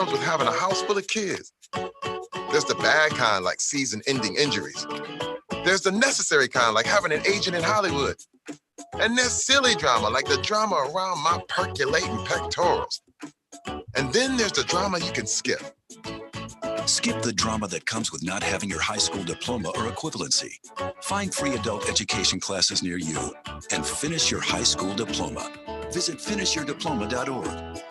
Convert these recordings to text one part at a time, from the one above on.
comes with having a house full of kids. There's the bad kind, like season-ending injuries. There's the necessary kind, like having an agent in Hollywood. And there's silly drama, like the drama around my percolating pectorals. And then there's the drama you can skip. Skip the drama that comes with not having your high school diploma or equivalency. Find free adult education classes near you and finish your high school diploma. Visit finishyourdiploma.org.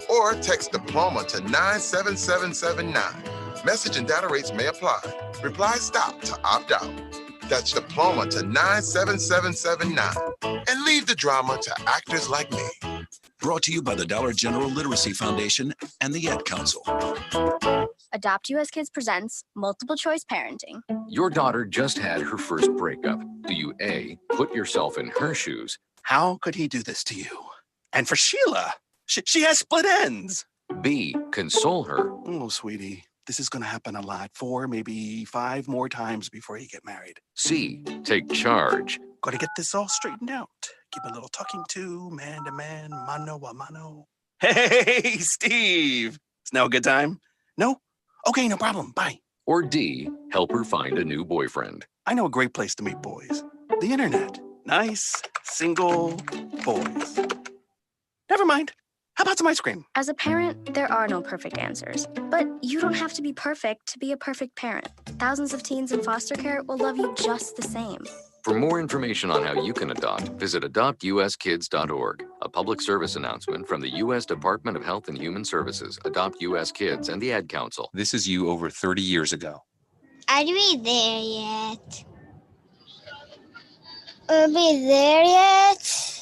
Or text diploma to 97779. Message and data rates may apply. Reply stop to opt out. That's diploma to 97779. And leave the drama to actors like me. Brought to you by the Dollar General Literacy Foundation and the Ad Council. Adopt US Kids presents Multiple Choice Parenting. Your daughter just had her first breakup. Do you A, put yourself in her shoes? How could he do this to you? And for Sheila, she has split ends. B, console her? Oh, sweetie, this is going to happen a lot. 4, maybe 5 more times before you get married. C, take charge? Got to get this all straightened out. Give a little talking to, man, mano a mano. Hey, Steve. Is now a good time? No? Okay, no problem. Bye. Or D, help her find a new boyfriend? I know a great place to meet boys. The internet. Nice, single boys. Never mind. How about some ice cream? As a parent, there are no perfect answers. But you don't have to be perfect to be a perfect parent. Thousands of teens in foster care will love you just the same. For more information on how you can adopt, visit adoptuskids.org. A public service announcement from the U.S. Department of Health and Human Services, Adopt U.S. Kids, and the Ad Council. This is you over 30 years ago. Are we there yet? Are we there yet?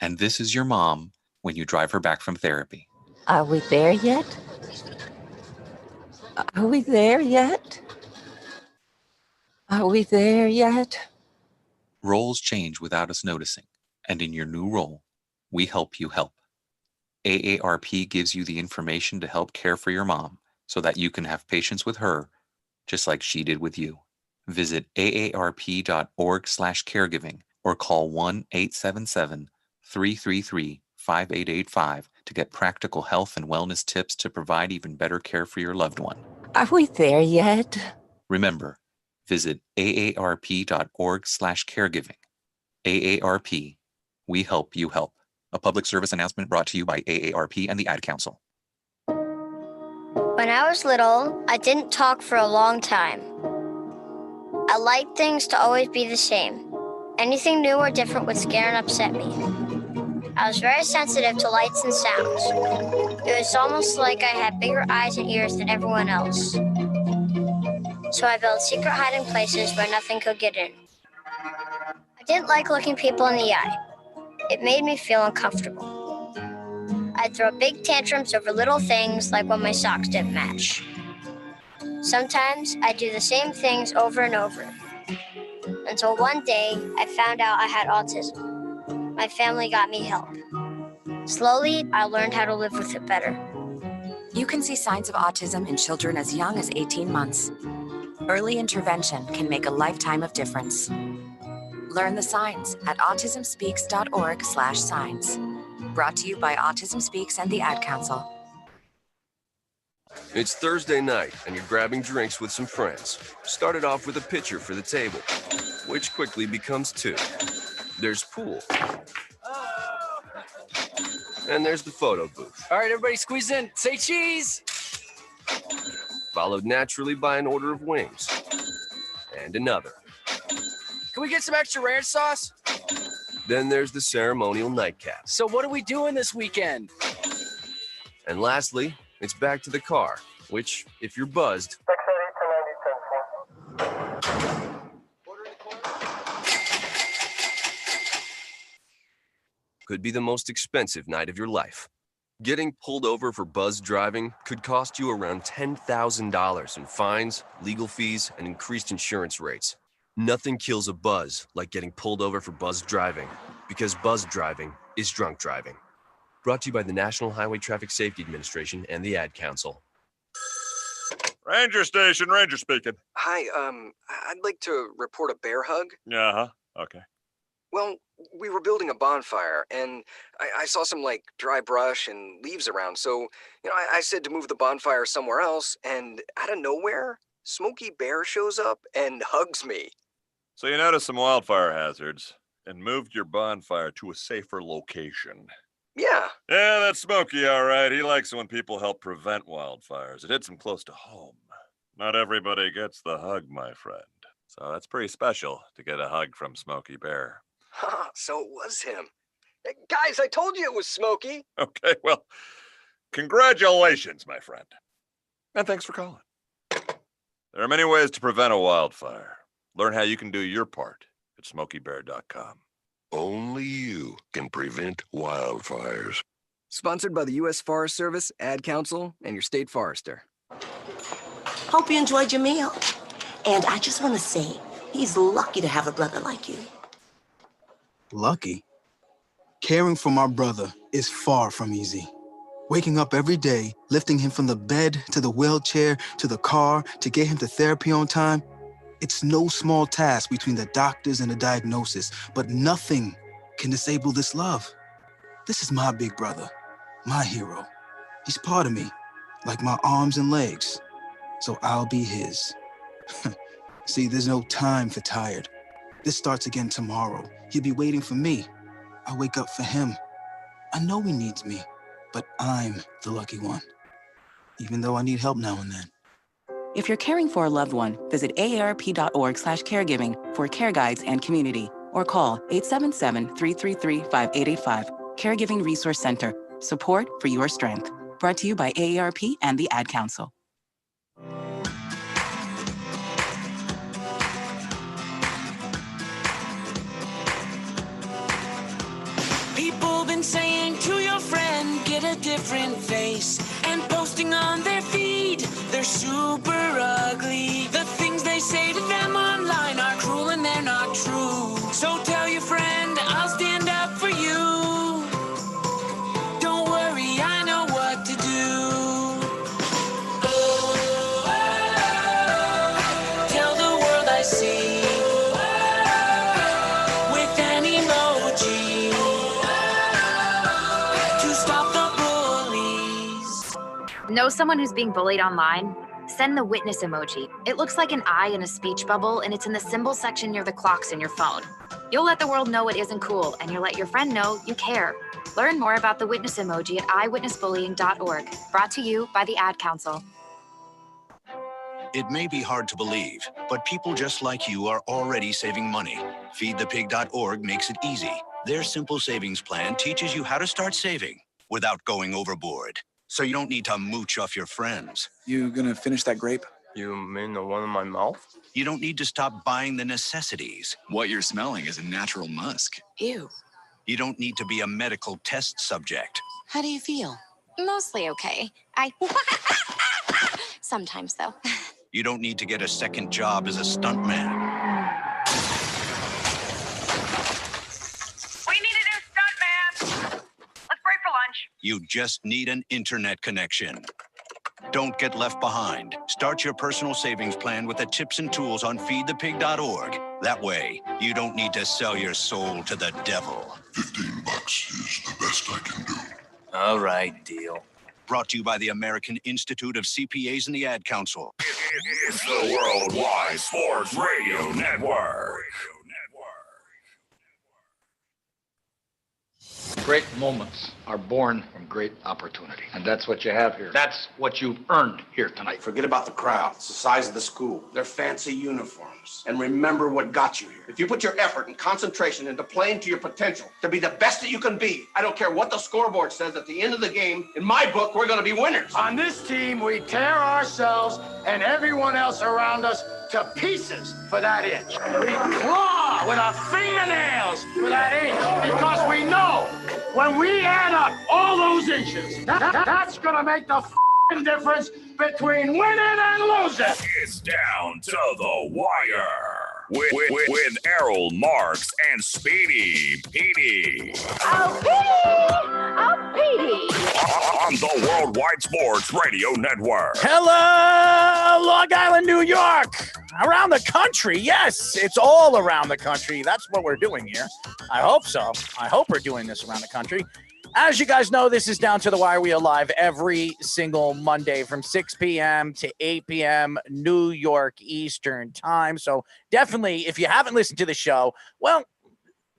And this is your mom when you drive her back from therapy. Are we there yet? Are we there yet? Are we there yet? Roles change without us noticing, and in your new role, we help you help. AARP gives you the information to help care for your mom so that you can have patience with her, just like she did with you. Visit aarp.org/caregiving or call 1-877-333-5885 to get practical health and wellness tips to provide even better care for your loved one. Are we there yet? Remember, visit aarp.org/caregiving. AARP, we help you help. A public service announcement brought to you by AARP and the Ad Council. When I was little, I didn't talk for a long time. I liked things to always be the same. Anything new or different would scare and upset me. I was very sensitive to lights and sounds. It was almost like I had bigger eyes and ears than everyone else. So I built secret hiding places where nothing could get in. I didn't like looking people in the eye. It made me feel uncomfortable. I'd throw big tantrums over little things like when my socks didn't match. Sometimes I'd do the same things over and over. Until one day, I found out I had autism. My family got me help. Slowly, I learned how to live with it better. You can see signs of autism in children as young as 18 months. Early intervention can make a lifetime of difference. Learn the signs at autismspeaks.org/signs. Brought to you by Autism Speaks and the Ad Council. It's Thursday night, and you're grabbing drinks with some friends. Started off with a pitcher for the table, which quickly becomes 2. There's pool. And there's the photo booth. All right, everybody squeeze in. Say cheese. Followed naturally by an order of wings. And another. Can we get some extra ranch sauce? Then there's the ceremonial nightcap. So what are we doing this weekend? And lastly, it's back to the car, which, if you're buzzed, could be the most expensive night of your life. Getting pulled over for buzzed driving could cost you around $10,000 in fines, legal fees, and increased insurance rates. Nothing kills a buzz like getting pulled over for buzzed driving, because buzzed driving is drunk driving. Brought to you by the National Highway Traffic Safety Administration and the Ad Council. Ranger Station, Ranger speaking. Hi, I'd like to report a bear hug. Uh-huh, okay. Well, we were building a bonfire, and I saw some, like, dry brush and leaves around, so, I said to move the bonfire somewhere else, and out of nowhere, Smokey Bear shows up and hugs me. So you noticed some wildfire hazards and moved your bonfire to a safer location. Yeah. Yeah, that's Smokey, all right. He likes it when people help prevent wildfires. It hits him close to home. Not everybody gets the hug, my friend. So that's pretty special to get a hug from Smokey Bear. So it was him. Hey, guys, I told you it was Smokey. Okay, well, congratulations, my friend. And thanks for calling. There are many ways to prevent a wildfire. Learn how you can do your part at smokeybear.com. Only you can prevent wildfires. Sponsored by the U.S. Forest Service, Ad Council, and your state forester. Hope you enjoyed your meal. And I just want to say, he's lucky to have a brother like you. Lucky? Caring for my brother is far from easy. Waking up every day, lifting him from the bed to the wheelchair to the car to get him to therapy on time, it's no small task between the doctors and the diagnosis, but nothing can disable this love. This is my big brother, my hero. He's part of me, like my arms and legs, so I'll be his. See, there's no time for tired. This starts again tomorrow. He'll be waiting for me. I wake up for him. I know he needs me, but I'm the lucky one, even though I need help now and then. If you're caring for a loved one, visit aarp.org/caregiving for care guides and community, or call 877-333-5885. Caregiving Resource Center. Support for your strength. Brought to you by AARP and the Ad Council. People been saying to your friend, get a different face, and posting on their feed, they're super ugly. The things they say to them online are cruel and they're not true. So tell your friend, I'll stand up for you. Don't worry, I know what to do. Tell the world I see with an emoji to stop the bullies. Know someone who's being bullied online? Send the witness emoji. It looks like an eye in a speech bubble, and it's in the symbol section near the clocks in your phone. You'll let the world know it isn't cool, and you'll let your friend know you care. Learn more about the witness emoji at iWitnessBullying.org. Brought to you by the Ad Council. It may be hard to believe, but people just like you are already saving money. FeedThePig.org makes it easy. Their simple savings plan teaches you how to start saving without going overboard. So you don't need to mooch off your friends. You gonna finish that grape? You mean the one in my mouth? You don't need to stop buying the necessities. What you're smelling is a natural musk. Ew. You don't need to be a medical test subject. How do you feel? Mostly okay. Sometimes, though. You don't need to get a second job as a stuntman. We need a new stuntman. Let's break for lunch. You just need an internet connection. Don't get left behind. Start your personal savings plan with the tips and tools on feedthepig.org. That way, you don't need to sell your soul to the devil. $15 is the best I can do. All right, deal. Brought to you by the American Institute of CPAs and the Ad Council. It's the Worldwide Sports Radio Network. Great moments are born from great opportunity. And that's what you have here. That's what you've earned here tonight. Forget about the crowd. It's the size of the school. Their fancy uniforms. And remember what got you here. If you put your effort and concentration into playing to your potential, to be the best that you can be, I don't care what the scoreboard says at the end of the game, in my book, we're going to be winners. On this team, we tear ourselves and everyone else around us to pieces for that inch. We claw with our fingernails for that inch because we know when we add up all those inches, that's going to make the difference between winning and losing. It's down to the wire with Errol Marks and Speedy Petey. Oh, Petey! On the Worldwide Sports Radio Network. Hello, Long Island, New York. Around the country, yes, it's all around the country. That's what we're doing here. I hope so. I hope we're doing this around the country. As you guys know, this is Down to the Wire. We are live every single Monday from 6 p.m. to 8 p.m. New York Eastern time. So definitely, if you haven't listened to the show, well,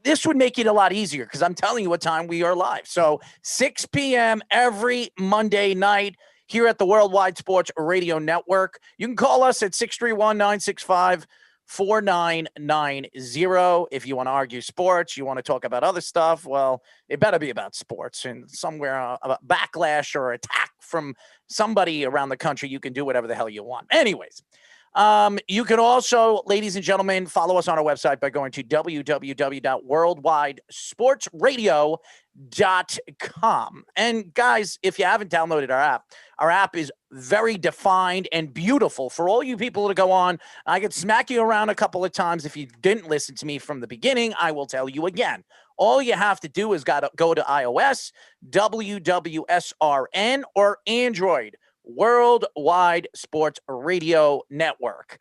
this would make it a lot easier because I'm telling you what time we are live. So 6 p.m. every Monday night here at the Worldwide Sports Radio Network. You can call us at 631-965-4990. If you want to argue sports, you want to talk about other stuff, well, it better be about sports. And somewhere a backlash or attack from somebody around the country, you can do whatever the hell you want. Anyways, you can also, ladies and gentlemen, follow us on our website by going to www.worldwidesportsradio.com. And guys, if you haven't downloaded our app is very defined and beautiful for all you people to go on. I could smack you around a couple of times. If you didn't listen to me from the beginning, I will tell you again. All you have to do is go to iOS, WWSRN, or Android. Worldwide Sports Radio Network.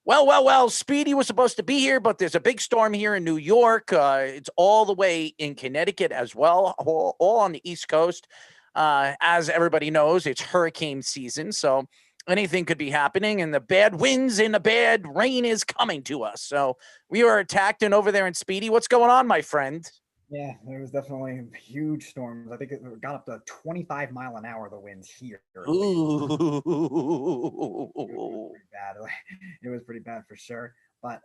Well, Speedy was supposed to be here, but there's a big storm here in New York. It's all the way in Connecticut as well, all on the East Coast. As everybody knows, it's hurricane season, so anything could be happening, and the bad winds and the bad rain is coming to us. So we are attacked and over there in Speedy. What's going on, my friend? Yeah, there was definitely huge storms. I think it got up to 25 mile an hour, the winds here. Ooh. It was pretty bad for sure. But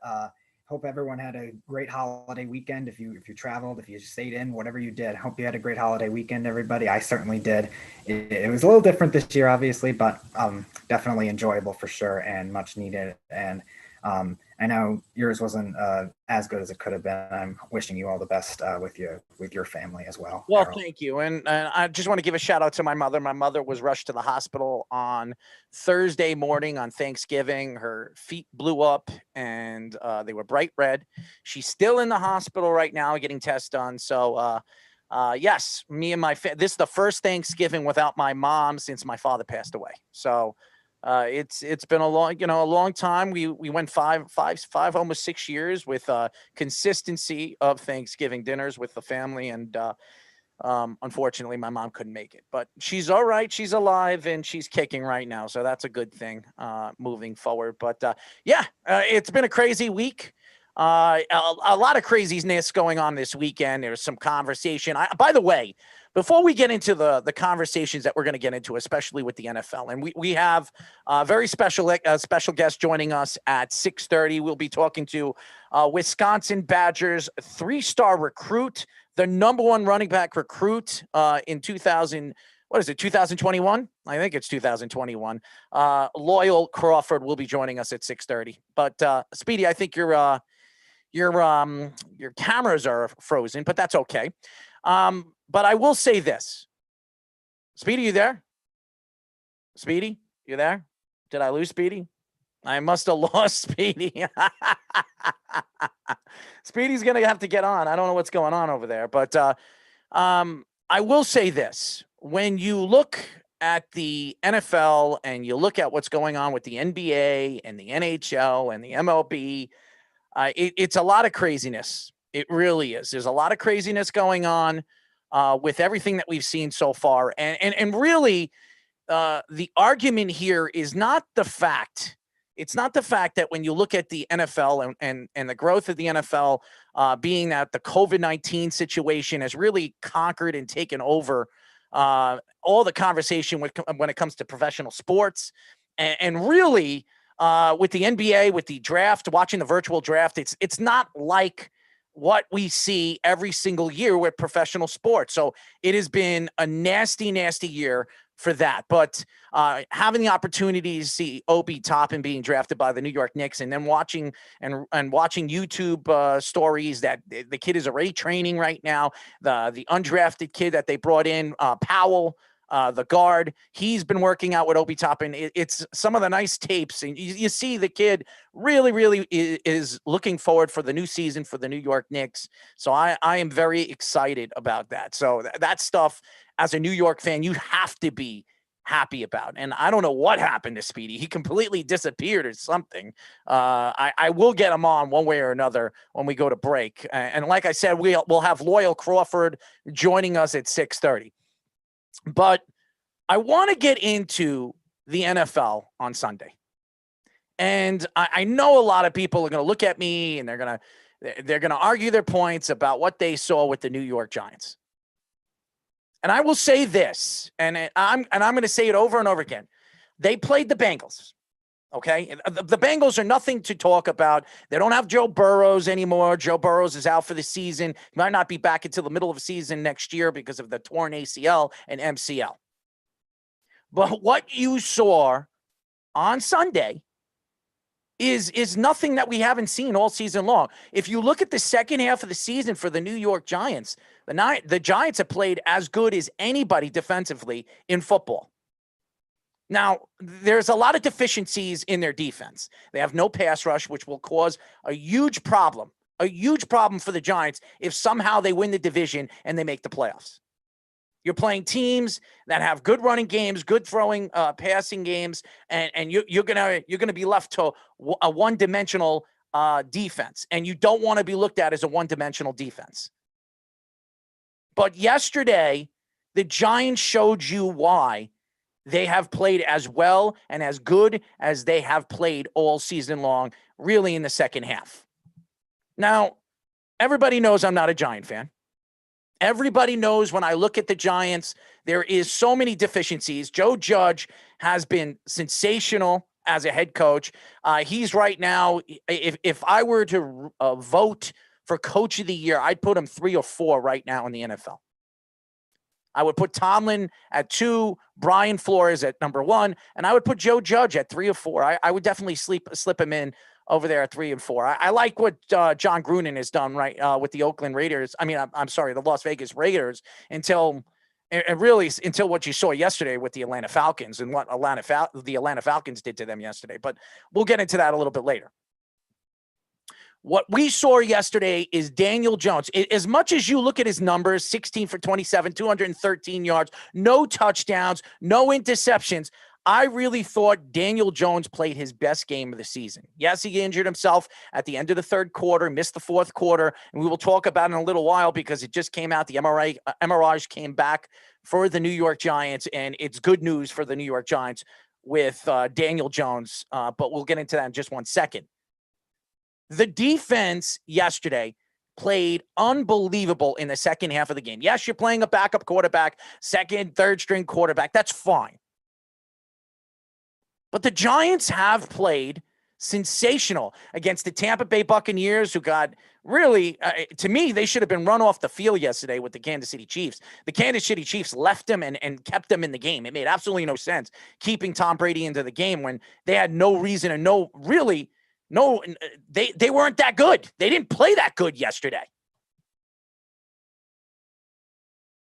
hope everyone had a great holiday weekend. If you traveled, if you stayed in, whatever you did, hope you had a great holiday weekend, everybody. I certainly did. It was a little different this year, obviously, but definitely enjoyable for sure and much needed. And I know yours wasn't as good as it could have been. I'm wishing you all the best with your family as well. Well, Errol. thank you. And I just want to give a shout out to my mother. My mother was rushed to the hospital on Thursday morning on Thanksgiving. Her feet blew up and they were bright red. She's still in the hospital right now getting tests done. So, yes, me and this is the first Thanksgiving without my mom since my father passed away. So, it's been a long time. We went five, almost 6 years with consistency of Thanksgiving dinners with the family. And unfortunately, my mom couldn't make it, but she's all right. She's alive and she's kicking right now. So that's a good thing moving forward. But it's been a crazy week. A lot of craziness going on this weekend. There's some conversation. By the way, before we get into the conversations that we're going to get into, especially with the NFL, and we have a very special guest joining us at 6:30. We'll be talking to Wisconsin Badgers 3-star recruit, the number one running back recruit in 2021? I think it's 2021. Loyal Crawford will be joining us at 6:30. But Speedy, I think your cameras are frozen, but that's okay. But I will say this. Speedy, you there? Speedy, you there? Did I lose Speedy? I must have lost Speedy. Speedy's going to have to get on. I don't know what's going on over there. But I will say this. When you look at the NFL and you look at what's going on with the NBA and the NHL and the MLB, it's a lot of craziness. It really is. There's a lot of craziness going on with everything that we've seen so far. And really, the argument here is not the fact. It's not the fact that when you look at the NFL and the growth of the NFL, being that the COVID-19 situation has really conquered and taken over all the conversation when it comes to professional sports. And really, with the NBA, with the draft, watching the virtual draft, it's not like what we see every single year with professional sports. So it has been a nasty, nasty year for that. But having the opportunity to see Obi Toppin being drafted by the New York Knicks, and then watching YouTube stories that the kid is already training right now, the undrafted kid that they brought in, Powell, the guard, he's been working out with Obi Toppin. It's some of the nice tapes, and you see the kid really is looking forward for the new season for the New York Knicks. So I am very excited about that. So that stuff, as a New York fan, you have to be happy about. And I don't know what happened to Speedy. He completely disappeared or something. I will get him on one way or another when we go to break. And like I said, we'll have Loyal Crawford joining us at 6:30. But I want to get into the NFL on Sunday. And I know a lot of people are going to look at me and they're going to argue their points about what they saw with the New York Giants. And I will say this, and I'm going to say it over and over again. They played the Bengals, okay? The Bengals are nothing to talk about. They don't have Joe Burrows anymore. Joe Burrows is out for the season. He might not be back until the middle of the season next year because of the torn ACL and MCL. But what you saw on Sunday is nothing that we haven't seen all season long. If you look at the second half of the season for the New York Giants, the Giants have played as good as anybody defensively in football. Now, there's a lot of deficiencies in their defense. They have no pass rush, which will cause a huge problem for the Giants if somehow they win the division and they make the playoffs. You're playing teams that have good running games, good throwing, passing games, and you're gonna be left to a one-dimensional defense, and you don't want to be looked at as a one-dimensional defense. But yesterday, the Giants showed you why they have played as well and as good as they have played all season long, really in the second half. Now, everybody knows I'm not a Giant fan. Everybody knows when I look at the Giants, there is so many deficiencies. Joe Judge has been sensational as a head coach. He's right now, if I were to vote for coach of the year, I'd put him 3 or 4 right now in the NFL. I would put Tomlin at 2, Brian Flores at number 1, and I would put Joe Judge at 3 or 4. I would definitely slip him in over there at 3 and 4. I like what John Gruden has done with the Oakland Raiders. I mean, I'm sorry, the Las Vegas Raiders until what you saw yesterday with the Atlanta Falcons and what the Atlanta Falcons did to them yesterday. But we'll get into that a little bit later. What we saw yesterday is Daniel Jones. As much as you look at his numbers, 16 for 27, 213 yards, no touchdowns, no interceptions, I really thought Daniel Jones played his best game of the season. Yes, he injured himself at the end of the third quarter, missed the fourth quarter, and we will talk about it in a little while because it just came out. The MRIs came back for the New York Giants, and it's good news for the New York Giants with Daniel Jones, but we'll get into that in just one second. The defense yesterday played unbelievable in the second half of the game. Yes, you're playing a backup quarterback, second, third string quarterback. That's fine. But the Giants have played sensational against the Tampa Bay Buccaneers, who got really, to me, they should have been run off the field yesterday with the Kansas City Chiefs. The Kansas City Chiefs left them and kept them in the game. It made absolutely no sense keeping Tom Brady into the game when they had no reason and they weren't that good. They didn't play that good yesterday.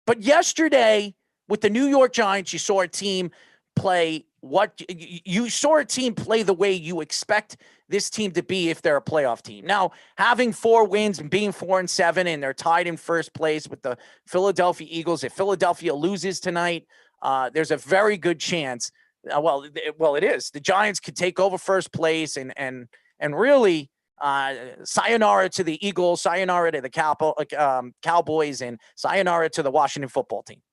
But yesterday, with the New York Giants, you saw a team play the way you expect this team to be if they're a playoff team. Now, having 4 wins and being 4-7, and they're tied in first place with the Philadelphia Eagles. If Philadelphia loses tonight, there's a very good chance. It is. The Giants could take over first place and really sayonara to the Eagles, sayonara to the Cowboys, and sayonara to the Washington football team.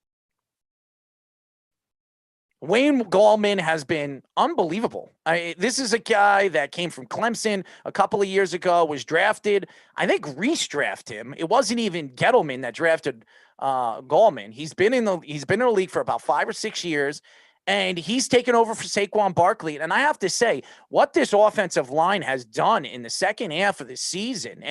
Wayne Gallman has been unbelievable. This is a guy that came from Clemson a couple of years ago, was drafted. I think Reese drafted him. It wasn't even Gettleman that drafted Gallman. He's been in the league for about 5 or 6 years, and he's taken over for Saquon Barkley. And I have to say, what this offensive line has done in the second half of the season,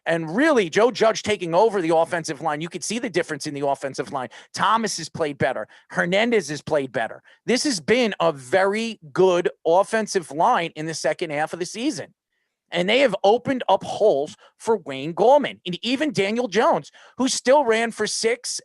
and really Joe Judge taking over the offensive line, you could see the difference in the offensive line. Thomas has played better. Hernandez has played better. This has been a very good offensive line in the second half of the season. And they have opened up holes for Wayne Gallman and even Daniel Jones, who still ran for 6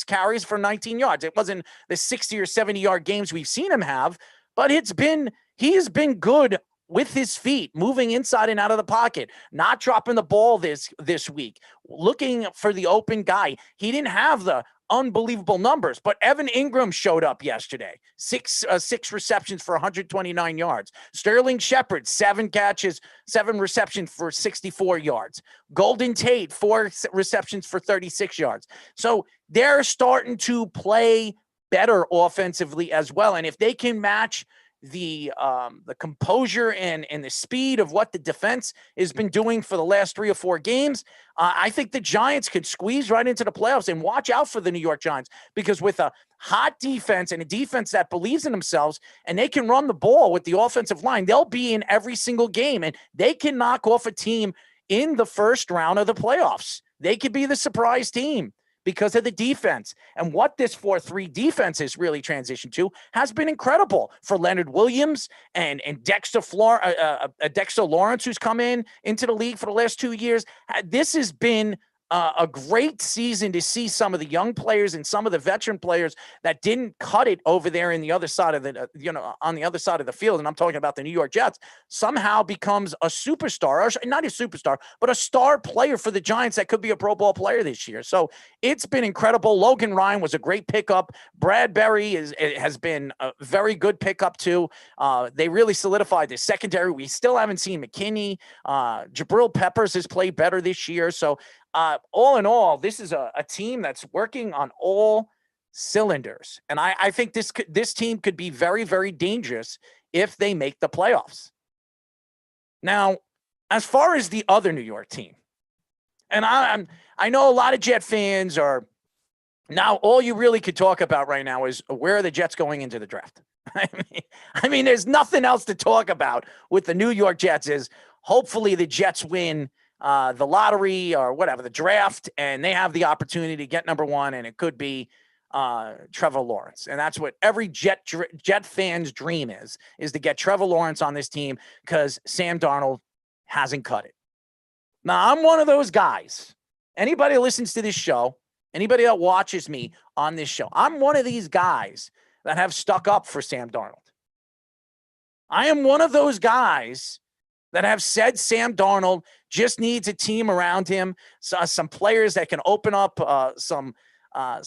carries for 19 yards. It wasn't the 60 or 70-yard games we've seen him have, but he has been good with his feet, moving inside and out of the pocket, not dropping the ball this week, looking for the open guy. He didn't have the unbelievable numbers. But Evan Ingram showed up yesterday. Six receptions for 129 yards. Sterling Shepard, 7 catches, 7 receptions for 64 yards. Golden Tate, 4 receptions for 36 yards. So they're starting to play better offensively as well. And if they can match the composure and the speed of what the defense has been doing for the last 3 or 4 games, I think the Giants could squeeze right into the playoffs. And watch out for the New York Giants, because with a hot defense and a defense that believes in themselves and they can run the ball with the offensive line, they'll be in every single game, and they can knock off a team in the first round of the playoffs. They could be the surprise team because of the defense. And what this 4-3 defense has really transitioned to has been incredible for Leonard Williams and Dexter Lawrence, who's come into the league for the last 2 years. This has been a great season to see some of the young players and some of the veteran players that didn't cut it over there in the other side of the, on the other side of the field. And I'm talking about the New York Jets, somehow becomes a superstar, or not a superstar, but a star player for the Giants that could be a Pro Bowl player this year. So it's been incredible. Logan Ryan was a great pickup. Bradbury has been a very good pickup too. They really solidified the secondary. We still haven't seen McKinney. Jabril Peppers has played better this year. So all in all, this is a team that's working on all cylinders. And I think this team could be very, very dangerous if they make the playoffs. Now, as far as the other New York team, and I know a lot of Jet fans are now, all you really could talk about right now is where are the Jets going into the draft? I mean, there's nothing else to talk about with the New York Jets. Is hopefully the Jets win the lottery or whatever, the draft, and they have the opportunity to get number 1, and it could be Trevor Lawrence. And that's what every Jet fan's dream is to get Trevor Lawrence on this team, because Sam Darnold hasn't cut it. Now, I'm one of those guys. Anybody that listens to this show, anybody that watches me on this show, I'm one of these guys that have stuck up for Sam Darnold. I am one of those guys that have said Sam Darnold just needs a team around him, some players that can open up some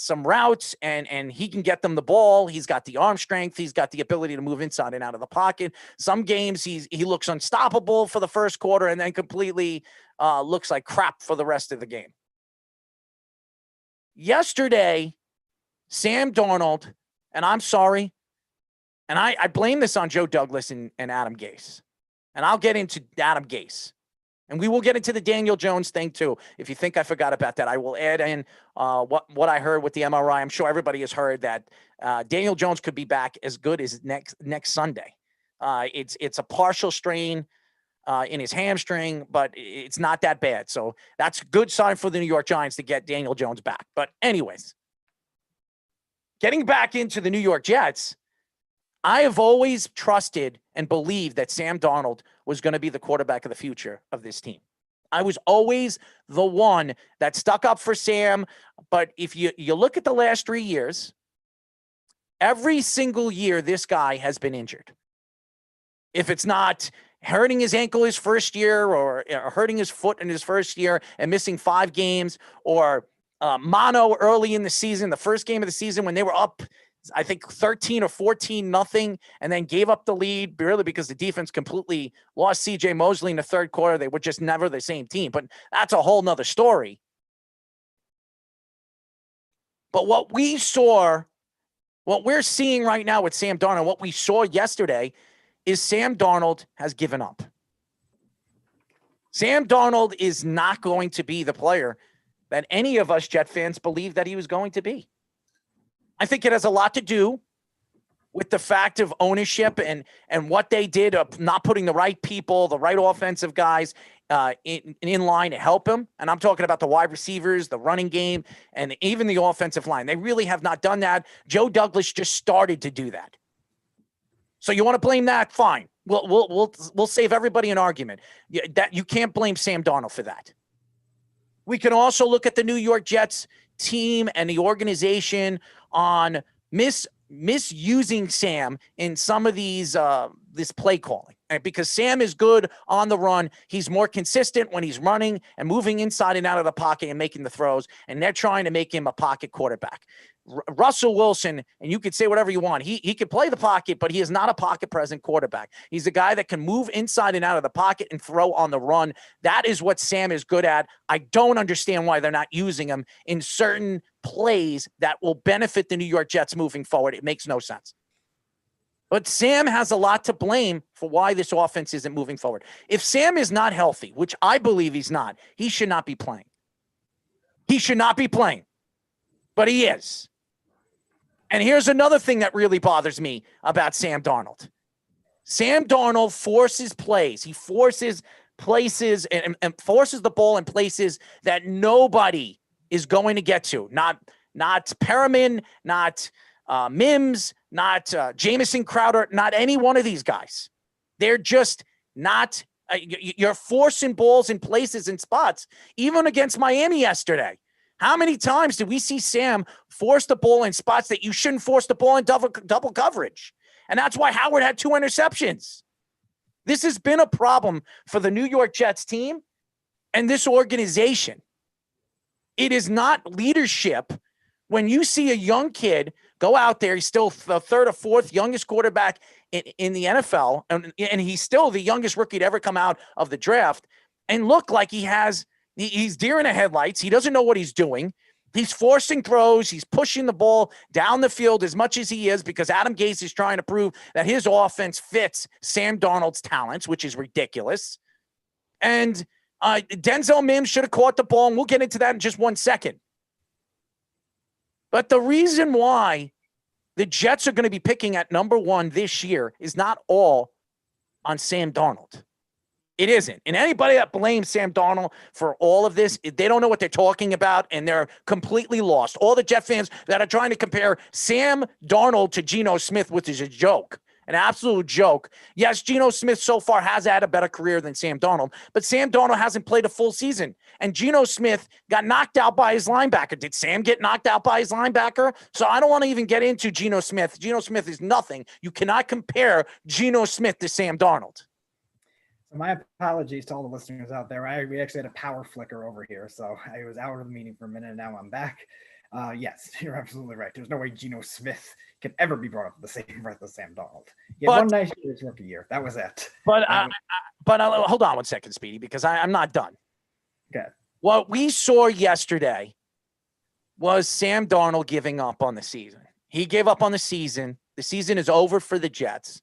routes, and he can get them the ball. He's got the arm strength. He's got the ability to move inside and out of the pocket. Some games he looks unstoppable for the first quarter and then completely looks like crap for the rest of the game. Yesterday, Sam Darnold, and I'm sorry, and I blame this on Joe Douglas and Adam Gase. And I'll get into Adam Gase. And we will get into the Daniel Jones thing too. If you think I forgot about that, I will add in what I heard with the MRI. I'm sure everybody has heard that Daniel Jones could be back as good as next Sunday. It's a partial strain in his hamstring, but it's not that bad. So that's a good sign for the New York Giants to get Daniel Jones back. But anyways, getting back into the New York Jets, I have always trusted and believed that Sam Darnold was going to be the quarterback of the future of this team. I was always the one that stuck up for Sam. But if you look at the last 3 years, every single year this guy has been injured. If it's not hurting his ankle his first year, or hurting his foot in his first year and missing 5 games, or mono early in the season, the first game of the season when they were up, I think 13 or 14-0, and then gave up the lead really because the defense completely lost C.J. Mosley in the third quarter. They were just never the same team, but that's a whole nother story. But what we're seeing right now with Sam Darnold, what we saw yesterday, is Sam Darnold has given up. Sam Darnold is not going to be the player that any of us Jet fans believed that he was going to be. I think it has a lot to do with the fact of ownership and what they did of not putting the right people, the right offensive guys in line to help him. And I'm talking about the wide receivers, the running game, and even the offensive line. They really have not done that. Joe Douglas just started to do that. So you want to blame that? Fine. We'll save everybody an argument. That you can't blame Sam Darnold for that. We can also look at the New York Jets team and the organization on misusing Sam in some of these this play calling. because Sam is good on the run. He's more consistent when he's running and moving inside and out of the pocket and making the throws, and they're trying to make him a pocket quarterback. Russell Wilson, and you could say whatever you want, he can play the pocket, but he is not a pocket present quarterback. He's a guy that can move inside and out of the pocket and throw on the run. That is what Sam is good at. I don't understand why they're not using him in certain plays that will benefit the New York Jets moving forward. It makes no sense. But Sam has a lot to blame for why this offense isn't moving forward. If Sam is not healthy, which I believe he's not, he should not be playing. He should not be playing, but he is. And here's another thing that really bothers me about Sam Darnold. Sam Darnold forces plays. He forces places and forces the ball in places that nobody is going to get to. Not Perriman, not Mims, not Jamison Crowder, not any one of these guys. They're just not you're forcing balls in places and spots, even against Miami yesterday. How many times did we see Sam force the ball in spots that you shouldn't force the ball in double coverage? And that's why Howard had 2 interceptions. This has been a problem for the New York Jets team and this organization. It is not leadership when you see a young kid go out there. He's still the 3rd or 4th youngest quarterback in the NFL, and he's still the youngest rookie to ever come out of the draft, and look like he's deer in the headlights. He doesn't know what he's doing. He's forcing throws. He's pushing the ball down the field as much as he is because Adam Gase is trying to prove that his offense fits Sam Darnold's talents, which is ridiculous. And Denzel Mims should have caught the ball, and we'll get into that in just 1 second. But the reason why the Jets are going to be picking at number 1 this year is not all on Sam Darnold. It isn't. And anybody that blames Sam Darnold for all of this, they don't know what they're talking about, and they're completely lost. All the Jet fans that are trying to compare Sam Darnold to Geno Smith, which is a joke, an absolute joke. Yes, Geno Smith so far has had a better career than Sam Darnold, but Sam Darnold hasn't played a full season, and Geno Smith got knocked out by his linebacker. Did Sam get knocked out by his linebacker? So I don't want to even get into Geno Smith. Geno Smith is nothing. You cannot compare Geno Smith to Sam Darnold. My apologies to all the listeners out there. We actually had a power flicker over here, so I was out of the meeting for a minute, and now I'm back. Yes, you're absolutely right. There's no way Geno Smith can ever be brought up the same breath as Sam Darnold. He had one nice year his rookie year. That was it. But hold on 1 second, Speedy, because I'm not done. Okay. What we saw yesterday was Sam Darnold giving up on the season. He gave up on the season. The season is over for the Jets.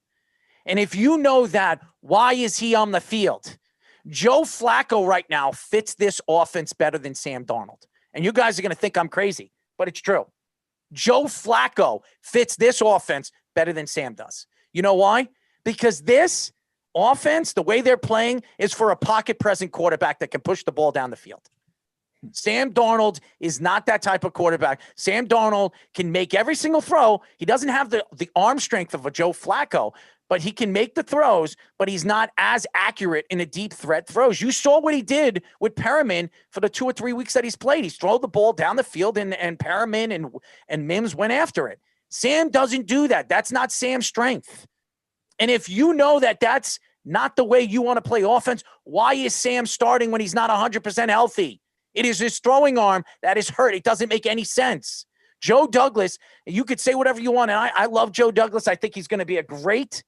And if you know that, why is he on the field? Joe Flacco right now fits this offense better than Sam Darnold. And you guys are going to think I'm crazy, but it's true. Joe Flacco fits this offense better than Sam does. You know why? Because this offense, the way they're playing, is for a pocket present quarterback that can push the ball down the field. Sam Darnold is not that type of quarterback. Sam Darnold can make every single throw. He doesn't have the arm strength of a Joe Flacco, but he can make the throws, but he's not as accurate in the deep threat throws. You saw what he did with Perriman for the 2 or 3 weeks that he's played. He's thrown the ball down the field, and Perriman and Mims went after it. Sam doesn't do that. That's not Sam's strength. And if you know that that's not the way you want to play offense, why is Sam starting when he's not 100% healthy? It is his throwing arm that is hurt. It doesn't make any sense. Joe Douglas, you could say whatever you want, and I love Joe Douglas. I think he's going to be a great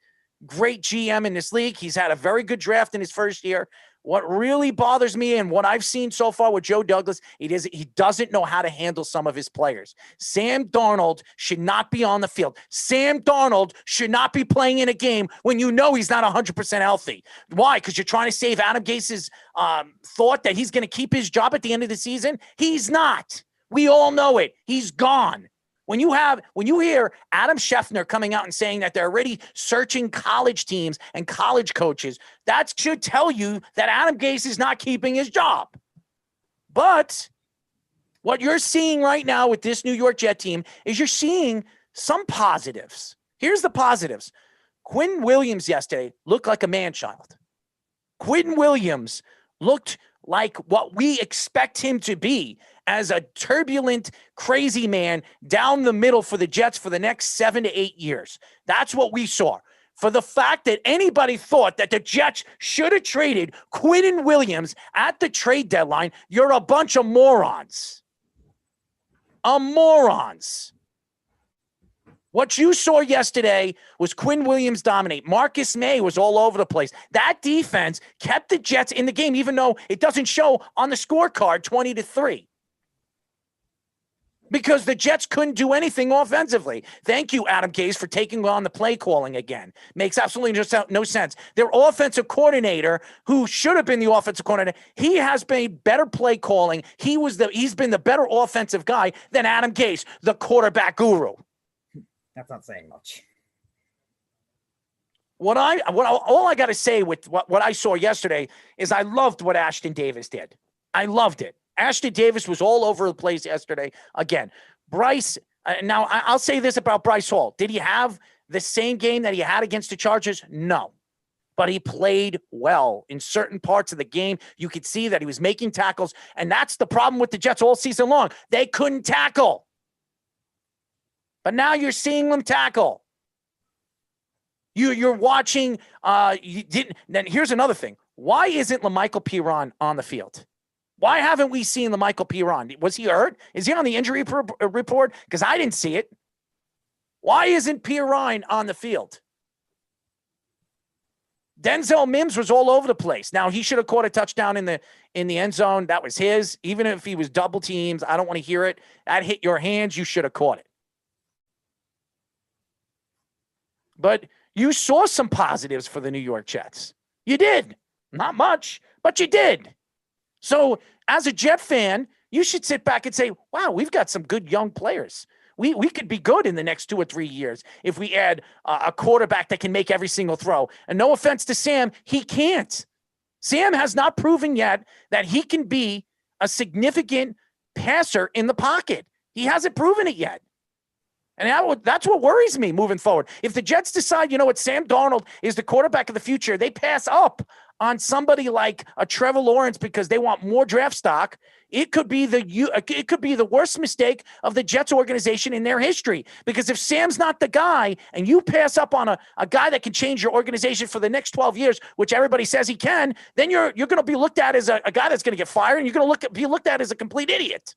GM in this league. He's had a very good draft in his first year. What really bothers me and what I've seen so far with Joe Douglas, he doesn't know how to handle some of his players. Sam Darnold should not be on the field. Sam Darnold should not be playing in a game when you know he's not 100% healthy. Why? Because you're trying to save Adam Gase's thought that he's going to keep his job at the end of the season? He's not. We all know it. He's gone. When you hear Adam Schefter coming out and saying that they're already searching college teams and college coaches, that should tell you that Adam Gase is not keeping his job. But what you're seeing right now with this New York Jet team is you're seeing some positives. Here's the positives. Quinn Williams yesterday looked like a man-child. Quinn Williams looked like what we expect him to be as a turbulent, crazy man down the middle for the Jets for the next 7 to 8 years. That's what we saw. for the fact that anybody thought that the Jets should have traded Quinnen Williams at the trade deadline, you're a bunch of morons. Morons. What you saw yesterday was Quinn Williams dominate. Marcus May was all over the place. That defense kept the Jets in the game, even though it doesn't show on the scorecard 20-3. Because the Jets couldn't do anything offensively. Thank you, Adam Gase, for taking on the play calling again. Makes absolutely no sense. Their offensive coordinator, who should have been the offensive coordinator, he has been better play calling. He's been the better offensive guy than Adam Gase, the quarterback guru. That's not saying much. All I got to say with what I saw yesterday is I loved what Ashton Davis did. I loved it. Ashton Davis was all over the place yesterday. Again, Bryce, now I'll say this about Bryce Hall. Did he have the same game that he had against the Chargers? No. But he played well in certain parts of the game. You could see that he was making tackles, and that's the problem with the Jets all season long. They couldn't tackle. But now you're seeing them tackle. You're watching. Then here's another thing. Why isn't LaMichael Piron on the field? Why haven't we seen LaMichael Piron? Was he hurt? Is he on the injury report? Because I didn't see it. Why isn't Piron on the field? Denzel Mims was all over the place. Now, he should have caught a touchdown in the end zone. That was his. Even if he was double teams, I don't want to hear it. That hit your hands. You should have caught it. But you saw some positives for the New York Jets. You did. Not much, but you did. So as a Jet fan, you should sit back and say, wow, we've got some good young players. We could be good in the next 2 or 3 years if we add a quarterback that can make every single throw. And no offense to Sam, he can't. Sam has not proven yet that he can be a significant passer in the pocket. He hasn't proven it yet. And that's what worries me moving forward. If the Jets decide, you know what, Sam Darnold is the quarterback of the future, they pass up on somebody like a Trevor Lawrence because they want more draft stock. It could be the worst mistake of the Jets organization in their history. Because if Sam's not the guy and you pass up on a guy that can change your organization for the next 12 years, which everybody says he can, then you're going to be looked at as a guy that's going to get fired, and you're going to be looked at as a complete idiot.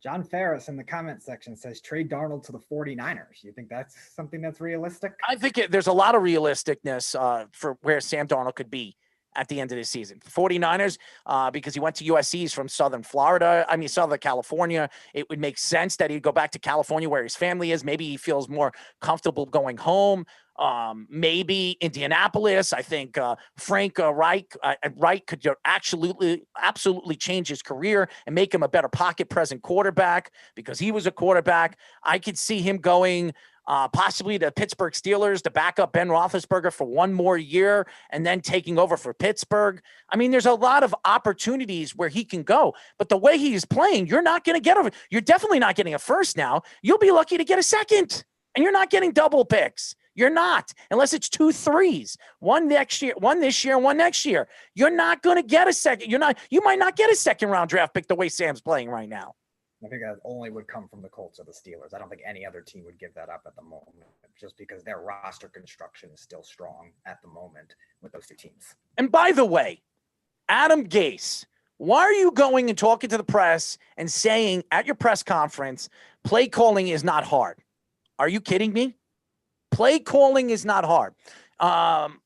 John Ferris in the comment section says trade Darnold to the 49ers. You think that's something that's realistic? I think there's a lot of realisticness for where Sam Darnold could be at the end of the season. 49ers, because he went to USC, he's from Southern California. It would make sense that he'd go back to California where his family is. Maybe he feels more comfortable going home. Maybe Indianapolis. I think Frank Reich could absolutely change his career and make him a better pocket present quarterback because he was a quarterback. I could see him going possibly to Pittsburgh Steelers to back up Ben Roethlisberger for one more year and then taking over for Pittsburgh. I mean, there's a lot of opportunities where he can go, but the way he's playing, you're not going to get over. You're definitely not getting a first now. You'll be lucky to get a second, and you're not getting double picks. You're not, unless it's 2 3s, one this year, and one next year. You're not going to get a second. You might not get a second round draft pick the way Sam's playing right now. I think that only would come from the Colts or the Steelers. I don't think any other team would give that up at the moment, just because their roster construction is still strong at the moment with those two teams. And by the way, Adam Gase, why are you going and talking to the press and saying at your press conference, play calling is not hard? Are you kidding me? Play calling is not hard.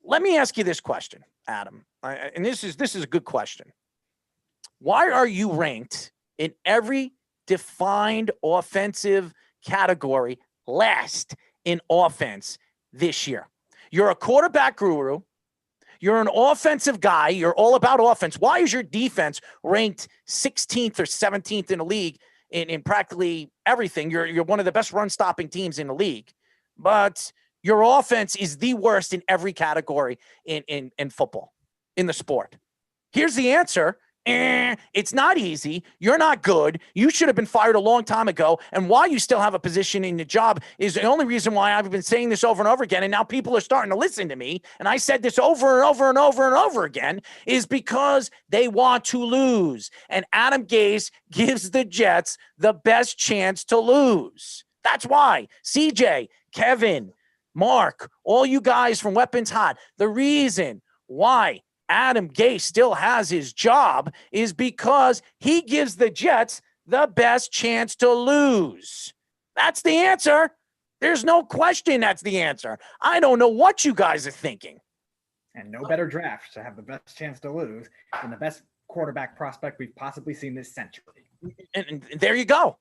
Let me ask you this question, Adam. And this is a good question. Why are you ranked in every defined offensive category last in offense this year? You're a quarterback guru. You're an offensive guy. You're all about offense. Why is your defense ranked 16th or 17th in the league in practically everything? You're one of the best run-stopping teams in the league. But your offense is the worst in every category in football, in the sport. Here's the answer. It's not easy. You're not good. You should have been fired a long time ago. And why you still have a position in the job is the only reason why I've been saying this over and over again. And now people are starting to listen to me. And I said this over and over and over and over again is because they want to lose. And Adam Gase gives the Jets the best chance to lose. That's why. CJ, Kevin, Mark, all you guys from Weapons Hot, the reason why Adam Gase still has his job is because he gives the Jets the best chance to lose. That's the answer. There's no question that's the answer. I don't know what you guys are thinking. And no better draft to have the best chance to lose than the best quarterback prospect we've possibly seen this century. And there you go.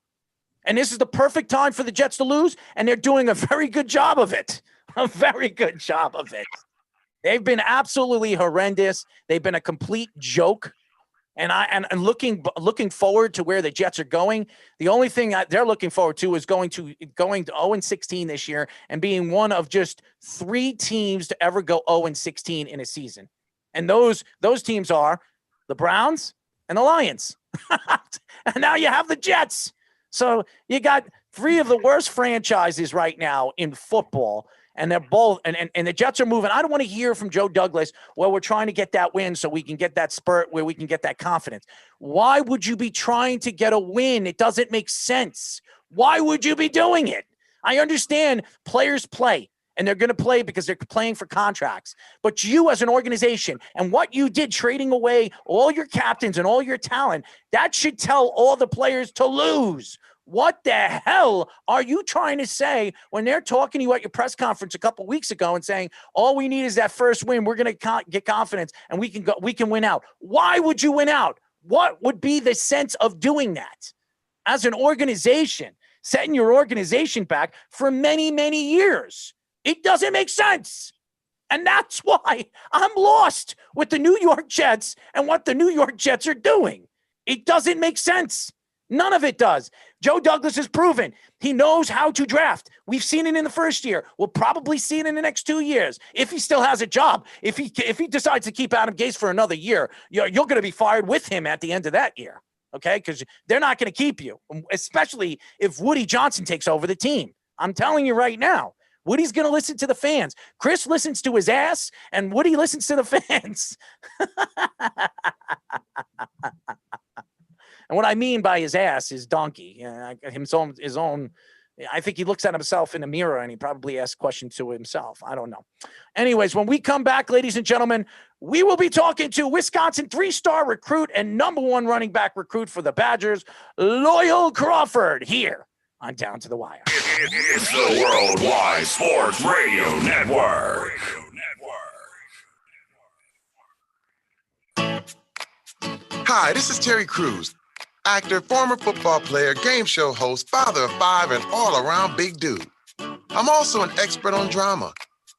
And this is the perfect time for the Jets to lose, and they're doing a very good job of it. A very good job of it. They've been absolutely horrendous. They've been a complete joke. And looking forward to where the Jets are going. The only thing they're looking forward to is going to 0-16 this year and being one of just 3 teams to ever go 0-16 in a season. And those teams are the Browns and the Lions. And now you have the Jets. So you got 3 of the worst franchises right now in football. And they're both, and the Jets are moving. I don't want to hear from Joe Douglas, well, we're trying to get that win so we can get that spurt where we can get that confidence. Why would you be trying to get a win? It doesn't make sense. Why would you be doing it? I understand players play, and they're going to play because they're playing for contracts. But you as an organization and what you did trading away all your captains and all your talent, that should tell all the players to lose. What the hell are you trying to say when they're talking to you at your press conference a couple weeks ago and saying, all we need is that first win. We're going to get confidence and we can win out. Why would you win out? What would be the sense of doing that as an organization, setting your organization back for many, many years? It doesn't make sense. And that's why I'm lost with the New York Jets and what the New York Jets are doing. It doesn't make sense. None of it does. Joe Douglas has proven he knows how to draft. We've seen it in the first year. We'll probably see it in the next 2 years if he still has a job. If he decides to keep Adam Gase for another year, you're going to be fired with him at the end of that year, okay? Because they're not going to keep you, especially if Woody Johnson takes over the team. I'm telling you right now, Woody's going to listen to the fans. Chris listens to his ass, and Woody listens to the fans. And what I mean by his ass is donkey. His own. I think he looks at himself in the mirror and he probably asks questions to himself. I don't know. Anyways, when we come back, ladies and gentlemen, we will be talking to Wisconsin 3-star recruit and #1 running back recruit for the Badgers, Loyal Crawford, here on Down to the Wire. It's the Worldwide Sports Radio Network. Hi, this is Terry Crews. Actor, former football player, game show host, father of 5, and all-around big dude. I'm also an expert on drama.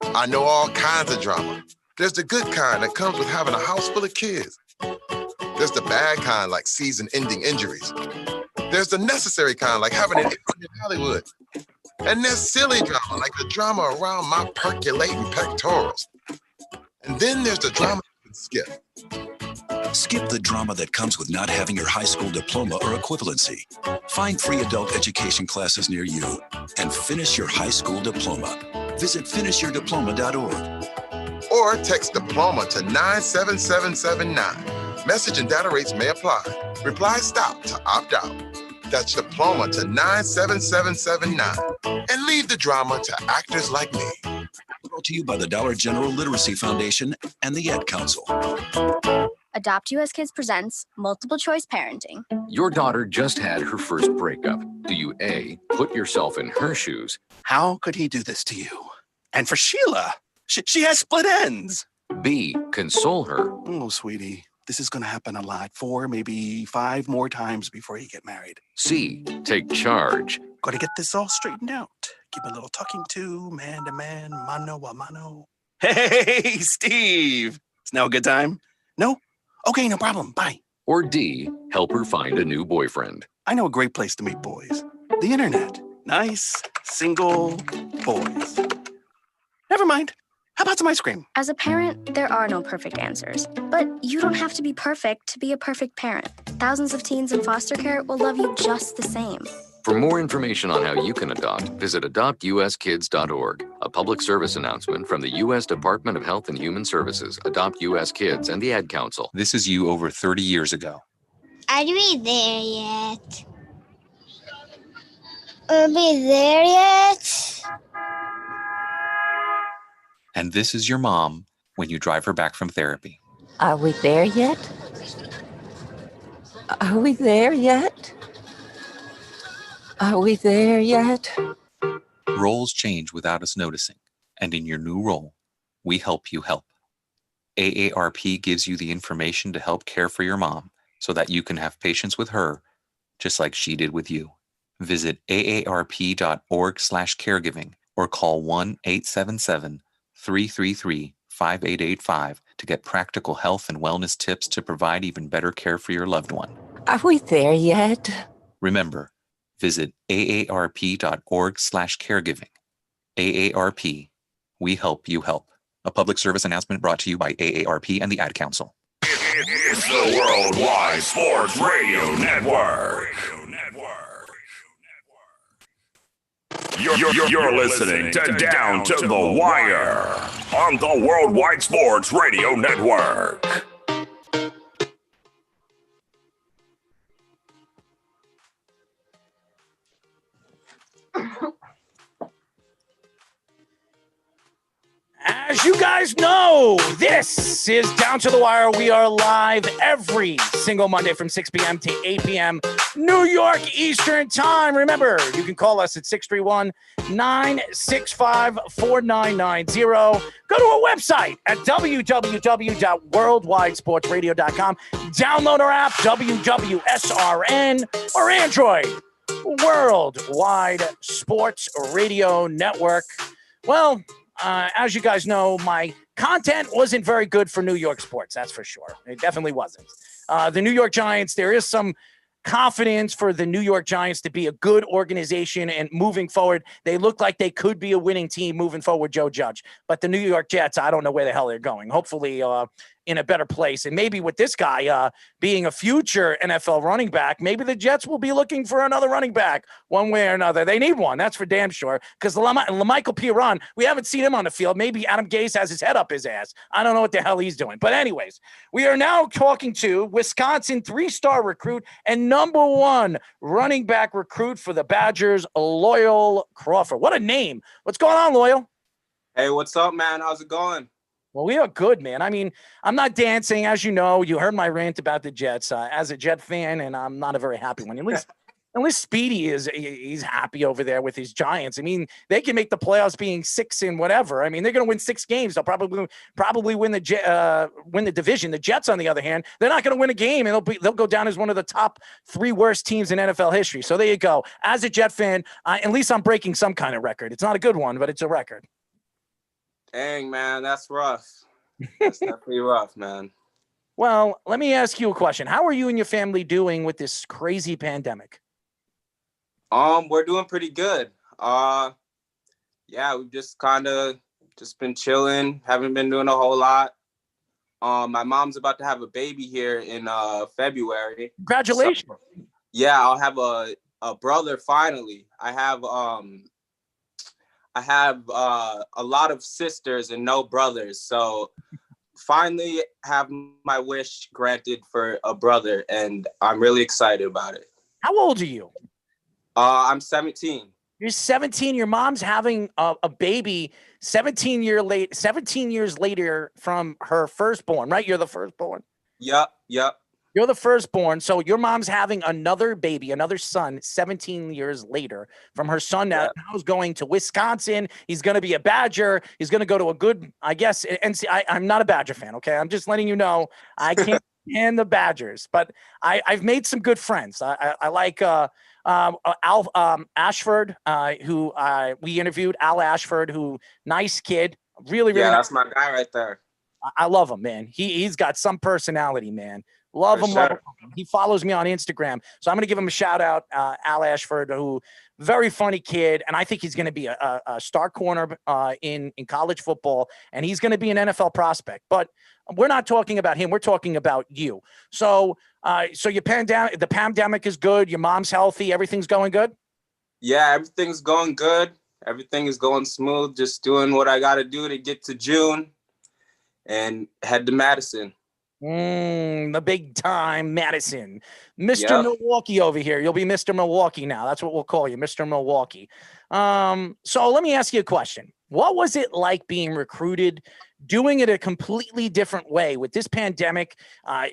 I know all kinds of drama. There's the good kind that comes with having a house full of kids. There's the bad kind like season-ending injuries. There's the necessary kind like having an in Hollywood. And there's silly drama like the drama around my percolating pectorals. And then there's the drama you can skip. Skip the drama that comes with not having your high school diploma or equivalency. Find free adult education classes near you and finish your high school diploma. Visit finishyourdiploma.org. Or text diploma to 97779. Message and data rates may apply. Reply stop to opt out. That's diploma to 97779. And leave the drama to actors like me. Brought to you by the Dollar General Literacy Foundation and the Ad Council. Adopt US Kids presents Multiple Choice Parenting. Your daughter just had her first breakup. Do you A, put yourself in her shoes? How could he do this to you? And for Sheila, she has split ends. B, console her. Oh, sweetie, this is going to happen a lot. 4, maybe 5 more times before you get married. C, take charge. Got to get this all straightened out. Give a little talking to, man to man, mano a mano. Hey, Steve. It's now a good time? No? Okay, no problem. Bye. Or D, help her find a new boyfriend. I know a great place to meet boys. The internet. Nice, single boys. Never mind. How about some ice cream? As a parent, there are no perfect answers. But you don't have to be perfect to be a perfect parent. Thousands of teens in foster care will love you just the same. For more information on how you can adopt, visit adoptuskids.org. A public service announcement from the U.S. Department of Health and Human Services, Adopt U.S. Kids, and the Ad Council. This is you over 30 years ago. Are we there yet? Are we there yet? And this is your mom when you drive her back from therapy. Are we there yet? Are we there yet? Are we there yet? Roles change without us noticing, and in your new role, we help you help. AARP gives you the information to help care for your mom so that you can have patience with her, just like she did with you. Visit aarp.org/caregiving or call 1-877-333-5885 to get practical health and wellness tips to provide even better care for your loved one. Are we there yet? Remember, visit aarp.org/caregiving. AARP, we help you help. A public service announcement brought to you by AARP and the Ad Council. It's the Worldwide Sports Radio Network. You're listening to Down to the Wire on the Worldwide Sports Radio Network. As you guys know, this is Down to the Wire. We are live every single Monday from 6 p.m. to 8 p.m. New York Eastern Time. Remember, you can call us at 631-965-4990. Go to our website at www.worldwidesportsradio.com. Download our app, WWSRN, or Android, Worldwide Sports Radio Network. Well, as you guys know, my content wasn't very good for New York sports. That's for sure. It definitely wasn't. The New York Giants, there is some confidence for the New York Giants to be a good organization and moving forward. They look like they could be a winning team moving forward, Joe Judge. But the New York Jets, I don't know where the hell they're going. Hopefully in a better place. And maybe with this guy being a future NFL running back, maybe the Jets will be looking for another running back one way or another. They need one. That's for damn sure. Because LaMichael Piron, we haven't seen him on the field. Maybe Adam Gase has his head up his ass. I don't know what the hell he's doing. But anyways, we are now talking to Wisconsin 3-star recruit and number 1 running back recruit for the Badgers, Loyal Crawford. What a name. What's going on, Loyal? Hey, what's up, man? How's it going? Well, we are good, man. I mean, I'm not dancing. As you know, you heard my rant about the Jets as a Jet fan, and I'm not a very happy one. At least Speedy he's happy over there with his Giants. I mean, they can make the playoffs being 6 and whatever. I mean, they're going to win 6 games. They'll probably win the division. The Jets, on the other hand, they're not going to win a game, and they'll go down as one of the top 3 worst teams in NFL history. So there you go. As a Jet fan, at least I'm breaking some kind of record. It's not a good one, but it's a record. Dang, man, that's rough. That's definitely rough, man. Well, let me ask you a question. How are you and your family doing with this crazy pandemic? We're doing pretty good. Yeah, we've just been chilling. Haven't been doing a whole lot. My mom's about to have a baby here in February. Congratulations. So, yeah, I'll have a brother finally. I have a lot of sisters and no brothers. So finally have my wish granted for a brother, and I'm really excited about it. How old are you? I'm 17. You're 17. Your mom's having a baby 17 years later from her firstborn, right? You're the firstborn. Yep. You're the firstborn. So your mom's having another baby, another son, 17 years later from her son now is going to Wisconsin. He's going to be a Badger. He's going to go to a good, I guess. And see, I'm not a Badger fan. Okay. I'm just letting you know, I can't stand the Badgers, but I've made some good friends. I like, Al Ashford, who we interviewed, Al Ashford, who nice kid, really yeah, nice. that's my guy right there. I love him, man. He's got some personality, man. Love him. He follows me on Instagram, so I'm going to give him a shout out, Al Ashford, who very funny kid, and I think he's going to be a star corner in college football, and he's going to be an NFL prospect. But we're not talking about him. We're talking about you. So the pandemic is good. Your mom's healthy. Everything's going good. Yeah, everything's going good. Everything is going smooth. Just doing what I got to do to get to June and head to Madison. The big time Madison. Mr. Milwaukee over here. You'll be Mr. Milwaukee now. That's what we'll call you, Mr. Milwaukee. So let me ask you a question. What was it like being recruited, doing it a completely different way with this pandemic?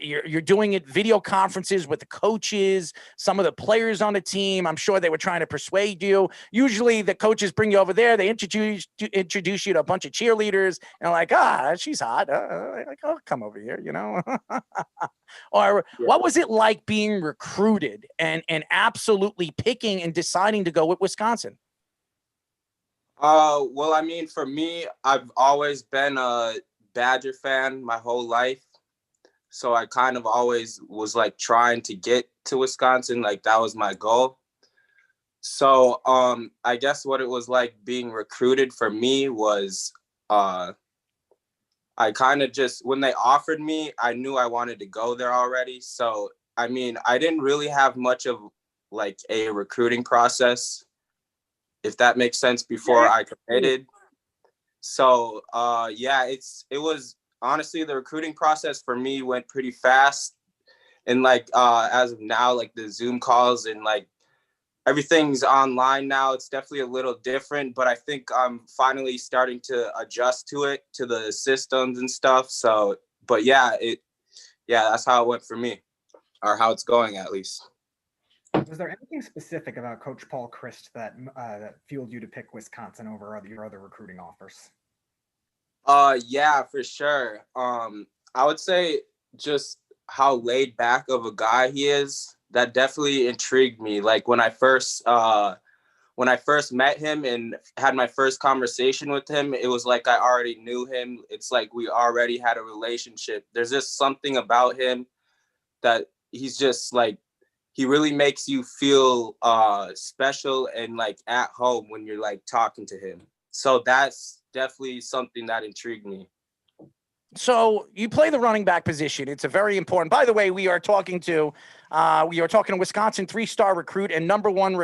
You're doing it video conferences with the coaches, some of the players on the team. I'm sure they were trying to persuade you. Usually the coaches bring you over there. They introduce you to a bunch of cheerleaders and like, she's hot. Like, oh, come over here, you know? Or what was it like being recruited and absolutely picking and deciding to go with Wisconsin? Well, I mean, for me, I've always been a Badger fan my whole life. So I kind of always was like trying to get to Wisconsin. Like that was my goal. So I guess what it was like being recruited for me was I kind of just, when they offered me, I knew I wanted to go there already. So, I mean, I didn't really have much of like a recruiting process, if that makes sense, before I committed. So it was honestly, the recruiting process for me went pretty fast. And like as of now, like the Zoom calls and like everything's online now. It's definitely a little different, but I think I'm finally starting to adjust to it, to the systems and stuff. So, but that's how it went for me, or how it's going at least. Was there anything specific about Coach Paul Christ that fueled you to pick Wisconsin over your other recruiting offers? Yeah, for sure. I would say just how laid back of a guy he is. That definitely intrigued me. Like when I first met him and had my first conversation with him, it was like I already knew him. It's like we already had a relationship. There's just something about him that he's just like, he really makes you feel special and like at home when you're like talking to him. So that's definitely something that intrigued me. So you play the running back position. It's a very important. By the way, we are talking to Wisconsin 3-star recruit and number one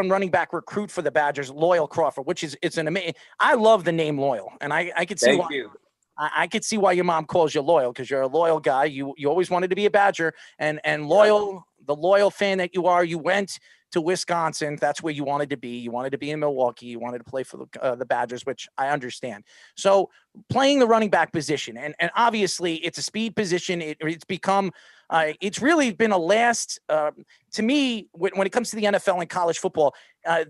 running back recruit for the Badgers, Loyal Crawford, which is it's an amazing. I love the name Loyal, and I could see Thank why. you. I could see why your mom calls you Loyal, because you're a loyal guy. You always wanted to be a Badger, and loyal, the loyal fan that you are. You went to Wisconsin. That's where you wanted to be. You wanted to be in Milwaukee. You wanted to play for the Badgers, which I understand. So playing the running back position, and obviously it's a speed position. It's become, it's really been a last, to me, when it comes to the NFL and college football,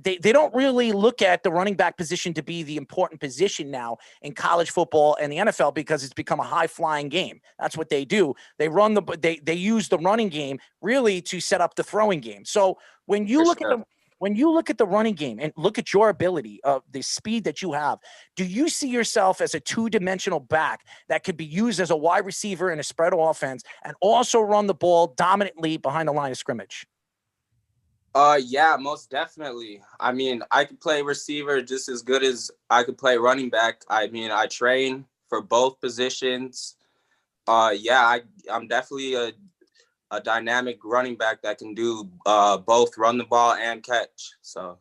they don't really look at the running back position to be the important position now in college football and the NFL, because it's become a high flying game. That's what they do. They use the running game really to set up the throwing game. So when you look at the running game and look at your ability of the speed that you have, do you see yourself as a two-dimensional back that could be used as a wide receiver in a spread offense and also run the ball dominantly behind the line of scrimmage? Yeah, most definitely. I mean, I could play receiver just as good as I could play running back. I mean, I train for both positions. I'm definitely a dynamic running back that can do both run the ball and catch. So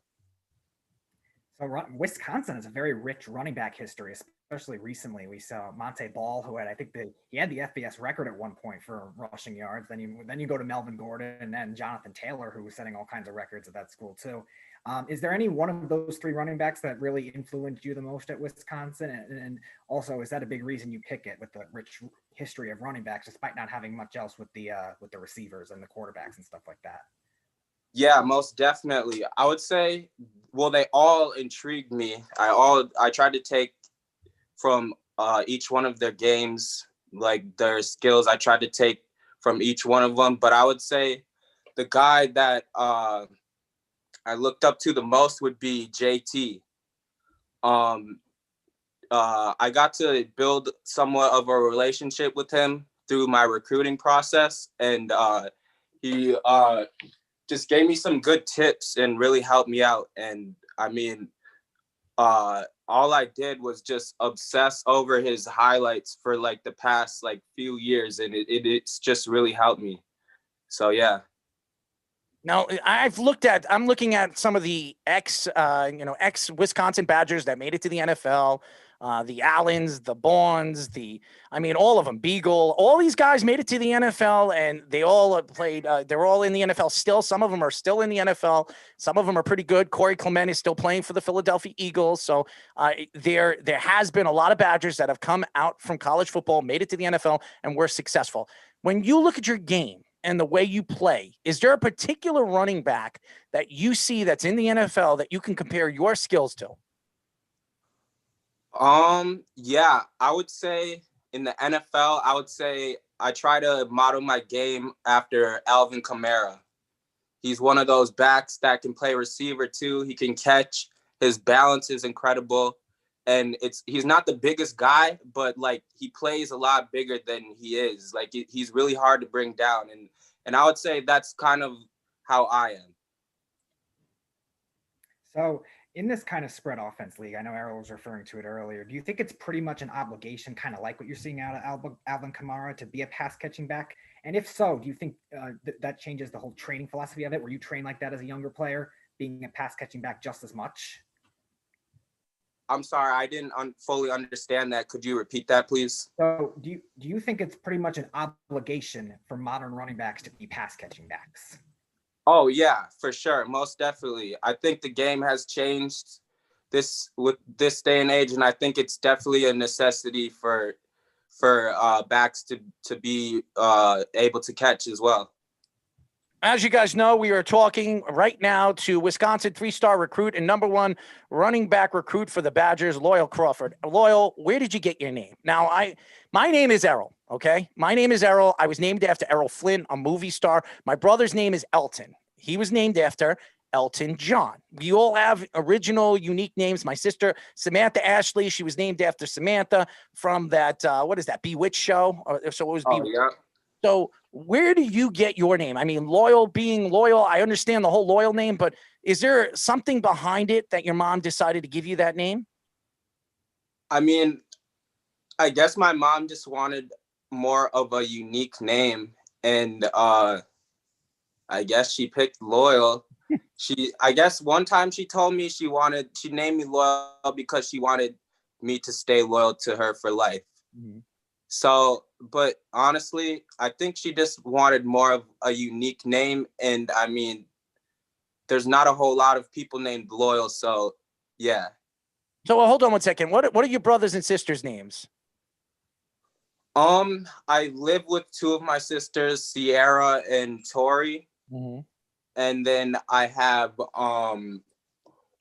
Wisconsin has a very rich running back history, especially recently. We saw Monte Ball, who had, I think he had the FBS record at one point for rushing yards. Then you go to Melvin Gordon and then Jonathan Taylor, who was setting all kinds of records at that school too. Is there any one of those three running backs that really influenced you the most at Wisconsin? And also, is that a big reason you pick it, with the rich history of running backs, despite not having much else with the receivers and the quarterbacks and stuff like that? Yeah, most definitely. I would say, well, they all intrigued me. I tried to take from each one of their games, like their skills. I tried to take from each one of them, but I would say the guy that I looked up to the most would be JT. I got to build somewhat of a relationship with him through my recruiting process, and he just gave me some good tips and really helped me out. And I mean, all I did was just obsess over his highlights for like the past like few years, and it's just really helped me. So yeah. Now, I'm looking at some of the ex Wisconsin Badgers that made it to the NFL, the Allens, the Bonds, all of them, Beagle, all these guys made it to the NFL, and they all played. They're all in the NFL still. Some of them are still in the NFL. Some of them are pretty good. Corey Clement is still playing for the Philadelphia Eagles. So there has been a lot of Badgers that have come out from college football, made it to the NFL, and were successful. When you look at your game and the way you play, is there a particular running back that you see that's in the NFL that you can compare your skills to? Yeah, I would say in the NFL, I would say I try to model my game after Alvin Kamara. He's one of those backs that can play receiver too. He can catch. His balance is incredible. And he's not the biggest guy, but like he plays a lot bigger than he is. Like he's really hard to bring down. And I would say that's kind of how I am. So in this kind of spread offense league, I know Errol was referring to it earlier. Do you think it's pretty much an obligation, kind of like what you're seeing out of Alvin Kamara, to be a pass catching back? And if so, do you think that changes the whole training philosophy of it, where you train like that as a younger player, being a pass catching back just as much? I'm sorry, I didn't fully understand that. Could you repeat that, please? So do you think it's pretty much an obligation for modern running backs to be pass catching backs? Oh yeah, for sure, most definitely. I think the game has changed with this day and age, and I think it's definitely a necessity for backs to be able to catch as well. As you guys know, we are talking right now to Wisconsin 3-star recruit and #1 running back recruit for the Badgers, Loyal Crawford. Loyal, where did you get your name? Now, my name is Errol, okay? My name is Errol. I was named after Errol Flynn, a movie star. My brother's name is Elton. He was named after Elton John. We all have original, unique names. My sister, Samantha Ashley, she was named after Samantha from that, what is that, Bewitched show? So it was Bewitched. Yeah. So where do you get your name? I mean, Loyal being loyal, I understand the whole Loyal name, but is there something behind it that your mom decided to give you that name? I mean, I guess my mom just wanted more of a unique name, and I guess she picked Loyal. I guess one time she told me she named me Loyal because she wanted me to stay loyal to her for life. Mm-hmm. So, but honestly, I think she just wanted more of a unique name. And I mean, there's not a whole lot of people named Loyal. So, yeah. So hold on one second. What are your brothers and sisters' names? I live with two of my sisters, Sierra and Tori. Mm-hmm. And then I have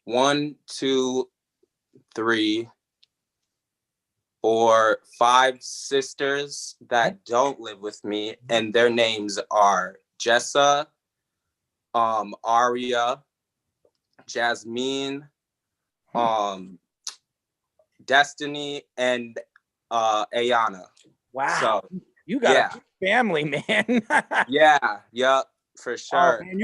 1, 2, 3, 4, 5 sisters that don't live with me, and their names are Jessa, Aria, Jasmine, Destiny, and Ayana. Wow. So, you got a family, man. Yeah, for sure. Oh, man,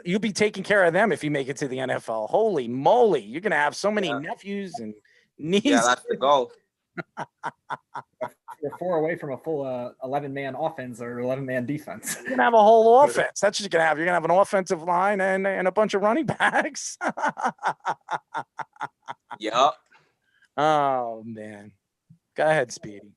you'll be taking care of them if you make it to the NFL. Holy moly. You're going to have so many nephews and nieces. Yeah, that's the goal. You're 4 away from a full 11-man offense or 11-man defense. You're gonna have a whole offense. That's what you're gonna have. You're gonna have an offensive line and a bunch of running backs. Yep. Oh man. Go ahead, Speedy.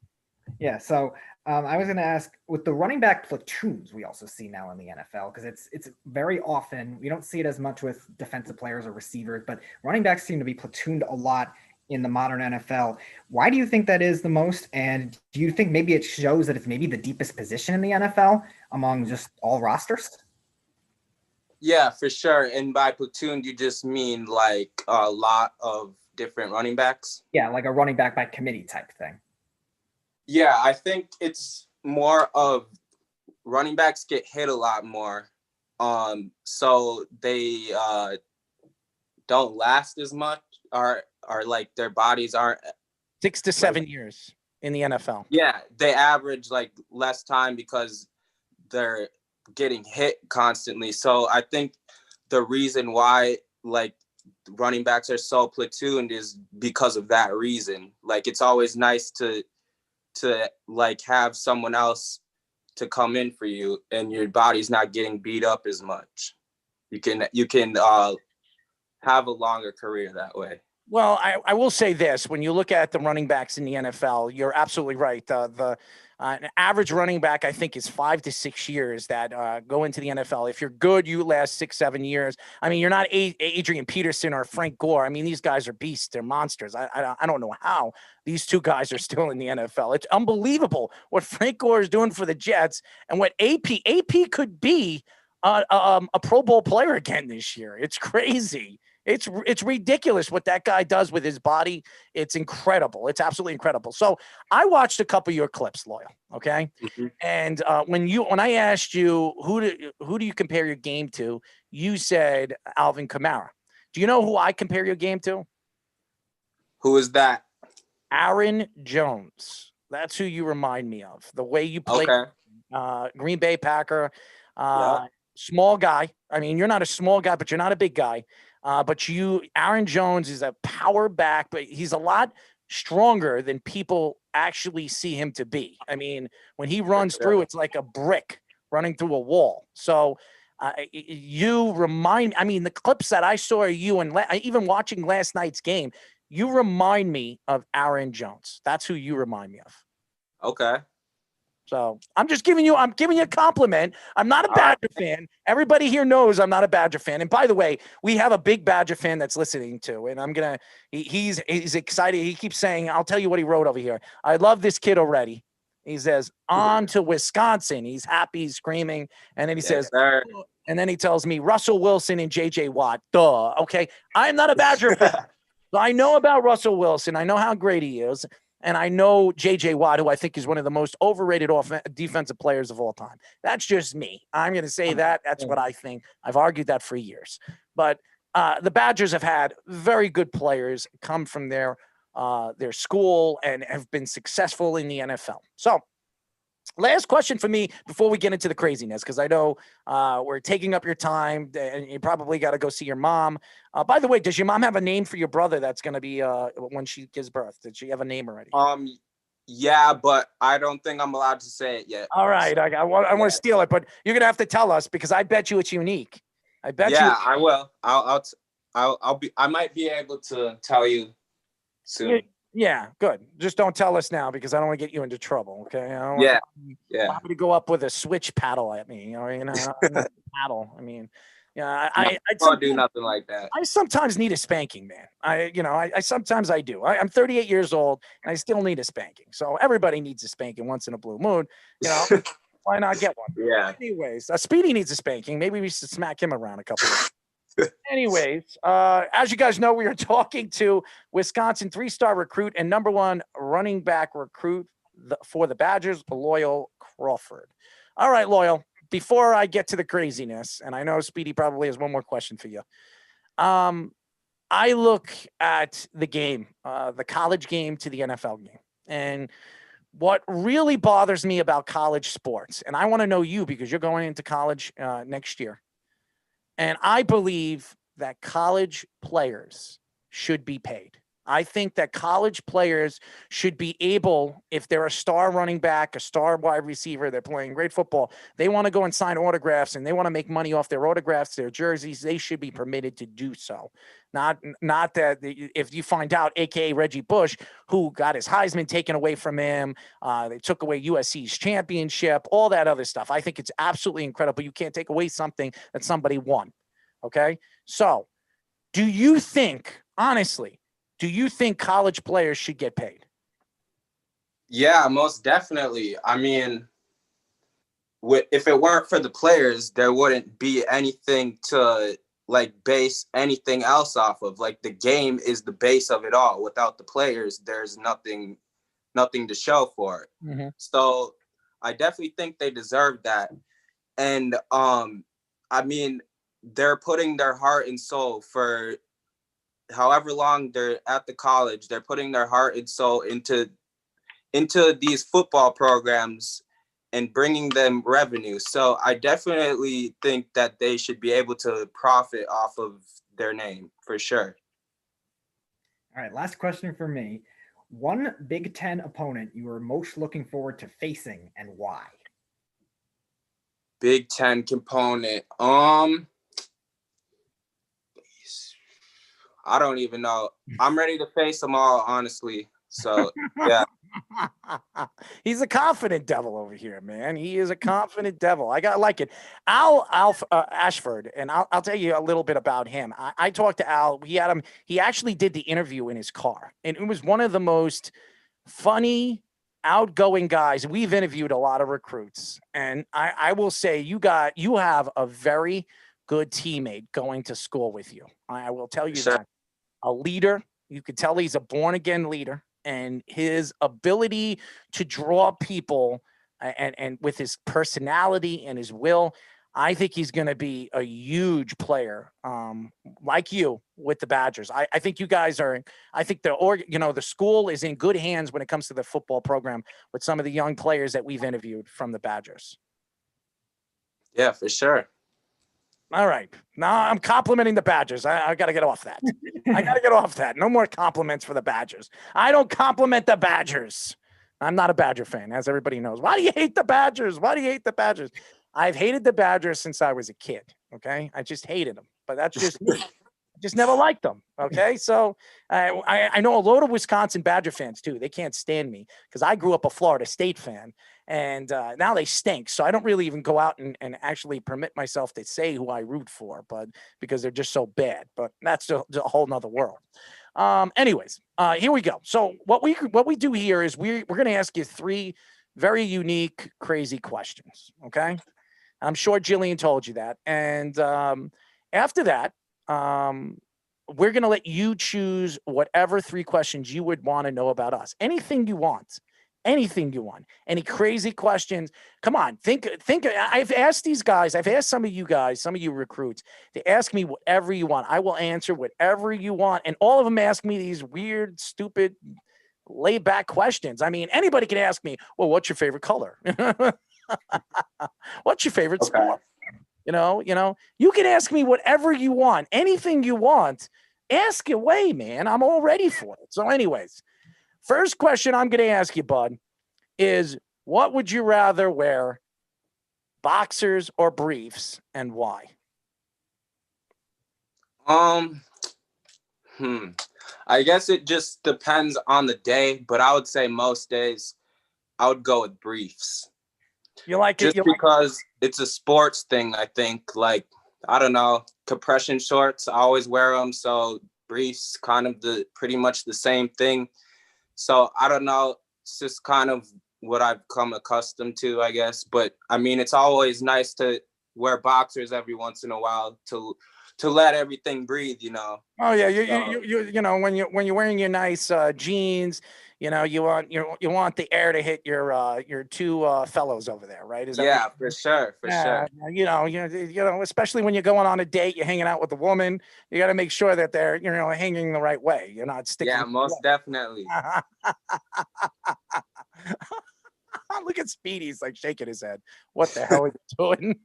Yeah. So I was going to ask, with the running back platoons we also see now in the NFL, because it's very often, we don't see it as much with defensive players or receivers, but running backs seem to be platooned a lot in the modern NFL. Why do you think that is the most? And do you think maybe it shows that it's maybe the deepest position in the NFL among just all rosters? Yeah, for sure. And by platoon, you just mean like a lot of different running backs? Yeah, like a running back by committee type thing. Yeah, I think it's more of running backs get hit a lot more. So they don't last as much, or like their bodies aren't 6 to 7 years in the NFL. Yeah, they average like less time because they're getting hit constantly. So I think the reason why like running backs are so platooned is because of that reason. Like it's always nice to like have someone else to come in for you, and your body's not getting beat up as much. You can have a longer career that way. Well, I will say this: when you look at the running backs in the NFL, you're absolutely right. An average running back, I think, is 5 to 6 years that go into the NFL. If you're good, you last 6, 7 years. I mean, you're not Adrian Peterson or Frank Gore. I mean, these guys are beasts. They're monsters. I don't know how these two guys are still in the NFL. It's unbelievable what Frank Gore is doing for the Jets and what AP could be a Pro Bowl player again this year. It's crazy. It's ridiculous what that guy does with his body. It's incredible. It's absolutely incredible. So I watched a couple of your clips, Loyal. Okay, and when I asked you who do you compare your game to, you said Alvin Kamara. Do you know who I compare your game to? Who is that? Aaron Jones. That's who you remind me of. The way you play. Okay. Green Bay Packer. Small guy. I mean, you're not a small guy, but you're not a big guy. But Aaron Jones is a power back, but he's a lot stronger than people actually see him to be. I mean, when he runs through, it's like a brick running through a wall. So you remind me, I mean, the clips that I saw of you and even watching last night's game, you remind me of Aaron Jones. That's who you remind me of. Okay. So I'm giving you a compliment. I'm not a Badger fan. Everybody here knows I'm not a Badger fan. And by the way, we have a big Badger fan that's listening to, and he's excited. He keeps saying, I'll tell you what he wrote over here. I love this kid already. He says, on to Wisconsin. He's happy, he's screaming. And then he says, and then he tells me Russell Wilson and JJ Watt. Duh. Okay. I'm not a Badger fan. So I know about Russell Wilson. I know how great he is. And I know J.J. Watt, who I think is one of the most overrated defensive players of all time. That's just me. I'm going to say that. That's what I think. I've argued that for years. But the Badgers have had very good players come from their school and have been successful in the NFL. So last question for me before we get into the craziness, because I know we're taking up your time and you probably got to go see your mom. By the way, does your mom have a name for your brother that's going to be when she gives birth? Did she have a name already? Yeah, but I don't think I'm allowed to say it yet. All right. I want to steal it, but you're going to have to tell us because I bet you it's unique. I bet you. Yeah, I will. I might be able to tell you soon. Yeah, good. Just don't tell us now because I don't want to get you into trouble. Okay. I don't want you to go up with a switch paddle at me. Paddle. I mean, yeah, I don't do nothing like that. I sometimes need a spanking, man. I sometimes I do. I'm 38 years old and I still need a spanking. So everybody needs a spanking once in a blue moon. Why not get one? Yeah. Anyways, Speedy needs a spanking. Maybe we should smack him around a couple of. Anyways, as you guys know, we are talking to Wisconsin 3-star recruit and #1 running back recruit for the Badgers, Loyal Crawford. All right, Loyal, before I get to the craziness, and I know Speedy probably has one more question for you. I look at the game, the college game to the NFL game, and what really bothers me about college sports, and I want to know you because you're going into college next year. And I believe that college players should be paid. I think that college players should be able, if they're a star running back, a star wide receiver, they're playing great football, they want to go and sign autographs and they want to make money off their autographs, their jerseys, they should be permitted to do so. Not that if you find out, AKA Reggie Bush, who got his Heisman taken away from him, they took away USC's championship, all that other stuff. I think it's absolutely incredible. You can't take away something that somebody won. Okay. So do you think, honestly, college players should get paid? Yeah, most definitely. I mean, if it weren't for the players, there wouldn't be anything to base anything else off of. The game is the base of it all. Without the players, there's nothing to show for it. Mm-hmm. So I definitely think they deserve that. And I mean, they're putting their heart and soul for however long they're at the college. They're putting their heart and soul into these football programs and bringing them revenue. So I definitely think that they should be able to profit off of their name for sure. All right, last question for me. One Big Ten opponent you are most looking forward to facing and why? Big Ten component. I don't even know. I'm ready to face them all, honestly. So, yeah. He's a confident devil over here, man. He is a confident devil. I like it. Al Ashford, and I'll tell you a little bit about him. I talked to Al. He actually did the interview in his car, and it was one of the most funny, outgoing guys. We've interviewed a lot of recruits, and I will say you have a very good teammate going to school with you. I will tell you that. A leader. You could tell he's a born-again leader. And his ability to draw people and with his personality and his will, I think he's going to be a huge player, like you with the Badgers. I think you guys are. I think the school is in good hands when it comes to the football program with some of the young players that we've interviewed from the Badgers. Yeah, for sure. All right. Now I'm complimenting the Badgers. I got to get off that. I got to get off that. No more compliments for the Badgers. I don't compliment the Badgers. I'm not a Badger fan, as everybody knows. Why do you hate the Badgers? Why do you hate the Badgers? I've hated the Badgers since I was a kid, okay? I just hated them, but that's just me. I just never liked them, okay? So I know a load of Wisconsin Badger fans, too. They can't stand me because I grew up a Florida State fan. And now they stink. So I don't really even go out and actually permit myself to say who I root for, but because they're just so bad. But that's a whole nother world. Anyways, here we go. So what we do here is we're going to ask you 3 very unique, crazy questions. Okay. I'm sure Jillian told you that. And after that, we're going to let you choose whatever 3 questions you would want to know about us. Anything you want. Anything you want, any crazy questions. Come on, think. I've asked these guys, I've asked some of you guys, some of you recruits, to ask me whatever you want. I will answer whatever you want. And all of them ask me these weird, stupid, laid back questions. I mean, anybody can ask me, well, what's your favorite color? What's your favorite sport? You know, you can ask me whatever you want, anything you want, ask away, man. I'm all ready for it. So anyways, first question I'm going to ask you, bud, is what would you rather wear, boxers or briefs, and why? I guess it just depends on the day, but I would say most days I would go with briefs. You like it? Just because it's a sports thing, I think. Like, I don't know, compression shorts, I always wear them, so briefs kind of pretty much the same thing. So I don't know. It's just kind of what I've come accustomed to, I guess. But I mean, it's always nice to wear boxers every once in a while to let everything breathe, you know. Oh yeah, you know when you're wearing your nice jeans, you know, you want the air to hit your 2 fellows over there, right? Is that yeah, for sure. You know, especially when you're going on a date, you're hanging out with a woman, you got to make sure that they're hanging the right way. You're not sticking. Yeah, most definitely. Look at Speedy. He's like shaking his head. What the hell are you doing?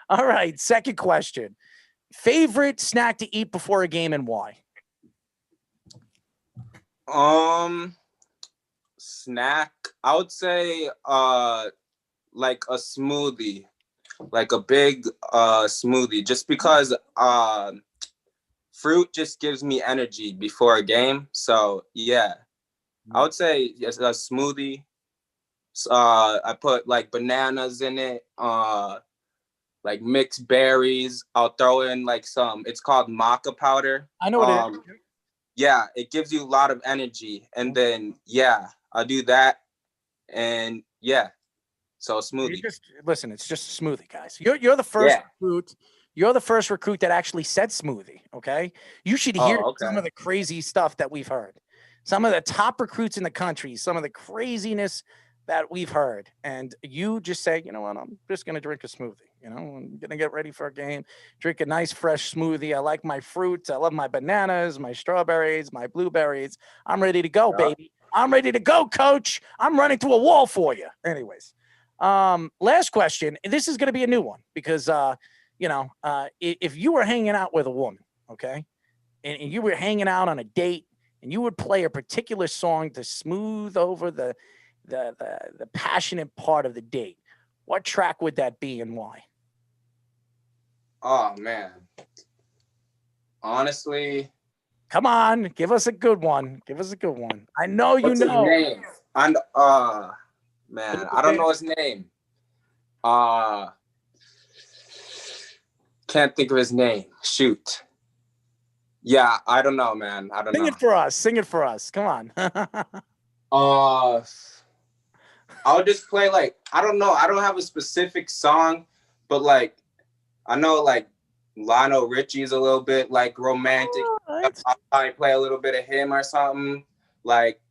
All right. Second question. Favorite snack to eat before a game and why? Snack. I would say like a smoothie. Like a big smoothie. Just because fruit just gives me energy before a game. So yeah. I would say yes, a smoothie. I put like bananas in it, like mixed berries. I'll throw in like it's called maca powder. I know what it is. Yeah, it gives you a lot of energy. And then, yeah, I'll do that. And yeah, so a smoothie. Listen, it's just a smoothie, guys. You're the first recruit. You're the first recruit that actually said smoothie, okay? You should hear some of the crazy stuff that we've heard. Some of the top recruits in the country, some of the craziness that we've heard. And you just say, you know what, I'm just going to drink a smoothie. You know, I'm going to get ready for a game, drink a nice fresh smoothie. I like my fruits. I love my bananas, my strawberries, my blueberries. I'm ready to go, baby. I'm ready to go, coach. I'm running through a wall for you. Anyways, last question. This is going to be a new one because, if you were hanging out with a woman, okay, and you were hanging out on a date and you would play a particular song to smooth over the passionate part of the date, what track would that be and why? Oh man. Honestly. Come on, give us a good one. Give us a good one. I know you What's know. his name? And man, I don't know his name. Can't think of his name. Shoot. Yeah, I don't know, man. I don't know. Sing it for us. Sing it for us. Come on. I'll just play like, I don't know. I don't have a specific song, but like, I know like Lionel Richie's a little bit like romantic. I'll probably play a little bit of him or something. Like,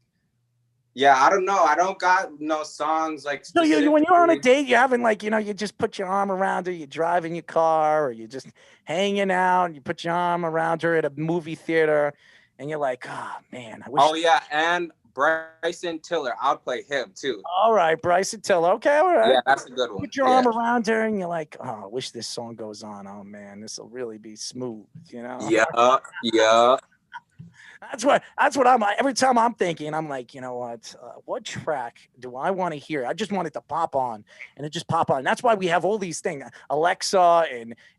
yeah, I don't know. I don't got no songs like. So when you're on a date, you haven't like, you just put your arm around her, you drive in your car, or you're just hanging out, and you put your arm around her at a movie theater, and you're like, oh man, I wish. Oh yeah, and Bryson Tiller, I'll play him too. All right, Bryson Tiller. Okay, all right. Yeah, that's a good one. Put your arm around her, and you're like, oh, I wish this song goes on. Oh man, this will really be smooth, Yeah. That's what I'm. Every time I'm thinking, I'm like, you know what track do I want to hear? I just want it to pop on, and it just pop on. And that's why we have all these things, Alexa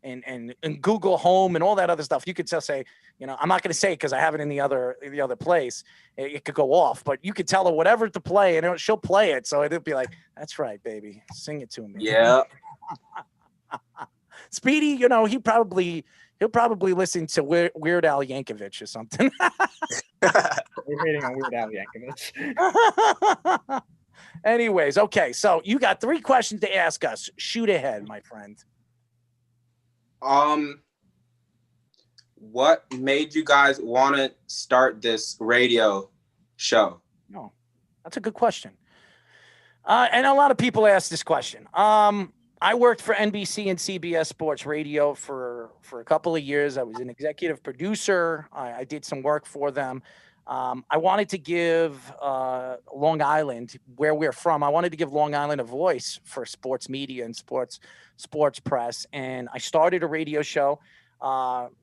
and Google Home and all that other stuff. You could just say, I'm not going to say it because I have it in the other place. It could go off, but you could tell her whatever to play, and she'll play it. So it'll be like, that's right, baby, sing it to me. Yeah. Speedy, he'll probably listen to Weird Al Yankovic or something. We're hating on Weird Al Yankovic. Anyways, okay, so you got 3 questions to ask us. Shoot ahead, my friend. What made you guys want to start this radio show? No, that's a good question. And a lot of people ask this question. I worked for NBC and CBS Sports Radio for a couple of years. I was an executive producer. I did some work for them. I wanted to give Long Island, where we're from, I wanted to give Long Island a voice for sports media and sports press. And I started a radio show,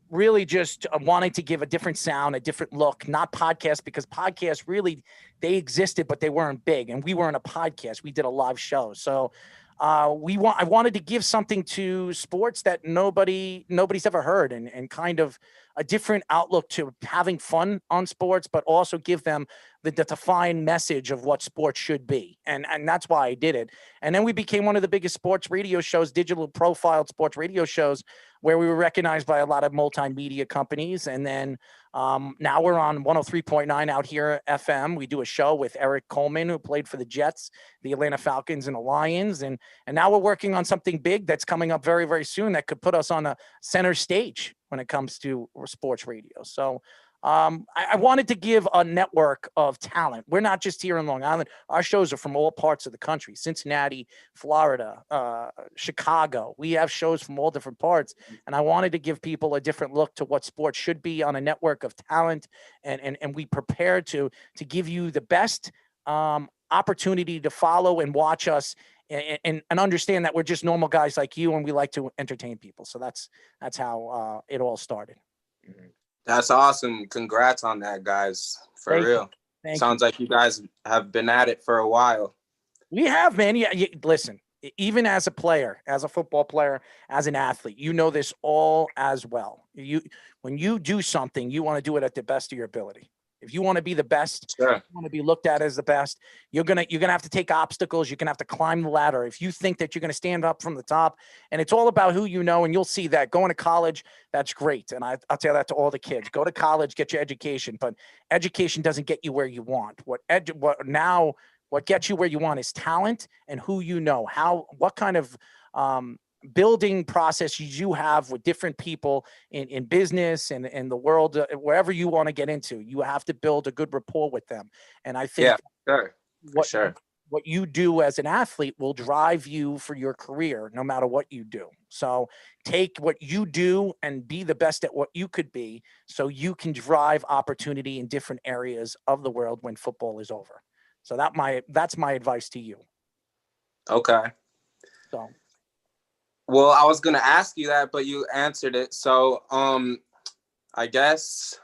really just wanting to give a different sound, a different look, not podcasts, because podcasts really, they existed, but they weren't big. And we weren't a podcast. We did a live show. So I wanted to give something to sports that nobody's ever heard, and kind of a different outlook to having fun on sports, but also give them the defined message of what sports should be. And that's why I did it. And then we became one of the biggest sports radio shows, digital profiled sports radio shows, where we were recognized by a lot of multimedia companies. And then now we're on 103.9 out here FM. We do a show with Eric Coleman, who played for the Jets, the Atlanta Falcons, and the Lions. And now we're working on something big that's coming up very, very soon that could put us on a center stage when it comes to sports radio. So I wanted to give a network of talent. We're not just here in Long Island. Our shows are from all parts of the country: Cincinnati, Florida, Chicago. We have shows from all different parts. And I wanted to give people a different look to what sports should be on a network of talent. And we prepared to give you the best opportunity to follow and watch us and understand that we're just normal guys like you, and we like to entertain people. So that's how it all started. That's awesome. Congrats on that, guys. For real. Sounds like you guys have been at it for a while. We have, man. Yeah, listen, even as a player, as a football player, as an athlete, you know this all as well. When you do something, you want to do it at the best of your ability. If you want to be the best, sure. You want to be looked at as the best, you're gonna have to take obstacles. You're gonna have to climb the ladder. If you think that you're gonna stand up from the top, and it's all about who you know, and you'll see that going to college, that's great. And I'll tell that to all the kids: go to college, get your education, but education doesn't get you where you want. What gets you where you want is talent and who you know. What kind of building processes you have with different people in business and in the world, wherever you want to get into. You have to build a good rapport with them. And I think what you do as an athlete will drive you for your career, no matter what you do. So take what you do and be the best at what you could be, so you can drive opportunity in different areas of the world when football is over. So that's my advice to you. Okay. So. Well, I was gonna ask you that, but you answered it. So, I guess,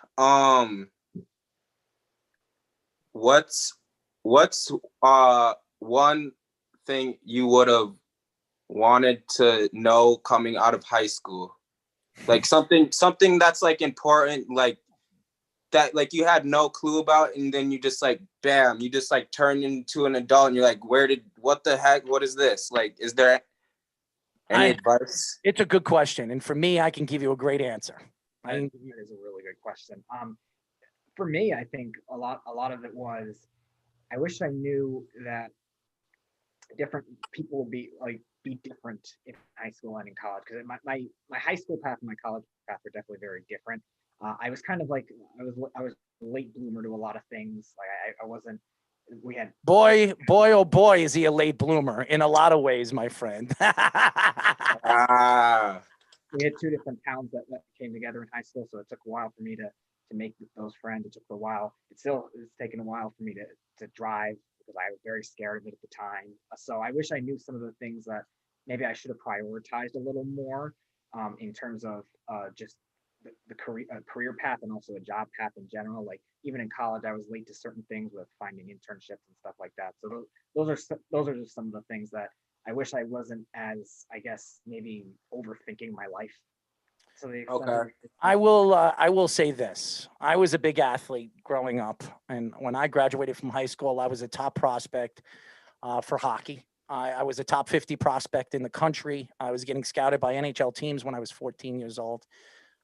what's one thing you would have wanted to know coming out of high school? Like something that's like important, like that, like you had no clue about, and then you just like, bam, you just like turned into an adult, and you're like, what the heck? What is this? Like, is there any advice? It's a good question. And for me, I can give you a great answer. That is a really good question. For me, I think a lot of it was, I wish I knew that different people would be different in high school and in college, because my high school path and my college path were definitely very different. I was kind of like I was a late bloomer to a lot of things. Like I wasn't. We had boy, oh boy, is he a late bloomer in a lot of ways, my friend. We had two different towns that came together in high school, so it took a while for me to make those friends. It took a while. It's taken a while for me to drive, because I was very scared of it at the time. So I wish I knew some of the things that maybe I should have prioritized a little more, in terms of just the career path, and also a job path in general. Like even in college, I was late to certain things with finding internships and stuff like that. So those are just some of the things that I wish I wasn't as, I guess, maybe overthinking my life. So I will say this. I was a big athlete growing up, and when I graduated from high school, I was a top prospect for hockey. I was a top 50 prospect in the country. I was getting scouted by NHL teams when I was 14 years old.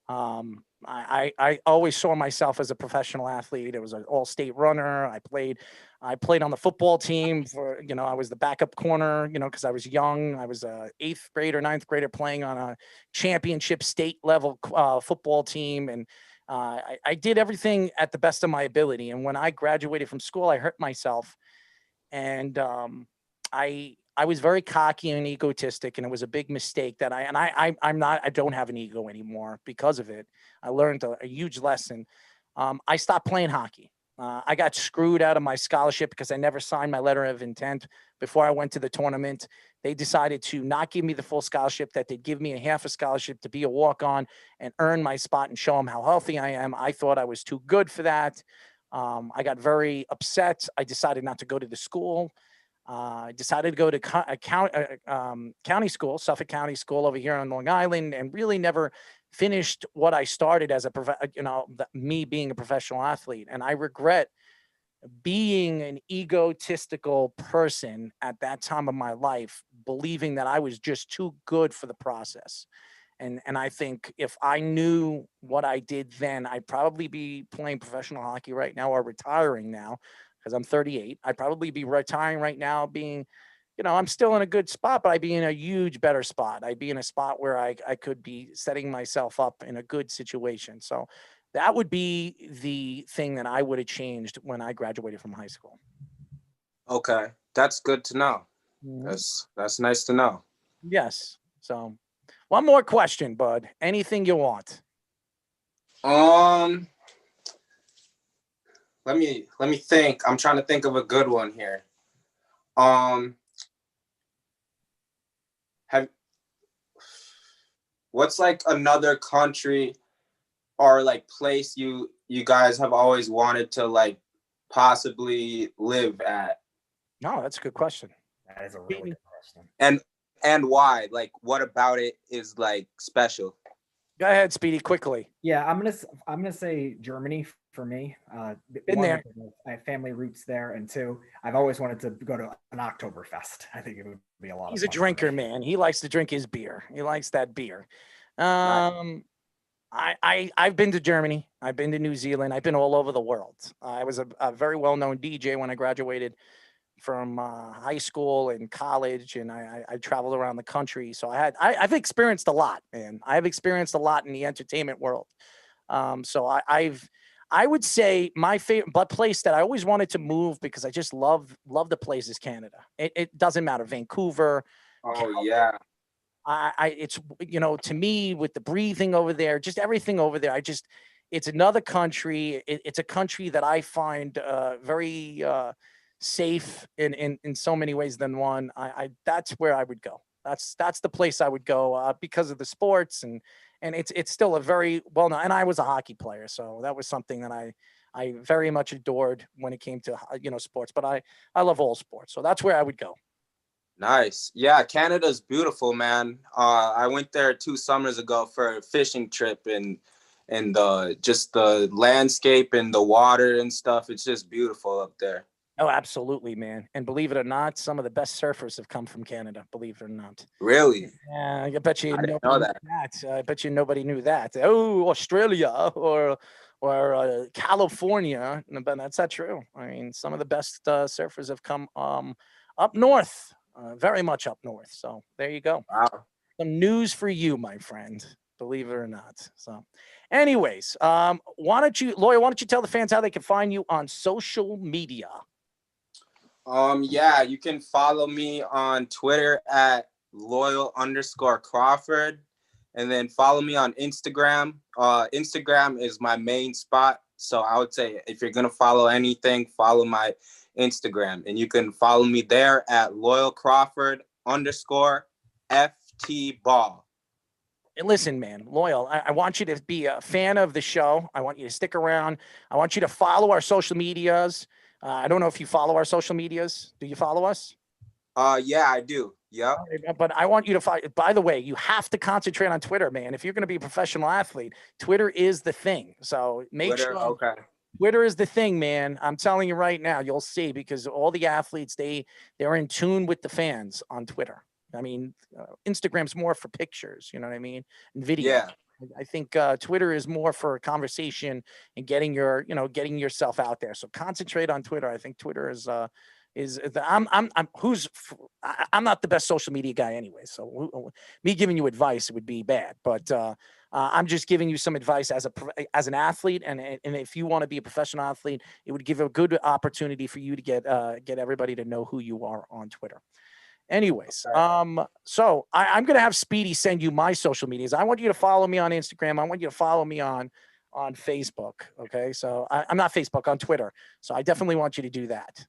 I always saw myself as a professional athlete. It was an all-state runner. I played on the football team for, I was the backup corner, because I was young. I was a 8th grader, 9th grader playing on a championship state level football team. And I did everything at the best of my ability. And when I graduated from school, I hurt myself. And I was very cocky and egotistic, and it was a big mistake that I don't have an ego anymore because of it. I learned a huge lesson. I stopped playing hockey. I got screwed out of my scholarship because I never signed my letter of intent before I went to the tournament. They decided to not give me the full scholarship, that they'd give me a half a scholarship to be a walk-on and earn my spot and show them how healthy I am. I thought I was too good for that. I got very upset. I decided not to go to the school. I decided to go to county school, Suffolk County School over here on Long Island, and really never finished what I started as me being a professional athlete. And I regret being an egotistical person at that time of my life, believing that I was just too good for the process. And I think if I knew what I did then, I'd probably be playing professional hockey right now, or retiring now, because I'm 38. I'd probably be retiring right now, being, I'm still in a good spot, but I'd be in a huge better spot. I'd be in a spot where I could be setting myself up in a good situation. So that would be the thing that I would have changed when I graduated from high school. Okay, that's good to know. Mm-hmm. That's nice to know. Yes. So one more question, bud. Anything you want. Let me think. I'm trying to think of a good one here. What's like another country or like place you guys have always wanted to like possibly live at? No, that's a good question. That is a really good question. And why? Like, what about it is like special? Go ahead, Speedy, quickly. Yeah, I'm gonna say Germany for me. Been there. I have family roots there, and two, I've always wanted to go to an Oktoberfest. I think it would be a lot. He's a drinker, man. He likes to drink his beer. He likes that beer. I've been to Germany. I've been to New Zealand. I've been all over the world. I was a very well-known DJ when I graduated from high school and college, and I traveled around the country. So I've experienced a lot, man. I've experienced a lot in the entertainment world. So I would say my favorite place that I always wanted to move, because I just love the place, is Canada. It doesn't matter, Vancouver. Oh, Calgary. yeah. It's, to me, with the breathing over there, just everything over there, it's another country. It's a country that I find very safe in so many ways than one. That's where I would go. That's the place I would go because of the sports, and it's still a very well known. And I was a hockey player, so that was something that I very much adored when it came to sports. But I love all sports, so that's where I would go. Nice. Yeah, Canada's beautiful, man. I went there 2 summers ago for a fishing trip, and just the landscape and the water and stuff. It's just beautiful up there. Oh, absolutely, man. And believe it or not, some of the best surfers have come from Canada, believe it or not. Really? Yeah, I bet you I didn't nobody know knew that. that. I bet you nobody knew that. Oh, Australia or California, but that's not true. I mean, some of the best surfers have come up north, very much up north. So there you go. Wow. Some news for you, my friend. Believe it or not. So, anyways, why don't you tell the fans how they can find you on social media? Yeah, you can follow me on Twitter at loyal_Crawford, and then follow me on Instagram. Instagram is my main spot. So I would say if you're gonna follow anything, follow my Instagram, and you can follow me there at loyal_FT_ball. And listen, man, Loyal, I want you to be a fan of the show. I want you to stick around. I want you to follow our social medias. I don't know if you follow our social medias. Do you follow us? Yeah, I do. Yep. But I want you to follow. By the way, you have to concentrate on Twitter, man. If you're going to be a professional athlete, Twitter is the thing. So make Twitter, sure. okay. Twitter is the thing, man. I'm telling you right now, you'll see, because all the athletes, they're in tune with the fans on Twitter. I mean, Instagram's more for pictures, you know what I mean? And video. Yeah. I think Twitter is more for a conversation and getting yourself out there. So concentrate on Twitter. I think Twitter I'm not the best social media guy anyway. So me giving you advice would be bad, but I'm just giving you some advice as an athlete. And if you want to be a professional athlete, it would give a good opportunity for you to get everybody to know who you are on Twitter. Anyways, so I'm going to have Speedy send you my social medias. I want you to follow me on Instagram. I want you to follow me on Facebook. Okay. So I'm not Facebook, on Twitter. So I definitely want you to do that.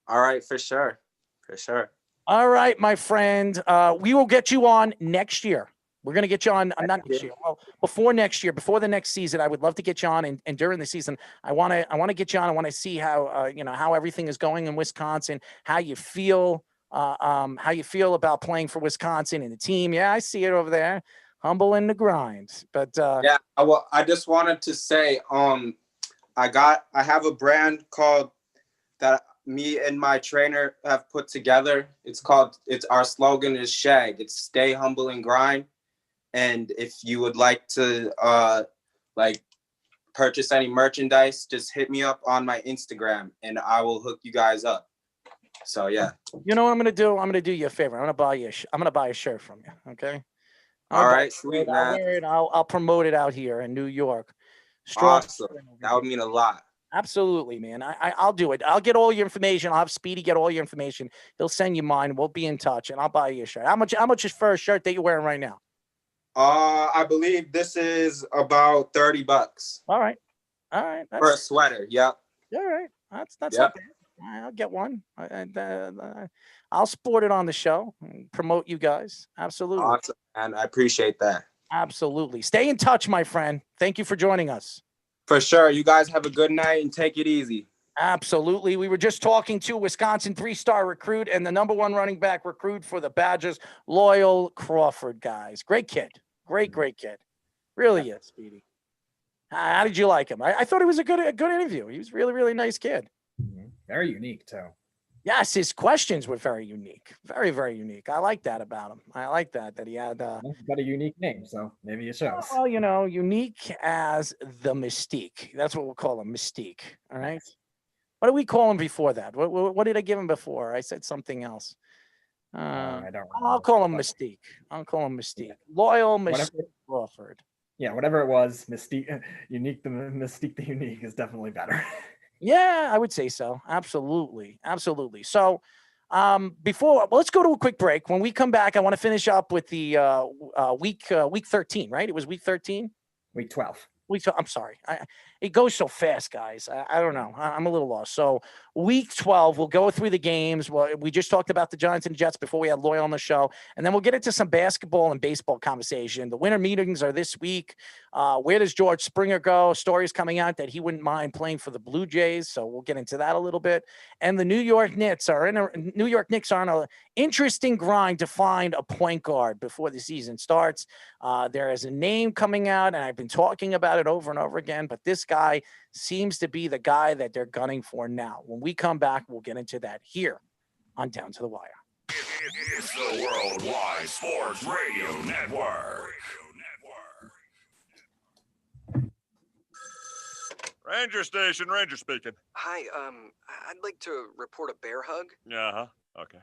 All right. For sure. For sure. All right, my friend. We will get you on next year. We're going to get you on, not next year. Well, before next year, before the next season, I would love to get you on. And during the season, I want to get you on. I want to see how, how everything is going in Wisconsin, how you feel about playing for Wisconsin and the team. Yeah, I see it over there. Humble in the grind. But yeah, well, I just wanted to say, I have a brand called that me and my trainer have put together. Our slogan is Shag. It's stay humble and grind. And if you would like to purchase any merchandise, just hit me up on my Instagram and I will hook you guys up. So yeah. You know what I'm gonna do? I'm gonna do you a favor. I'm gonna buy a shirt from you. Okay. All right, sweet, man. I'll wear it. I'll promote it out here in New York. Awesome. That would mean a lot. Absolutely, man. I'll do it. I'll get all your information. I'll have Speedy get all your information. He'll send you mine. We'll be in touch, and I'll buy you a shirt. How much is for a shirt that you're wearing right now? I believe this is about $30. All right. For a sweater. Yep. All right. That's not bad. I'll get one. I'll sport it on the show and promote you guys. Absolutely. Awesome, and I appreciate that. Absolutely. Stay in touch, my friend. Thank you for joining us. For sure. You guys have a good night and take it easy. Absolutely. We were just talking to Wisconsin 3-star recruit and the #1 running back recruit for the Badgers, Loyal Crawford, guys. Great kid. Great kid. Really is, Speedy. How did you like him? I thought it was a good interview. He was really, really nice kid. Very unique, too. Yes, his questions were very unique. Very, very unique. I like that about him. I like that he had he's got a unique name, so maybe it shows. Well, unique as the Mystique. That's what we'll call him, Mystique. All right. What did we call him before that? What did I give him before? I said something else. I don't remember. I'll call him Mystique. Yeah. Loyal Mystique Crawford. Yeah, whatever it was, Mystique, unique. The Mystique, the unique is definitely better. Yeah, I would say so. Absolutely. So, let's go to a quick break. When we come back, I want to finish up with the week 13, right? It was week 13. Week 12. I'm sorry. it goes so fast, guys. I don't know. I'm a little lost. So week 12, we'll go through the games. Well, we just talked about the Giants and Jets before we had Loyal on the show, and then we'll get into some basketball and baseball conversation. The winter meetings are this week. Where does George Springer go? Stories coming out that he wouldn't mind playing for the Blue Jays, so we'll get into that a little bit. And the New York Knicks are on an interesting grind to find a point guard before the season starts. There is a name coming out, and I've been talking about it over and over again, but this guy seems to be the guy that they're gunning for now. When we come back, we'll get into that here on Down to the Wire. It's the Worldwide Sports Radio Network. Ranger Station, Ranger speaking. Hi, I'd like to report a bear hug. Uh-huh, okay.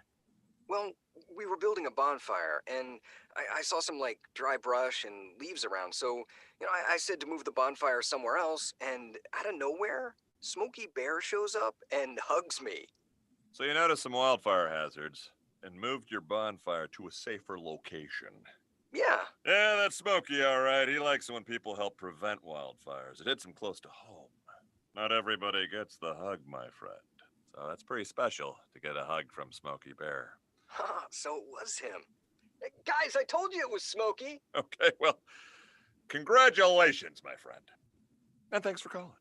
Well, we were building a bonfire, and I saw some, like, dry brush and leaves around, so, I said to move the bonfire somewhere else, and out of nowhere, Smokey Bear shows up and hugs me. So you noticed some wildfire hazards and moved your bonfire to a safer location. Yeah. Yeah, that's Smokey, all right. He likes it when people help prevent wildfires. It hits him close to home. Not everybody gets the hug, my friend. So that's pretty special to get a hug from Smokey Bear. So it was him. Hey, guys, I told you it was Smokey. Okay, well, congratulations, my friend. And thanks for calling.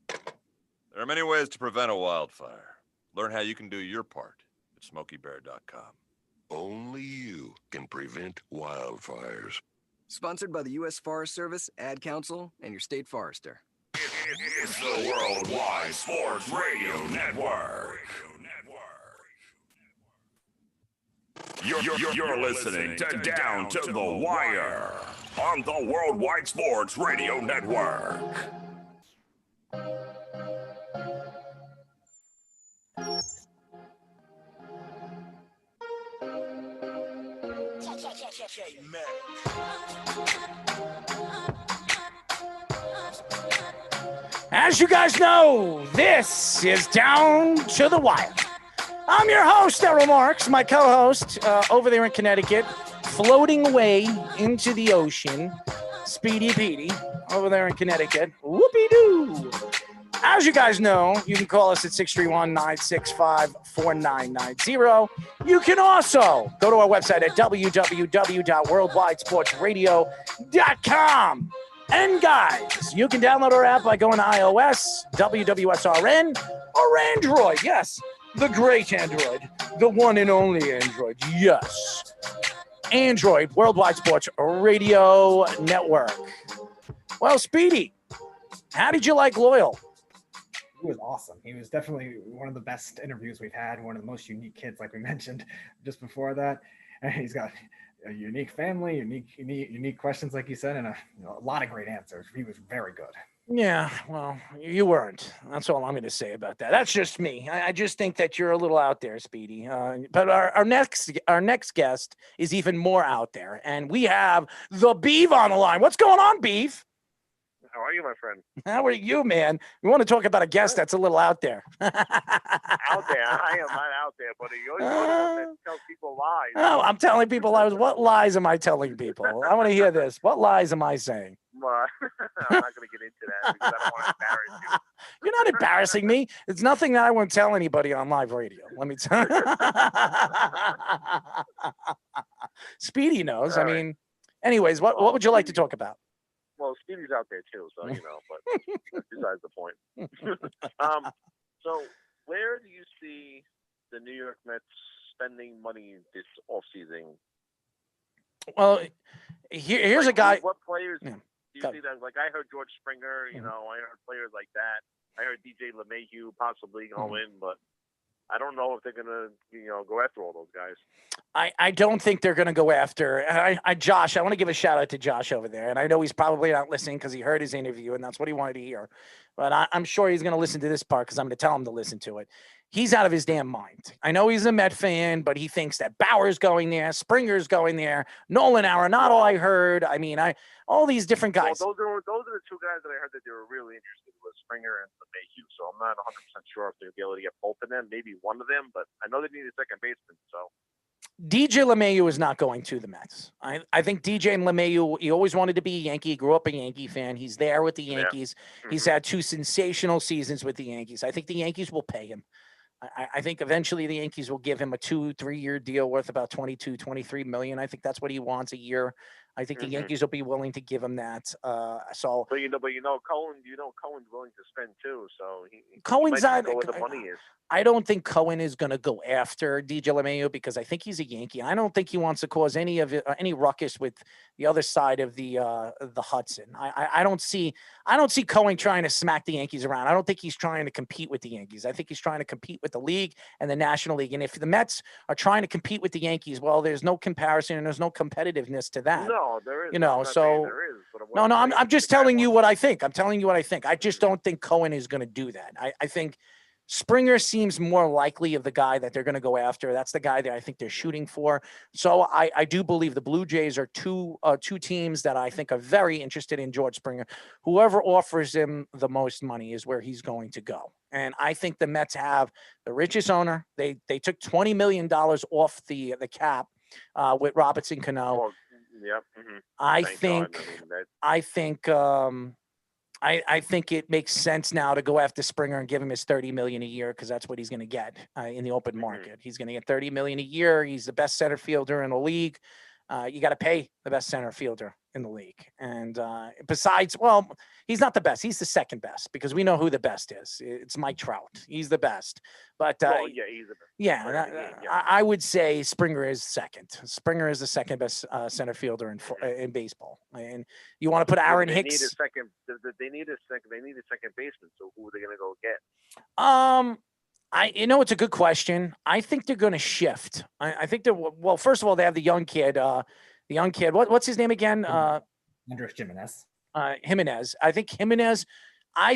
There are many ways to prevent a wildfire. Learn how you can do your part at SmokeyBear.com. Only you can prevent wildfires. Sponsored by the U.S. Forest Service, Ad Council, and your state forester. It's the Worldwide Sports Radio Network. You're listening to Down to the Wire on the Worldwide Sports Radio Network. As you guys know, this is Down to the Wire. I'm your host, Errol Marks, my co-host over there in Connecticut, floating away into the ocean, Speedy Petey, over there in Connecticut. Whoopie-doo. As you guys know, you can call us at 631-965-4990. You can also go to our website at www.worldwidesportsradio.com. And guys, you can download our app by going to iOS, WWSRN, or Android. Yes, the great Android, the one and only Android. Yes, Android, Worldwide Sports Radio Network. Well, Speedy, how did you like Loyal? He was awesome. He was definitely one of the best interviews we've had, one of the most unique kids, like we mentioned just before that. And he's got a unique family, unique questions, like you said, and a lot of great answers. He was very good. Yeah, well, you weren't. That's all I'm going to say about that. That's just me. I just think that you're a little out there, Speedy. But our next guest is even more out there, and we have the Beef on the line. What's going on, Beef? How are you, my friend? How are you, man? We want to talk about a guest that's a little out there. Out there? I am not out there, buddy. You're the one that tells people lies. Oh, I'm telling people lies. What lies am I telling people? I want to hear this. What lies am I saying? I'm not going to get into that because I don't want to embarrass you. You're not embarrassing me. It's nothing that I won't tell anybody on live radio. Let me tell you. Speedy knows. All I right. mean, anyways, what would you like to talk about? Well, Stevie's out there too, so but that's besides the point. So where do you see the New York Mets spending money this offseason? Well, here's a guy. What players Yeah, do you go. see that? Like I heard George Springer, I heard players like that. I heard DJ LeMahieu possibly go in, but I don't know if they're gonna, go after all those guys. I don't think they're going to go after. Josh, I want to give a shout out to Josh over there. And I know he's probably not listening because he heard his interview and that's what he wanted to hear. But I'm sure he's going to listen to this part because I'm going to tell him to listen to it. He's out of his damn mind. I know he's a Met fan, but he thinks that Bauer's going there, Springer's going there, Nolan Arenado, I heard. I mean, all these different guys. Well, those are the two guys that I heard that they were really interested with Springer and LeMahieu. So I'm not 100% sure if they'll be able to get both of them, maybe one of them, but I know they need a second baseman. So DJ LeMahieu is not going to the Mets. I think DJ LeMahieu, he always wanted to be a Yankee. He grew up a Yankee fan. He's there with the Yankees. Yeah. He's had 2 sensational seasons with the Yankees. I think the Yankees will pay him. I think eventually the Yankees will give him a 2-3 year deal worth about 22, 23 million. I think that's what he wants a year. I think the Yankees will be willing to give him that. So, but Cohen's willing to spend too. So Cohen's he might not go where the money is. I don't think Cohen is going to go after DJ LeMahieu because I think he's a Yankee. I don't think he wants to cause any ruckus with the other side of the Hudson. I don't see Cohen trying to smack the Yankees around. I don't think he's trying to compete with the Yankees. I think he's trying to compete with the league and the National League. And if the Mets are trying to compete with the Yankees, well, there's no comparison and there's no competitiveness to that. No, there is. You know, I'm not so saying there is, but I'm just telling you what I think. I'm telling you what I think. I just don't think Cohen is going to do that. I think Springer seems more likely of the guy that they're going to go after. That's the guy that I think they're shooting for. So I do believe the Blue Jays are two teams that I think are very interested in George Springer. Whoever offers him the most money is where he's going to go. And I think the Mets have the richest owner. They took $20 million off the cap with Robinson Cano. Oh, yep. Mm-hmm. I think it makes sense now to go after Springer and give him his $30 million a year because that's what he's going to get in the open market. He's going to get $30 million a year. He's the best center fielder in the league. You got to pay the best center fielder in the league. And besides, well, he's not the best. He's the second best because we know who the best is. It's Mike Trout. He's the best. But yeah, he's the best. Yeah, I would say Springer is second. Springer is the second best center fielder in baseball. And you want to put Aaron Hicks. They need a second baseman. So who are they going to go get? It's a good question. I think they're going to shift. I think well, first of all, they have the young kid. What's his name again? Andres Jimenez. Jimenez. I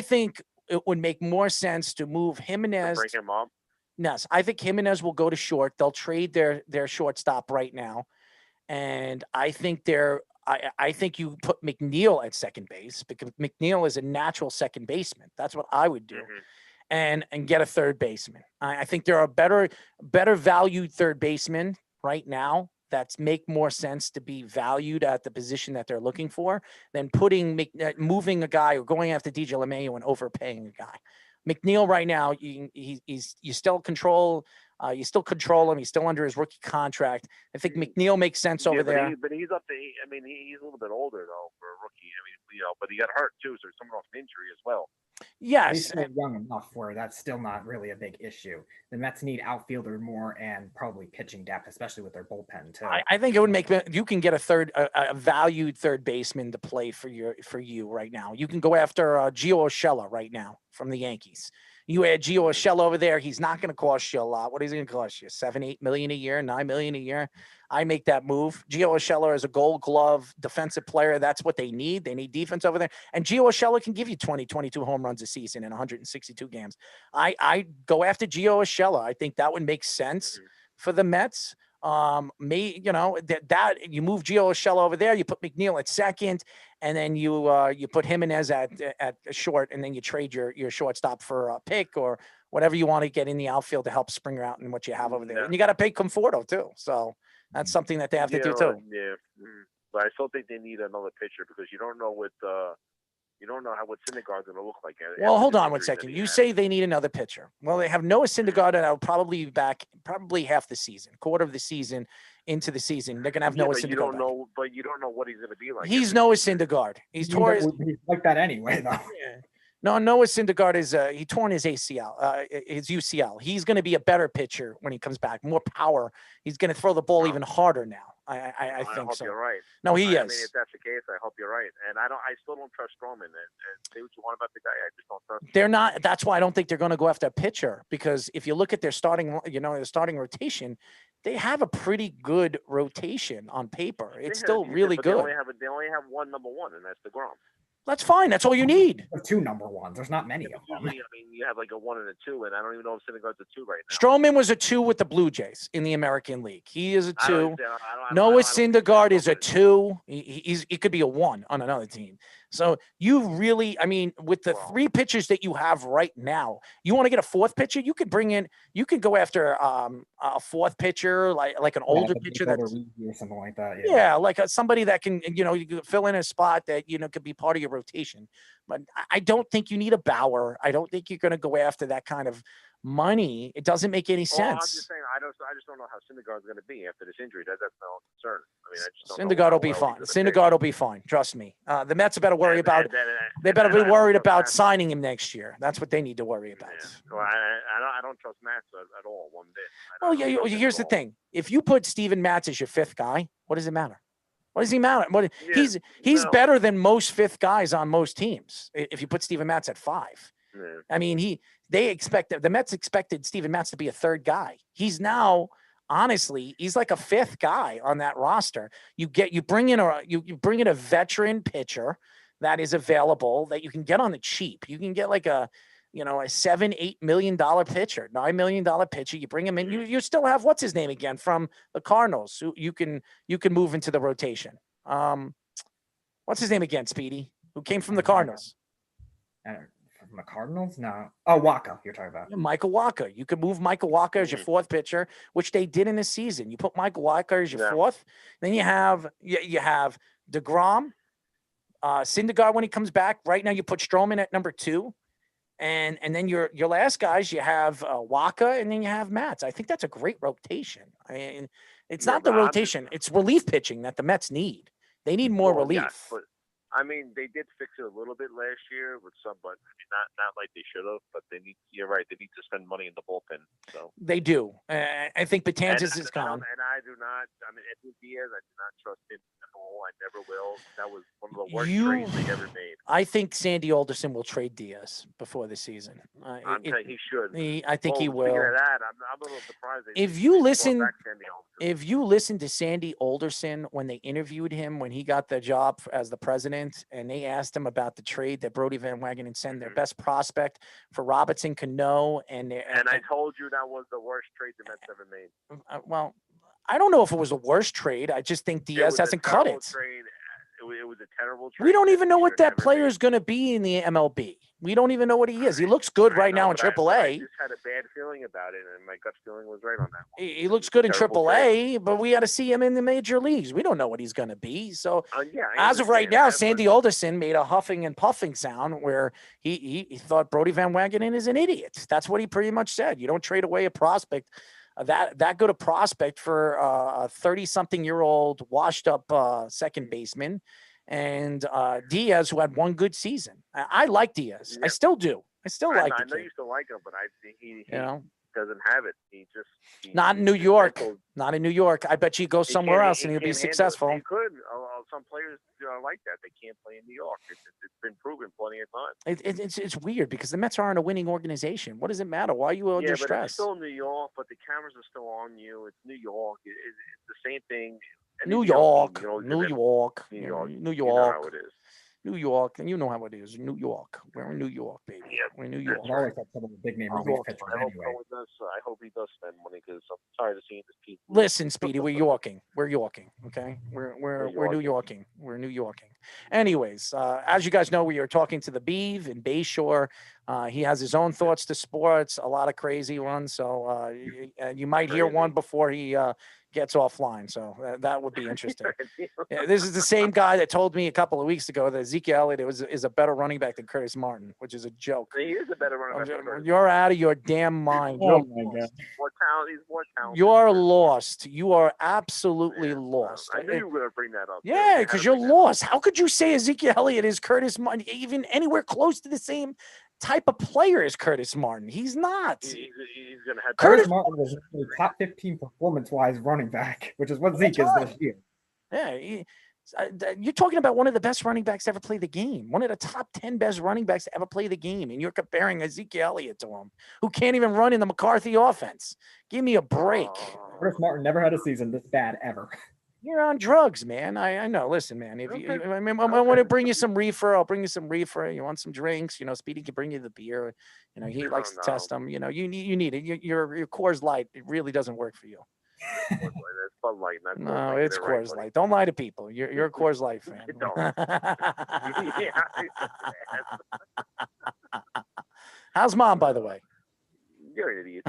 think it would make more sense to move Jimenez. To break him up. Yes, I think Jimenez will go to short. They'll trade their shortstop right now, and I think I think you put McNeil at second base because McNeil is a natural second baseman. That's what I would do. Mm-hmm. And get a third baseman. I think there are better valued third basemen right now that make more sense to be valued at the position that they're looking for than moving a guy or going after DJ LeMahieu and overpaying a guy. McNeil right now, you still control him. He's still under his rookie contract. I think McNeil makes sense over there. But he's up to. I mean, he's a little bit older though for a rookie. I mean, but he got hurt too, so he's coming off an injury as well. Yes, he's still young enough where that's still not really a big issue. The Mets need outfielder more and probably pitching depth, especially with their bullpen too. I think it would make you can get a valued third baseman to play for you right now. You can go after Gio Urshela right now from the Yankees. You add Gio Urshela over there, he's not going to cost you a lot. What is he going to cost you? $7-8 million a year, $9 million a year. I make that move. Gio Urshela is a Gold Glove defensive player. That's what they need. They need defense over there. And Gio Urshela can give you 20, 22 home runs a season in 162 games. I go after Gio Urshela. I think that would make sense for the Mets. You move Gio Urshela over there. You put McNeil at second, and then you put Jimenez at short, and then you trade your shortstop for a pick or whatever you want to get in the outfield to help Springer out and what you have over there. And you got to pay Conforto too. So that's something that they have to do too. Yeah, but I still think they need another pitcher because you don't know what Syndergaard's going to look like. Well, hold on one second. You say they need another pitcher. Well, they have Noah Syndergaard, and I'll probably be back half the season, quarter of the season into the season. They're going to have Noah Syndergaard. You don't know what he's going to be like. He's Noah Syndergaard. He's like that anyway, though. Yeah. No, Noah Syndergaard is he torn his ACL, his UCL. He's going to be a better pitcher when he comes back. More power. He's going to throw the ball even harder now. I think hope so. You're right. No, he is. I mean, if that's the case, I hope you're right. And I still don't trust Stroman. And say what you want about the guy, I just don't trust him. They're not. That's why I don't think they're going to go after a pitcher because if you look at their starting rotation, they have a pretty good rotation on paper. It's still really good. They only have one number one, and that's DeGrom. That's fine. That's all you need. Two number ones. There's not many of them. I mean, you have like a 1 and a 2, and I don't even know if Syndergaard's a 2 right now. Stroman was a 2 with the Blue Jays in the American League. He is a 2. Noah Syndergaard is a 2. He could be a 1 on another team. So you really, I mean, with the three pitchers that you have right now, you want to get a fourth pitcher, you could bring in, you could go after a fourth pitcher, like an older pitcher that's or something like that. yeah, like somebody that can, you can fill in a spot that, could be part of your rotation. But I don't think you need a Bauer. I don't think you're going to go after that kind of money. It doesn't make any sense. Well, I'm just saying, I just don't know how Syndergaard's going to be after this injury. That's my own concern. I mean, I just don't know Syndergaard how will be well fine. he's gonna Syndergaard will be fine. Trust me. The Mets better worry about. They better be worried about signing him next year. That's what they need to worry about. Well, I don't trust Matz at all one bit. Well, yeah. Here's the thing: if you put Steven Matz as your fifth guy, what does it matter? What does he matter? He's better than most fifth guys on most teams. If you put Steven Matz at 5, I mean the Mets expected Steven Matz to be a third guy. He's now. Honestly, he's like a fifth guy on that roster. You bring in a veteran pitcher that is available that you can get on the cheap. You can get like a $7-8 million pitcher, $9 million pitcher. You bring him in. You still have what's his name again from the Cardinals, who you can move into the rotation. What's his name again, Speedy? Who came from the Cardinals? From the Cardinals? No. Oh, Waka, you're talking about. Michael Waka. You could move Michael Waka as your fourth pitcher, which they did in this season. You put Michael Waka as your fourth. Then you have DeGrom, Syndergaard when he comes back. Right now you put Stroman at number 2. And then your last guys, you have Waka, and then you have Matz. I think that's a great rotation. I mean, it's not the rotation. It's relief pitching that the Mets need. They need more relief. Yeah, but I mean, they did fix it a little bit last year with some, but I mean, not like they should have. But they need. You're right. They need to spend money in the bullpen. So they do. I think Betances is gone. And I do not. I mean, Edwin Diaz, I do not trust him at all. I never will. That was one of the worst trades they ever made. I think Sandy Alderson will trade Diaz before the season. I'm saying he should. I think he will. Speaking of that, I'm a little surprised. If you listen to Sandy Alderson when they interviewed him when he got the job as the president, and they asked him about the trade that Brody Van Wagenen sent their best prospect for Robinson Cano, and I told you that was the worst trade the Mets ever made. Well, I don't know if it was the worst trade. I just think Diaz hasn't cut it. It was a terrible trade. We don't even know what that player is going to be in the MLB. We don't even know what he is. He looks good right now in AAA. I just had a bad feeling about it, and my gut feeling was right on that one. He looks good in AAA, but we got to see him in the major leagues. We don't know what he's going to be. So as of right now, Sandy Alderson made a huffing and puffing sound where he thought Brody Van Wagenen is an idiot. That's what he pretty much said. You don't trade away a prospect that good a prospect for a 30-something-year-old washed-up second baseman. And Diaz, who had one good season. I like Diaz. I still do. I know you still like him, but he doesn't have it. Not in New York. Not in New York. I bet you go somewhere else and he'll be successful. He could. Some players like that. They can't play in New York. It's been proven plenty of times. It's weird because the Mets aren't a winning organization. What does it matter? Why are you under stress? But it's still New York, but the cameras are still on you. It's New York. It's the same thing. New York. New York. You know how it is. New York, and you know how it is. New York. We're in New York, baby. Yeah. We're in New York. I've always had some of the big name relief pitchers anyway. I hope he does spend money because I'm tired of seeing this people. Listen, Speedy, we're Yorking. We're Yorking. Okay, we're New Yorking. We're New Yorking. Anyways, as you guys know, we are talking to the Beeve in Bayshore. He has his own thoughts to sports, a lot of crazy ones. So you might hear one before he gets offline. So that would be interesting. This is the same guy that told me a couple of weeks ago that Ezekiel Elliott is a better running back than Curtis Martin, which is a joke. He is a better running back. You're out of your damn mind. Oh my God. He's more talented. You're lost. You are absolutely lost. I knew you were going to bring that up. Yeah, because you're lost. How could you say Ezekiel Elliott is Curtis Martin, even anywhere close to the same type of player as Curtis Martin? He's not. He's going to have Curtis Martin was the top 15 performance-wise running back, which is what Zeke is this year. Yeah, you're talking about one of the best running backs to ever play the game, one of the top 10 best running backs to ever play the game, and you're comparing Ezekiel Elliott to him, who can't even run in the McCarthy offense. Give me a break. Curtis Martin never had a season this bad ever. You're on drugs, man. I know. Listen, man. If I want to bring you some reefer, I'll bring you some reefer. You want some drinks? Speedy can bring you the beer. He likes to test them. You need it. Your Coors Light, it really doesn't work for you. It's Bud Light, not Coors No, Light. it's Get it right, Coors buddy. Light. Don't lie to people. You're a Coors Light fan. Don't. How's mom, by the way? You're an idiot.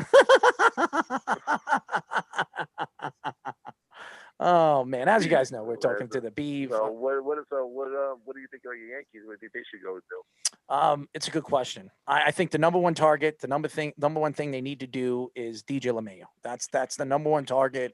Oh man, as you guys know, we're talking to the Beeve. So what do you think of your Yankees? What do you think they should go do? It's a good question. I think the number one target, the number one thing they need to do is DJ LeMahieu. That's the number one target.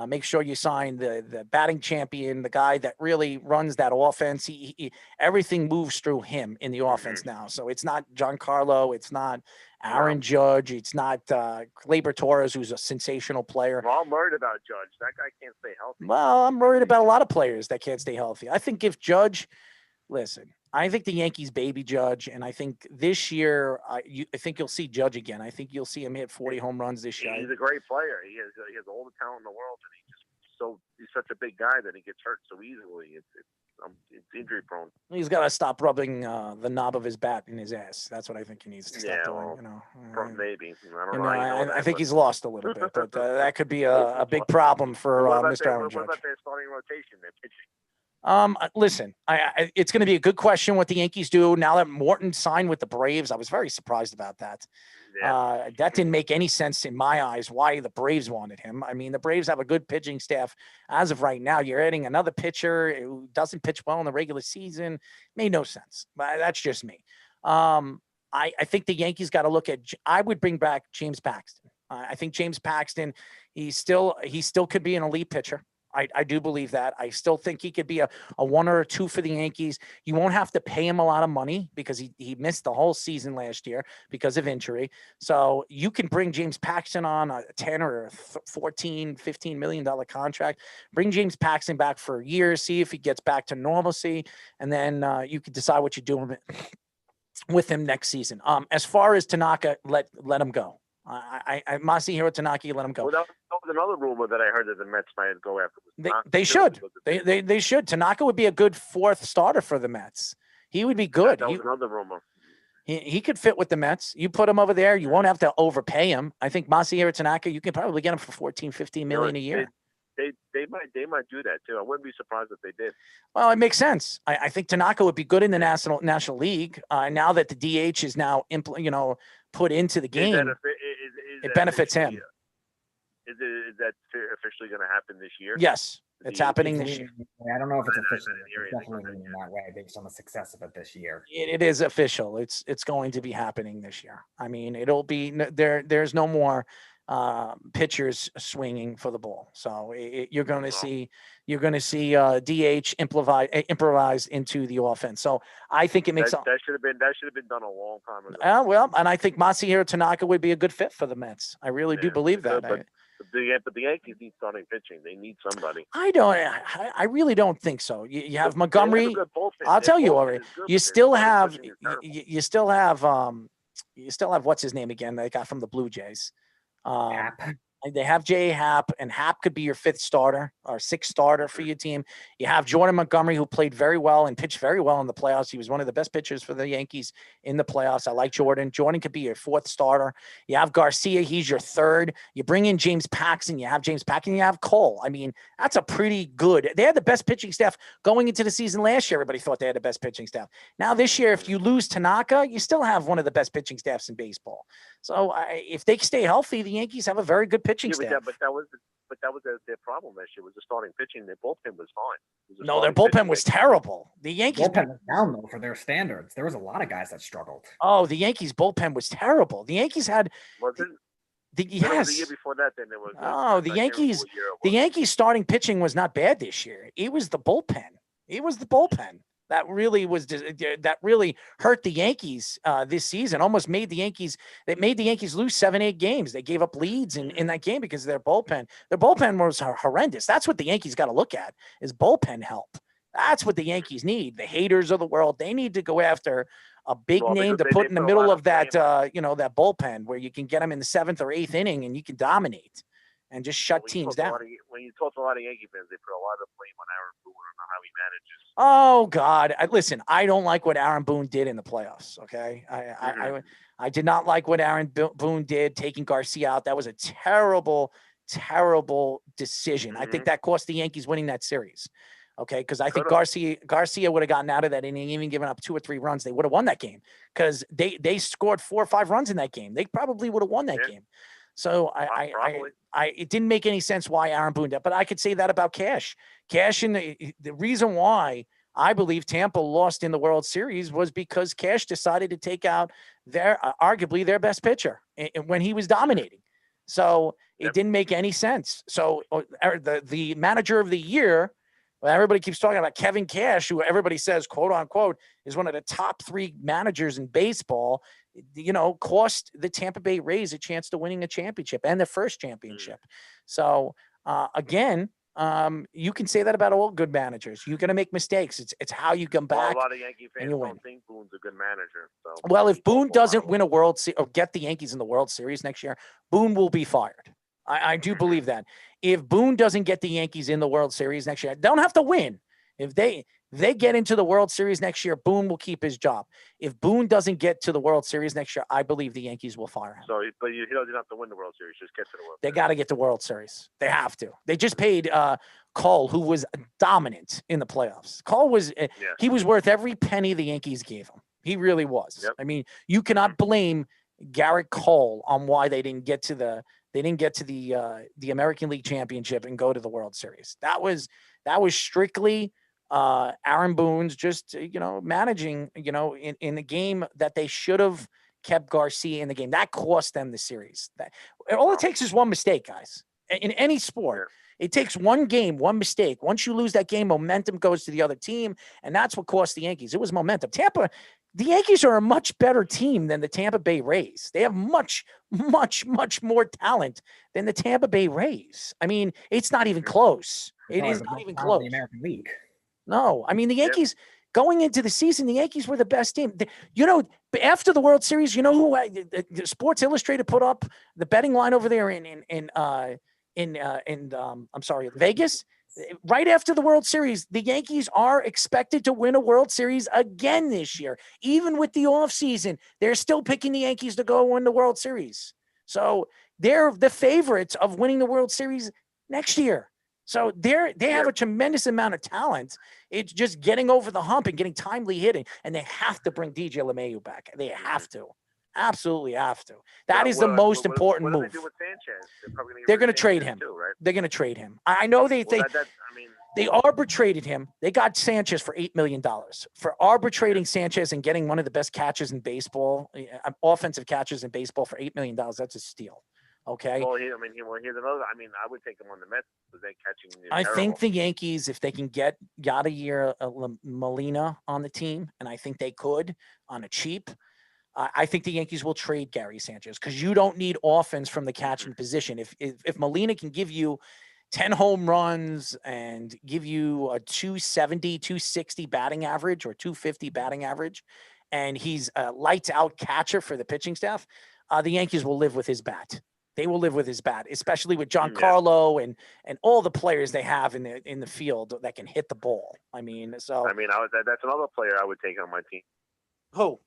Make sure you sign the batting champion, the guy that really runs that offense. He everything moves through him in the offense now. So it's not Giancarlo, it's not Aaron Judge, it's not Gleyber Torres, who's a sensational player. Well, I'm worried about Judge. That guy can't stay healthy. Well, I'm worried about a lot of players that can't stay healthy. I think if Judge, listen, I think the Yankees baby Judge, and I think this year, I think you'll see Judge again. I think you'll see him hit 40 home runs this year. He's a great player. He has all the talent in the world, and he's such a big guy that he gets hurt so easily. It's injury prone. He's got to stop rubbing the knob of his bat in his ass. That's what I think he needs to stop doing. Maybe. I don't know. I think he's lost a little bit, but that could be a big problem for Mr. Aaron Judge. What about their starting rotation? Their pitching. Listen, it's going to be a good question what the Yankees do now that Morton signed with the Braves. I was very surprised about that. Yeah. That didn't make any sense in my eyes why the Braves wanted him. I mean, the Braves have a good pitching staff as of right now. You're adding another pitcher who doesn't pitch well in the regular season. Made no sense. But that's just me. I think the Yankees got to look at. I would bring back James Paxton. I think James Paxton. He still could be an elite pitcher. I do believe that. I still think he could be a 1 or a 2 for the Yankees. You won't have to pay him a lot of money because he missed the whole season last year because of injury. So you can bring James Paxton on a 10 or a 14, $15 million contract. Bring James Paxton back for a year, see if he gets back to normalcy, and then you can decide what you do with him next season. As far as Tanaka, let him go. Masahiro Tanaka, let him go. Well, that was another rumor that I heard that the Mets might go after. They should. They should. Tanaka would be a good 4th starter for the Mets. He would be good. That was another rumor. He could fit with the Mets. You put him over there. You won't have to overpay him. I think Masahiro Tanaka, you can probably get him for 14, 15 million a year. They might do that too. I wouldn't be surprised if they did. Well, it makes sense. I think Tanaka would be good in the National League. Now that the DH is now put into the game, it benefits him. Is that officially going to happen this year? Yes, it's happening this year. I don't know if it's official. It's definitely leaning that way based on the success of it this year. It is official. It's going to be happening this year. I mean, it'll be there. There's no more pitchers swinging for the ball. So you're going to see DH improvise into the offense. So I think it makes that should have been done a long time ago. Well, and I think Masahiro Tanaka would be a good fit for the Mets. I really do believe that. But the Yankees need starting pitching. They need somebody. I really don't think so. You have Montgomery. I'll tell you already. You still have what's his name again? They got from the Blue Jays. They have J. Happ, and Happ could be your 5th starter or 6th starter for your team. You have Jordan Montgomery, who played very well and pitched very well in the playoffs. He was one of the best pitchers for the Yankees in the playoffs. I like Jordan. Jordan could be your 4th starter. You have Garcia. He's your 3rd. You bring in James Paxton. You have James Paxton. You have Cole. I mean, that's a pretty good. They had the best pitching staff going into the season last year. Everybody thought they had the best pitching staff. Now this year, if you lose Tanaka, you still have one of the best pitching staffs in baseball. So if they stay healthy, the Yankees have a very good pitching staff. But that was their problem last year. Was the starting pitching. Their bullpen was fine. No, their bullpen was terrible. The Yankees bullpen was down though for their standards. There was a lot of guys that struggled. Oh, the Yankees bullpen was terrible. The Yankees had. The year before that, then there was. The Yankees starting pitching was not bad this year. It was the bullpen. That really hurt the Yankees this season. Almost made the Yankees. It made the Yankees lose 7-8 games. They gave up leads in that game because of their bullpen. Their bullpen was horrendous. That's what the Yankees got to look at is bullpen help. That's what the Yankees need. The haters of the world. They need to go after a big name to put in the middle of that that bullpen where you can get them in the 7th or 8th inning and you can dominate and just shut teams down. When you talk to a lot of Yankee fans, they put a lot of blame on Aaron Boone and how he manages. Oh God! Listen, I don't like what Aaron Boone did in the playoffs. Okay, I did not like what Aaron Boone did taking Garcia out. That was a terrible terrible decision. I think that cost the Yankees winning that series. Okay, because I think Garcia would have gotten out of that inning, even given up 2 or 3 runs. They would have won that game because they scored 4 or 5 runs in that game. They probably would have won that game. So it didn't make any sense why Aaron Boone did, but I could say that about Cash. Cash, and the reason why I believe Tampa lost in the World Series was because Cash decided to take out arguably their best pitcher when he was dominating. So it didn't make any sense. So the manager of the year, well, everybody keeps talking about Kevin Cash, who everybody says, quote unquote, is one of the top 3 managers in baseball, cost the Tampa Bay Rays a chance to winning a championship and their first championship. So again, you can say that about all good managers. You're going to make mistakes. It's how you come back. A lot of Yankee fans don't think Boone's a good manager. So. Well, if Boone doesn't win a World Series or get the Yankees in the World Series next year, Boone will be fired. I do believe that. If Boone doesn't get the Yankees in the World Series next year, they don't have to win. If they get into the World Series next year, Boone will keep his job. If Boone doesn't get to the World Series next year, I believe the Yankees will fire him. So, but he doesn't have to win the World Series. Just get to the World Series. They got to get to World Series. They have to. They just paid Cole, who was dominant in the playoffs. Cole was he was worth every penny the Yankees gave him. He really was. I mean, you cannot blame Garrett Cole on why they didn't get to the American League Championship and go to the World Series. That was strictly Aaron Boone's just managing in the game that they should have kept Garcia in the game. That cost them the series. All it takes is one mistake, guys. In any sport, it takes one game, one mistake. Once you lose that game, momentum goes to the other team, and that's what cost the Yankees. It was momentum. The Yankees are a much better team than the Tampa Bay Rays. They have much, much, much more talent than the Tampa Bay Rays. I mean, it's not even close. It is not even close. The American League. No, I mean, the Yankees going into the season, the Yankees were the best team. After the World Series, who Sports Illustrated put up the betting line over there in Vegas. Right after the World Series, the Yankees are expected to win a World Series again this year. Even with the offseason, they're still picking the Yankees to go win the World Series. So they're the favorites of winning the World Series next year. So they have a tremendous amount of talent. It's just getting over the hump and getting timely hitting. And they have to bring DJ LeMahieu back. They have to. Absolutely have to. That is the most important move. What do they do with Sanchez? They're going to trade him. Too, right? They're going to trade him. I know they arbitrated him. They got Sanchez for $8 million for arbitrating Sanchez and getting one of the best catchers in baseball, offensive catchers in baseball for $8 million. That's a steal. Okay. Well, here's another. I mean, I would take him on the Mets because they're catching. I think the Yankees, if they can get Yadier Molina on the team, and I think they could on a cheap. I think the Yankees will trade Gary Sanchez because you don't need offense from the catching position. If Molina can give you 10 home runs and give you a 270, 260 batting average or 250 batting average, and he's a lights out catcher for the pitching staff, the Yankees will live with his bat. They will live with his bat, especially with Giancarlo and all the players they have in the field that can hit the ball. I mean, that's another player I would take on my team. Who?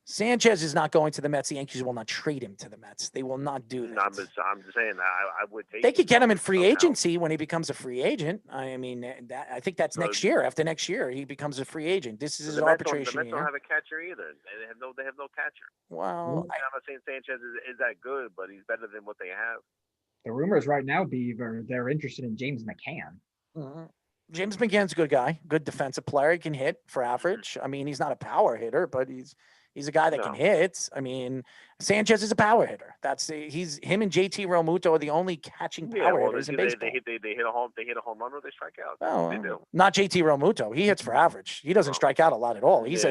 Sanchez is not going to the Mets. The Yankees will not trade him to the Mets. They will not do that. I'm just saying that I would take. They could get him in free agency when he becomes a free agent. I mean, I think that's next year. After next year, he becomes a free agent. This is his arbitration year. The Mets year. don't have a catcher either. They have no catcher. Well, I'm not saying Sanchez is that good, but he's better than what they have. The rumors right now, Beaver, they're interested in James McCann. Mm-hmm. James McCann's a good guy, good defensive player. He can hit for average. I mean, he's not a power hitter, but he's a guy that can hit. I mean, Sanchez is a power hitter. Him and JT Realmuto are the only catching power hitters in baseball. They hit a home run or they strike out. Oh, they do. Not JT Realmuto. He hits for average. He doesn't strike out a lot at all. He's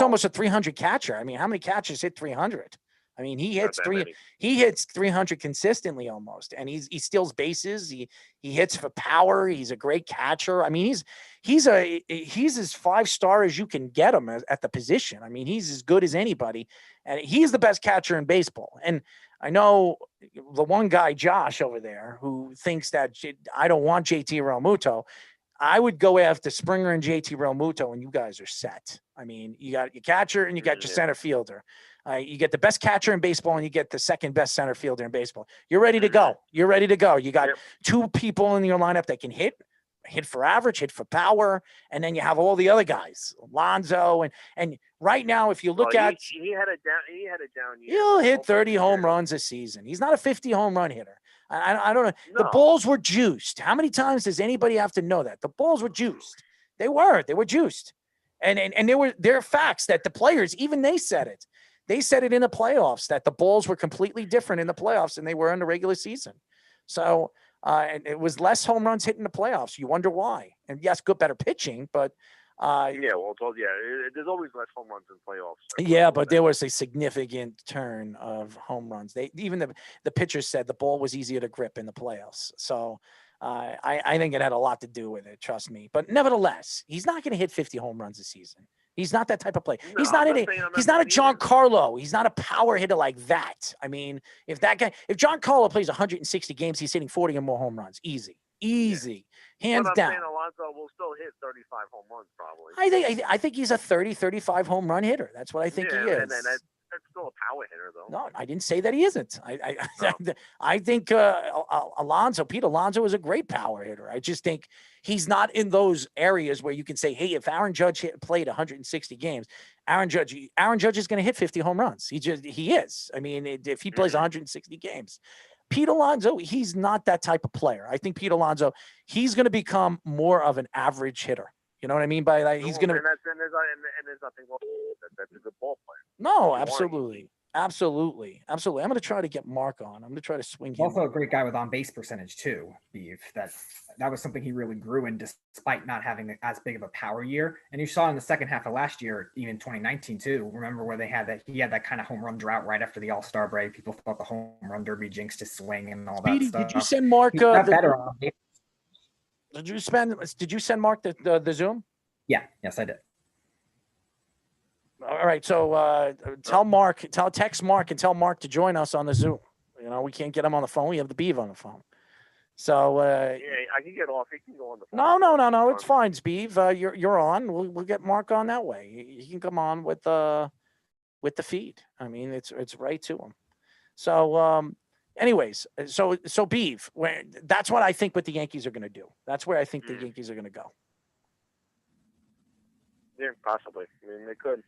almost a 300 catcher. I mean, how many catchers hit 300? I mean, he hits 300 consistently almost, and he steals bases. He hits for power. He's a great catcher. I mean, he's as 5-star as you can get him at the position. I mean, he's as good as anybody, and he's the best catcher in baseball. And I know the one guy, Josh, over there, who thinks that I don't want JT Realmuto. I would go after Springer and JT Realmuto, and you guys are set. I mean, you got your catcher and you got your center fielder. You get the best catcher in baseball, and you get the second best center fielder in baseball. You're ready to go. You're ready to go. You got two people in your lineup that can hit for average, hit for power, and then you have all the other guys, Alonso, and right now, if you look at, he had a down year. he'll hit 30 home runs a season. He's not a 50 home run hitter. I don't know. No. The balls were juiced. How many times does anybody have to know that? The balls were juiced. They were juiced. And there are facts that the players, even they said it. They said it in the playoffs that the balls were completely different in the playoffs than they were in the regular season. So and it was less home runs hit in the playoffs. You wonder why. And yes, better pitching, but there's always less home runs in playoffs. Yeah, but there was a significant turn of home runs. Even the pitchers said the ball was easier to grip in the playoffs. So I think it had a lot to do with it. Trust me. But nevertheless, he's not going to hit 50 home runs a season. He's not that type of player. No, he's not a Giancarlo. He's not a power hitter like that. I mean, if Giancarlo plays 160 games, he's hitting 40 or more home runs. Easy, hands down. Saying Alonso will still hit 35 home runs probably. I think he's a 30, 35 home run hitter. That's what I think he is. And that's still a power hitter, though. No, I didn't say that he isn't. I think Pete Alonso is a great power hitter. I just think he's not in those areas where you can say, hey, if Aaron Judge played 160 games, Aaron Judge is going to hit 50 home runs. He is. I mean, if he plays 160 games. Pete Alonso, he's not that type of player. I think Pete Alonso, he's going to become more of an average hitter. You know what I mean by that? He's going to. And there's nothing wrong with that. That's a good ball player. No, absolutely. I'm going to try to get Mark on. I'm going to try to swing him. Also a great guy with on-base percentage too, Beef. That was something he really grew in despite not having as big of a power year. And you saw in the second half of last year, even 2019 too. Remember where he had that kind of home run drought right after the All-Star break. People thought the home run derby jinxed his swing and all that stuff. Did you send Mark? He got better on base. Did you send Mark the Zoom? Yeah. Yes, I did. All right. So text Mark and tell Mark to join us on the Zoom. You know, we can't get him on the phone. We have the Beav on the phone. So I can get off. He can go on the phone. No. It's fine, Beav. You're on. We'll get Mark on that way. He can come on with the feed. I mean, it's right to him. So anyways, so Beav, that's what I think what the Yankees are going to do. That's where I think the Yankees are going to go. Yeah, possibly. I mean, they could.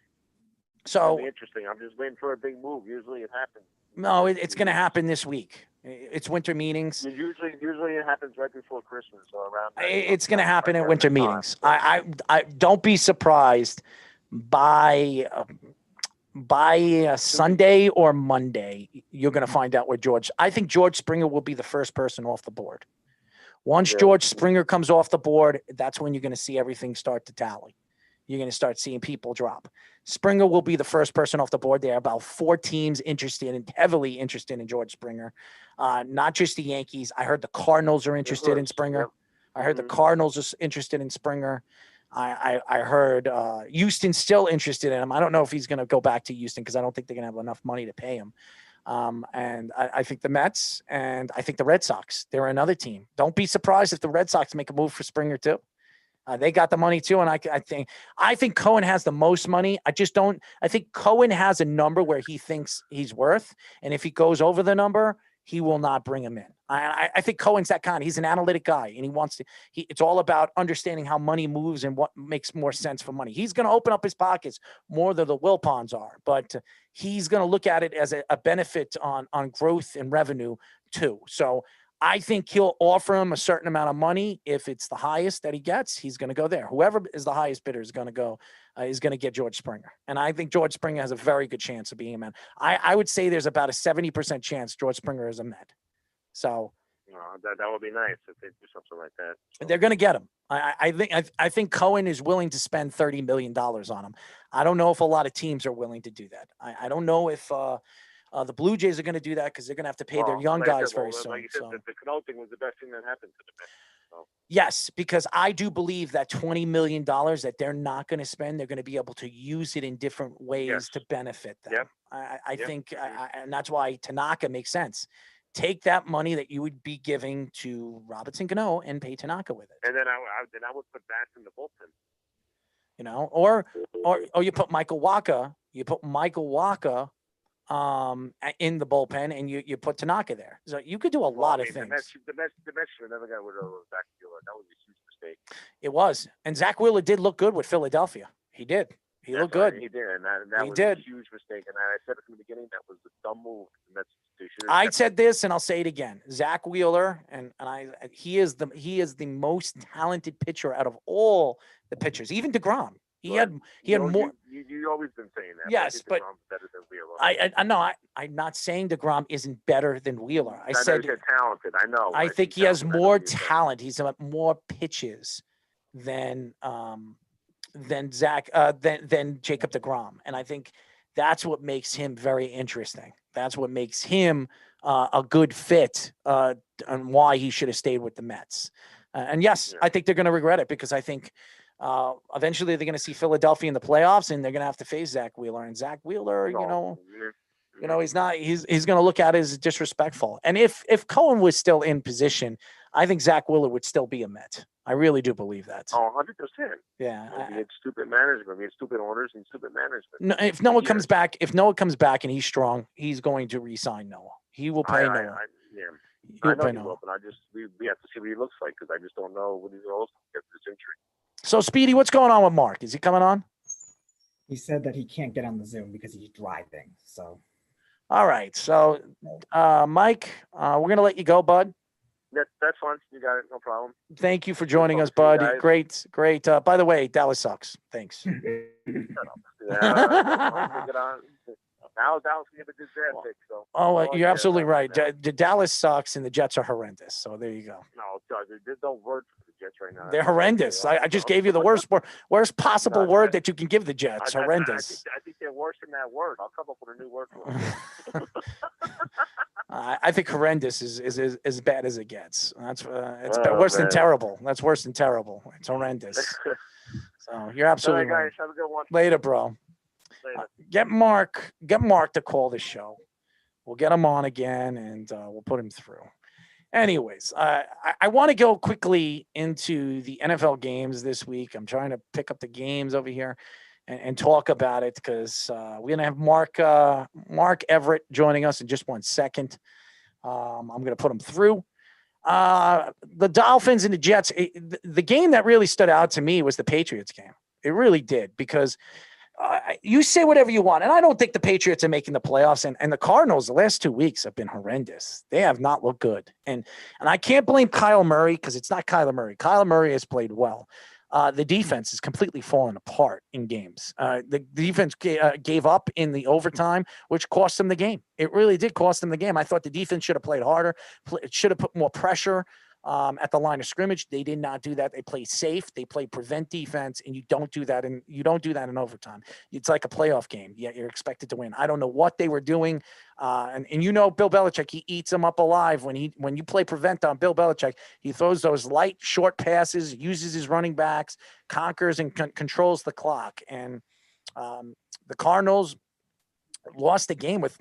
So be interesting. I'm just waiting for a big move. Usually it happens. No, it's going to happen this week. It's winter meetings. Usually it happens right before Christmas or around. It's going to happen at winter meetings. I don't be surprised by Sunday or Monday. You're going to find out where I think George Springer will be the first person off the board. Once George Springer comes off the board, that's when you're going to see everything start to tally. You're going to start seeing people drop. Springer will be the first person off the board. There are about 4 teams heavily interested in George Springer. Not just the Yankees. I heard the Cardinals are interested in Springer. I heard the Cardinals are interested in Springer. I heard Houston's still interested in him. I don't know if he's going to go back to Houston because I don't think they're going to have enough money to pay him. And I think the Mets and I think the Red Sox, they're another team. Don't be surprised if the Red Sox make a move for Springer too. They got the money too, and I think Cohen has the most money. I think Cohen has a number where he thinks he's worth, and if he goes over the number, he will not bring him in. I think Cohen's that kind. He's an analytic guy, and he wants to. It's all about understanding how money moves and what makes more sense for money. He's going to open up his pockets more than the Wilpons are, but he's going to look at it as a benefit on growth and revenue too. So I think he'll offer him a certain amount of money. If it's the highest that he gets, he's going to go there. Whoever is the highest bidder is going to get George Springer. And I think George Springer has a very good chance of being a Met. I would say there's about a 70% chance George Springer is a Met. So that would be nice if they do something like that. So. They're going to get him. I think Cohen is willing to spend $30 million on him. I don't know if a lot of teams are willing to do that. I don't know if the Blue Jays are going to do that because they're going to have to pay their young guys very soon. Like you said, the Cano thing was the best thing that happened to the Mets. So. Yes, because I do believe that $20 million that they're not going to spend, they're going to be able to use it in different ways to benefit them. Yep. I think, and that's why Tanaka makes sense. Take that money that you would be giving to Robinson Cano and pay Tanaka with it. And then I would put Bass in the bullpen. You know, or you put Michael Wacha. You put Michael Wacha in the bullpen, and you put Tanaka there. So you could do a lot of things. The Mets should have never got rid of Zach Wheeler. That was a huge mistake. It was. And Zach Wheeler did look good with Philadelphia. He did. He looked good. He did, and that was a huge mistake. And I said it from the beginning, that was a dumb move. The Mets, I said this, and I'll say it again. Zach Wheeler, he is the most talented pitcher out of all the pitchers, even DeGrom. He had more. You always been saying that. Yes, but better than Wheeler. I know. I'm not saying DeGrom isn't better than Wheeler. I said he's talented. I know. I think he has more talent. He's got more pitches than Zach than Jacob DeGrom, and I think that's what makes him very interesting. That's what makes him a good fit, and why he should have stayed with the Mets. And yes, I think they're going to regret it, because I think eventually they're going to see Philadelphia in the playoffs, and they're going to have to face Zach Wheeler. And Zach Wheeler, he's going to look at it as disrespectful. And if Cohen was still in position, I think Zach Wheeler would still be a Met. I really do believe that. Oh, 100%. Yeah. We had stupid management. We had stupid owners and stupid management. No, if Noah comes back, and he's strong, he's going to re-sign Noah. He will play Noah. I know he will, but we have to see what he looks like, because I just don't know what he's going to look like after this injury. So, Speedy, what's going on with Mark? Is he coming on? He said that he can't get on the Zoom because he's driving. So, all right. So, Mike, we're going to let you go, bud. That's fine. You got it. No problem. Thank you for joining us, bud. Great. By the way, Dallas sucks. Thanks. Shut up. Now Dallas can get a good draft pick. So. You're absolutely right. Dallas sucks, and the Jets are horrendous. So there you go. No, there's no word for the Jets right now. They're horrendous. I just gave you the worst possible word that you can give the Jets. Horrendous. I think they're worse than that word. I'll come up with a new word for them. I think horrendous is as bad as it gets. That's it's worse than terrible. That's worse than terrible. It's horrendous. So you're absolutely right. Right. Guys, have a good one. Later, bro. Get Mark to call the show. We'll get him on again, and we'll put him through. Anyways, I want to go quickly into the NFL games this week. I'm trying to pick up the games over here and talk about it, because we're going to have Mark Everett joining us in just 1 second. I'm going to put him through. The Dolphins and the Jets, the game that really stood out to me was the Patriots game. It really did, because you say whatever you want, and I don't think the Patriots are making the playoffs, and the Cardinals the last 2 weeks have been horrendous. They have not looked good. And I can't blame Kyler Murray, because it's not Kyler Murray. Kyler Murray has played well. The defense is completely fallen apart in games. The defense gave up in the overtime, which cost them the game. It really did cost them the game. I thought the defense should have played harder, should have put more pressure at the line of scrimmage. They did not do that. They played safe. They played prevent defense, and you don't do that in overtime. It's like a playoff game. Yeah, you're expected to win. I don't know what they were doing. And Bill Belichick, he eats them up alive when you play prevent on Bill Belichick. He throws those light, short passes, uses his running backs, conquers and controls the clock. And the Cardinals lost the game with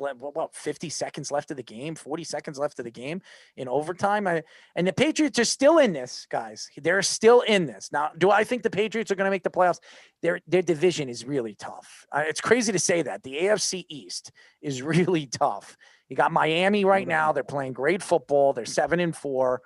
50 seconds left of the game, 40 seconds left of the game in overtime. And the Patriots are still in this, guys. They're still in this. Now, do I think the Patriots are going to make the playoffs? Their division is really tough. It's crazy to say that. The AFC East is really tough. You got Miami right now. They're playing great football. They're 7-4.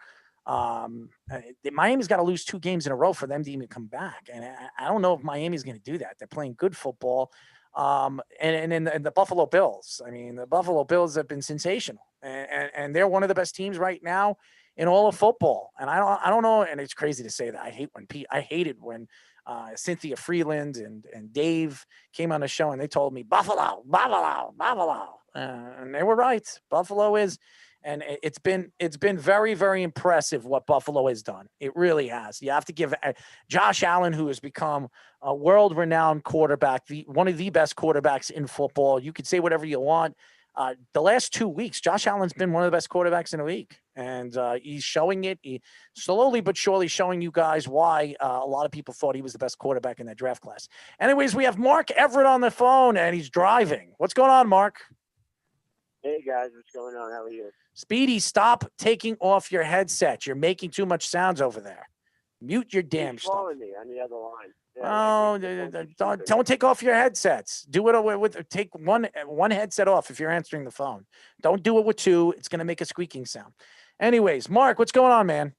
Miami's got to lose 2 games in a row for them to even come back. And I don't know if Miami's going to do that. They're playing good football. And the Buffalo Bills. I mean, the Buffalo Bills have been sensational, and they're one of the best teams right now in all of football. And I don't know. And it's crazy to say that. I hated when Cynthia Freeland and Dave came on the show and they told me Buffalo, and they were right. Buffalo is. And it's been very, very impressive what Buffalo has done. It really has. You have to give Josh Allen, who has become a world-renowned quarterback, one of the best quarterbacks in football. You could say whatever you want. The last 2 weeks, Josh Allen's been one of the best quarterbacks in the league. And he's showing it. He slowly but surely showing you guys why a lot of people thought he was the best quarterback in that draft class. Anyways, we have Mark Everett on the phone, and he's driving. What's going on, Mark? Hey, guys. What's going on? How are you? Speedy, stop taking off your headset. You're making too much sounds over there. Mute your damn stuff. Calling me on the other line. Oh, don't take off your headsets. Do it with take one headset off if you're answering the phone. Don't do it with two. It's going to make a squeaking sound. Anyways, Mark, what's going on, man?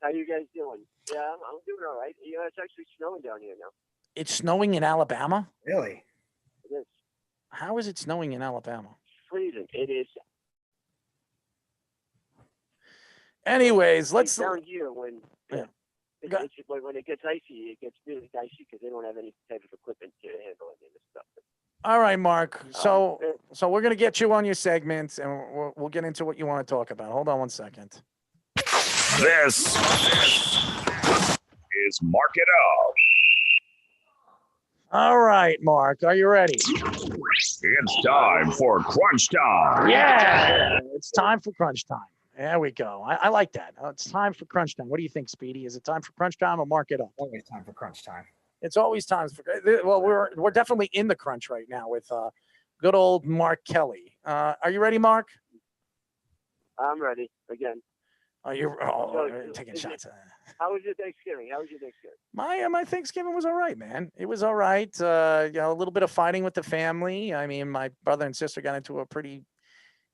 How you guys doing? Yeah, I'm doing all right. You know, it's actually snowing down here now. It's snowing in Alabama? Really? It is. How is it snowing in Alabama? Freezing. It is. Anyways, let's down here when yeah. When it gets icy, it gets really dicey because they don't have any type of equipment to handle any of this stuff. All right, Mark. So we're gonna get you on your segment, and we'll get into what you want to talk about. Hold on one second. This is Mark It Up. All right, Mark. Are you ready? It's time for Crunch Time. Yeah, it's time for crunch time. There we go. I like that. It's time for crunch time. What do you think, Speedy? Is it time for crunch time or Mark It Up? Always time for crunch time. It's always time for. Well, we're definitely in the crunch right now with good old Mark Kelly. Are you ready, Mark? I'm ready again. Are you taking shots? How was your Thanksgiving? My Thanksgiving was all right, man. It was all right. A little bit of fighting with the family. I mean, my brother and sister got into a pretty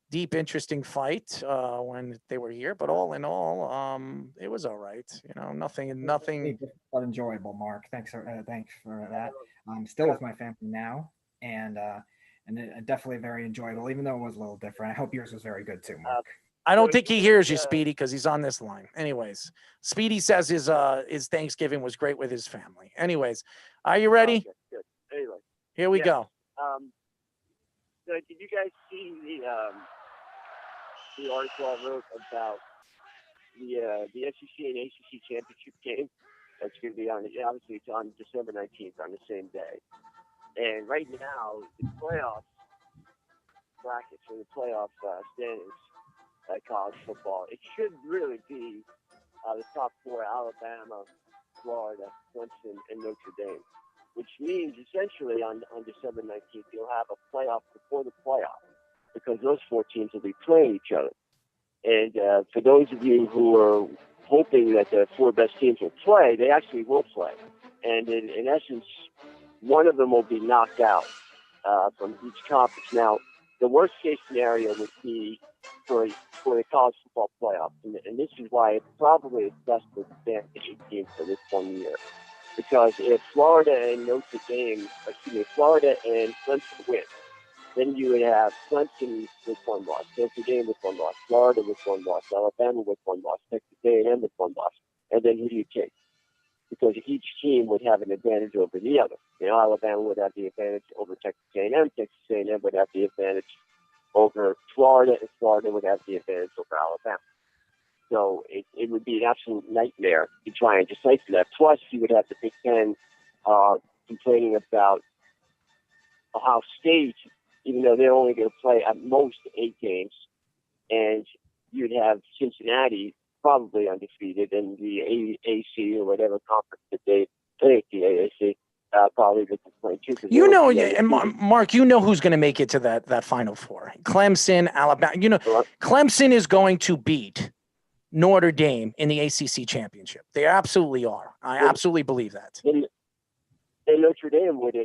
deep, interesting fight when they were here, but all in all, it was all right. Nothing. But enjoyable, Mark. Thanks for that. I'm still with my family now, and definitely very enjoyable, even though it was a little different. I hope yours was very good too, Mark. I don't think he hears you, Speedy, because he's on this line. Anyways, Speedy says his Thanksgiving was great with his family. Anyways, are you ready? Okay, good. Anyway, here we go. So did you guys see the article I wrote about the SEC and ACC championship game? That's going to be obviously it's on December 19th, on the same day. And right now, the playoff brackets or the playoff standings at college football, it should really be the top four: Alabama, Florida, Clemson, and Notre Dame. Which means essentially on December 19th, you'll have a playoff before the playoff because those four teams will be playing each other. And for those of you who are hoping that the four best teams will play, they actually will play. And in essence, one of them will be knocked out from each conference. Now, the worst case scenario would be for the college football playoff. And this is why it probably is best to advance the 8 teams for this 1 year. Because if Florida and Florida and Clemson win, then you would have Clemson with 1 loss, Notre Dame with 1 loss, Florida with 1 loss, Alabama with 1 loss, Texas A&M with 1 loss, and then who do you take? Because each team would have an advantage over the other. Alabama would have the advantage over Texas A&M, Texas A&M would have the advantage over Florida, and Florida would have the advantage over Alabama. So it would be an absolute nightmare to try and decipher that. Plus, you would have the Big Ten complaining about Ohio State, even though they're only going to play at most 8 games. And you'd have Cincinnati probably undefeated, and the AAC or whatever conference that they play, the AAC, probably they can play too. And Mark, who's going to make it to that Final Four. Clemson, Alabama. Clemson is going to beat Notre Dame in the ACC championship. They absolutely are. I absolutely believe that. And Notre Dame would,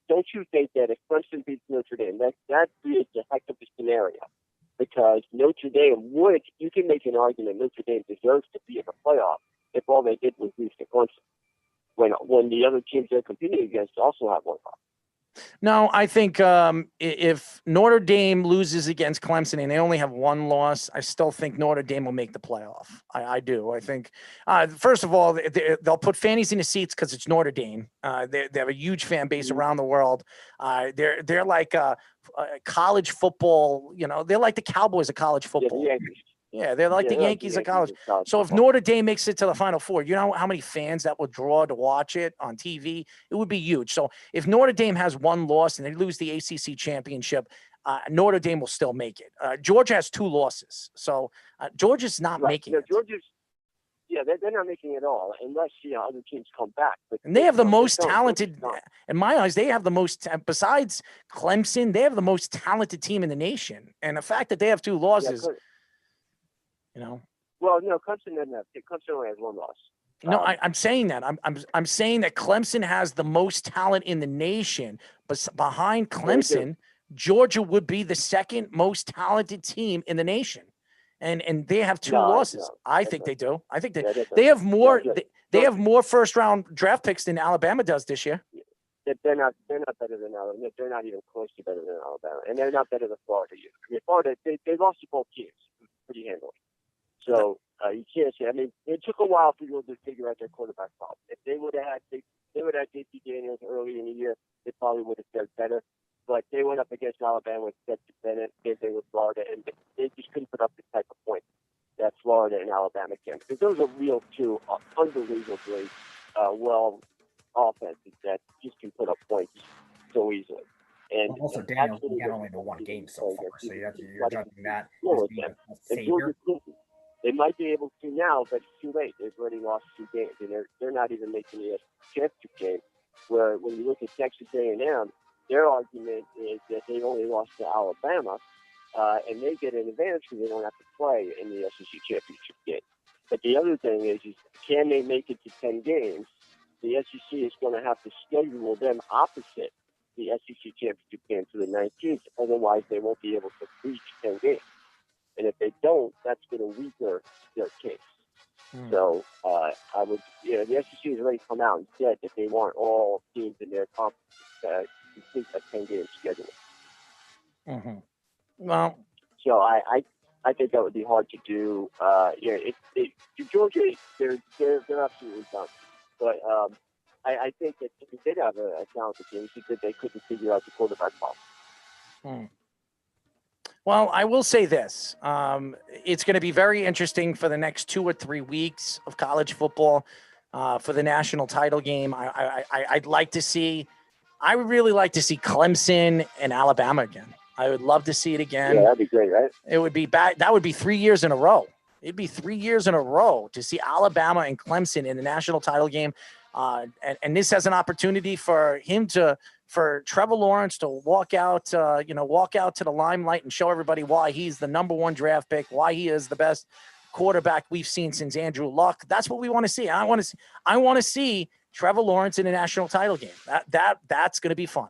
don't you think that if Clemson beats Notre Dame, that creates a heck of a scenario? Because Notre Dame you can make an argument Notre Dame deserves to be in the playoff if all they did was lose to Clemson. When the other teams they're competing against also have 1 loss. No, I think if Notre Dame loses against Clemson and they only have 1 loss, I still think Notre Dame will make the playoff. I do. I think, first of all, they'll put fannies in the seats because it's Notre Dame. They have a huge fan base around the world. They're like college football. They're like the Cowboys of college football. Yeah, they're like the Yankees of college. So if Notre Dame makes it to the Final Four, you know how many fans that would draw to watch it on TV? It would be huge. So if Notre Dame has 1 loss and they lose the ACC championship, Notre Dame will still make it. Georgia has 2 losses. So Georgia's not making it. They're not making it all unless other teams come back. And they have the most talented, in my eyes, they have the most, besides Clemson, they have the most talented team in the nation. And the fact that they have 2 losses, Well, no, Clemson doesn't have. Clemson only has 1 loss. No, I'm saying that. I'm saying that Clemson has the most talent in the nation, but behind Clemson, Georgia would be the second most talented team in the nation, and they have two losses. I think they do. I think they have more. They have more first round draft picks than Alabama does this year. They're not better than Alabama. They're not even close to better than Alabama, and they're not better than Florida either. I mean, Florida they lost to both teams pretty handily. So you can't say. I mean, it took a while for you to figure out their quarterback problem. If they would have had JT Daniels early in the year, they probably would have fared better. But they went up against Alabama with Stetson Bennett, they were Florida, and they just couldn't put up the type of points that Florida and Alabama can. Because those are real two unbelievably well offenses that just can put up points so easily. And also, Daniels had only the one game so far, so you're judging that as being a savior. They might be able to now, but it's too late. They've already lost 2 games, and they're not even making the championship game. Where when you look at Texas A&M, their argument is that they only lost to Alabama, and they get an advantage because they don't have to play in the SEC championship game. But the other thing is can they make it to 10 games? The SEC is going to have to schedule them opposite the SEC championship game to the 19th. Otherwise, they won't be able to reach 10 games. And if they don't, that's going to weaken their case. So I would, the SEC has already come out and said that they want all teams in their conference to complete a 10-game schedule. Mm-hmm. Well, so I think that would be hard to do. Georgia, they're absolutely done. But I think that if they did have a talented team, it's just that they couldn't figure out the quarterback problem. Well, I will say this. It's going to be very interesting for the next 2 or 3 weeks of college football for the national title game. I'd like to see – I would really like to see Clemson and Alabama again. I would love to see it again. Yeah, that'd be great, right? It would be back. That would be 3 years in a row. It'd be 3 years in a row to see Alabama and Clemson in the national title game. And this has an opportunity for Trevor Lawrence to walk out to the limelight and show everybody why he's the number 1 draft pick, why he is the best quarterback we've seen since Andrew Luck. That's what we want to see. I want to see Trevor Lawrence in a national title game. That's going to be fun.